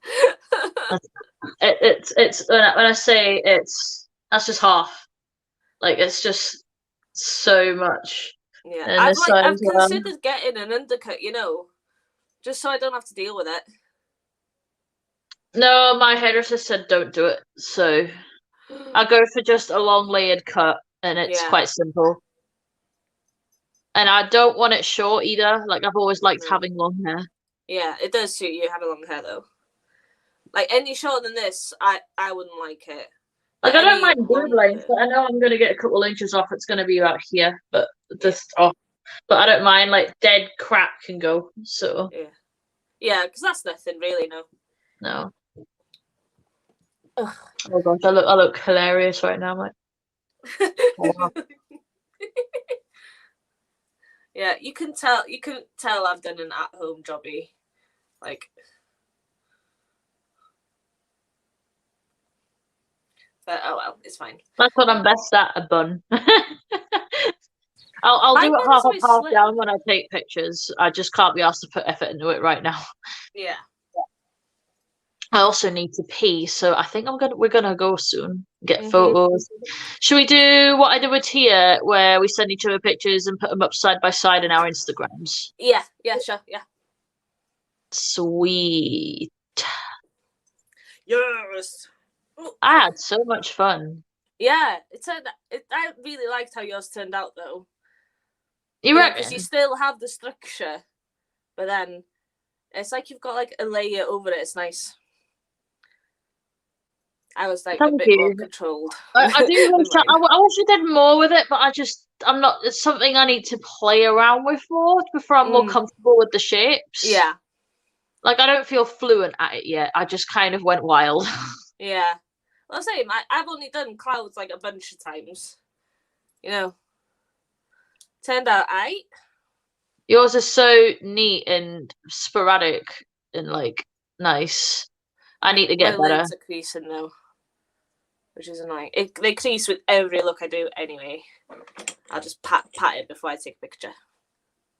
It's when I say that's just half. Like it's just so much. Yeah, And this side I've as well. considered getting an undercut, just so I don't have to deal with it. No, my hairdresser said don't do it. So I go for just a long layered cut, and it's Yeah. quite simple. And I don't want it short either. Like I've always liked No. having long hair. Yeah, it does suit you having long hair though. Like any shorter than this, I wouldn't like it. Like But I don't any mind boob longer- length, but I know I'm gonna get a couple inches off. It's gonna be about here, but just off. But I don't mind. Like dead crap can go. So yeah, because that's nothing really. no. Ugh. Oh gosh, I look hilarious right now, mate. Wow. Yeah, you can tell I've done an at-home jobby. Like, but oh well, it's fine. That's what I'm best at, a bun. I'll My do it bun's half up, always half slim. down when I take pictures. I just can't be asked to put effort into it right now. Yeah. I also need to pee, so I think we're gonna go soon. Get Mhm. photos. Should we do what I did with Tia, where we send each other pictures and put them up side by side in our Instagrams? Yeah, sure, yeah. Sweet. Yes. I had so much fun. Yeah, I really liked how yours turned out, though. You reckon? Because you still have the structure, but then it's like you've got like a layer over it. It's nice. I was like Thank a bit you. more controlled. I do than wish mine. I wish I did more with it, but I'm not. It's something I need to play around with more before I'm more comfortable with the shapes. Yeah. Like I don't feel fluent at it yet. I just kind of went wild. Yeah. Well, same. I've only done clouds like a bunch of times. You know. Turned out aight. Yours is so neat and sporadic and like nice. I need to get My better. lids are creasing though, which is annoying. They crease with every look I do anyway. I'll just pat it before I take a picture.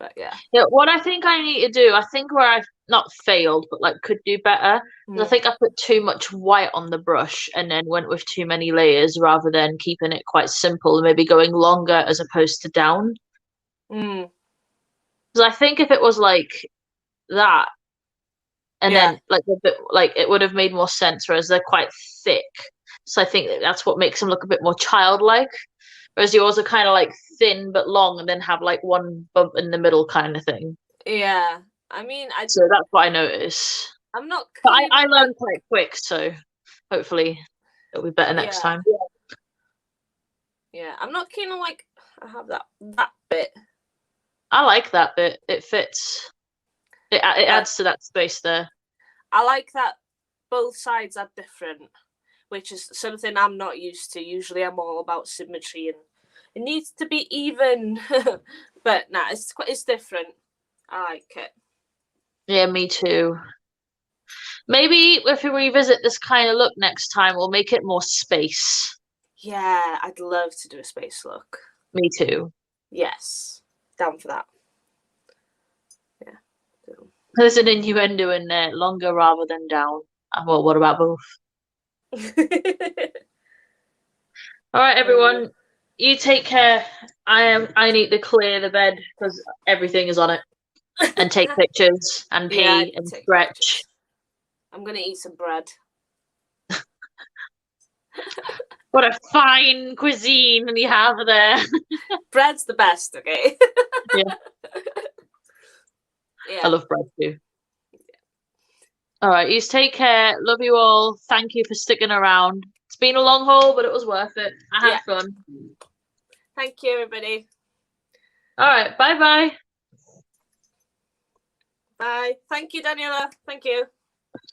But yeah. Yeah, what I think I need to do, I think where I've not failed, but like could do better, is I think I put too much white on the brush and then went with too many layers rather than keeping it quite simple and maybe going longer as opposed to down. Because I think if it was like that, and then like a bit, like it would have made more sense. Whereas they're quite thick, so I think that's what makes them look a bit more childlike. Whereas yours are kind of like thin but long, and then have like one bump in the middle kind of thing. Yeah, I mean, So that's what I notice. I'm not. But I learn quite quick, so hopefully it'll be better next time. Yeah, I'm not keen on like I have that bit. I like that bit. It fits. It adds to that space there. I like that both sides are different, which is something I'm not used to. Usually, I'm all about symmetry and it needs to be even. But nah, it's different. I like it. Yeah, me too. Maybe if we revisit this kind of look next time, we'll make it more space. Yeah, I'd love to do a space look. Me too. Yes, down for that. Yeah. There's an innuendo in there, longer rather than down. Well, what about both? All right, everyone. You take care. I need to clear the bed because everything is on it. And take pictures and pee and stretch. Pictures. I'm gonna eat some bread. What a fine cuisine you have there. Bread's the best, okay? Yeah. I love bread too. All right, you take care. Love you all. Thank you for sticking around. It's been a long haul, but it was worth it. I had fun. Thank you, everybody. All right, bye-bye. Bye. Thank you, Daniela. Thank you.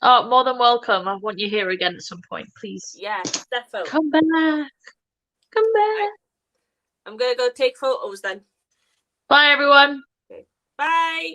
Oh, more than welcome. I want you here again at some point, please. Yeah, definitely. Come back. Come back. I'm going to go take photos then. Bye, everyone. Okay. Bye.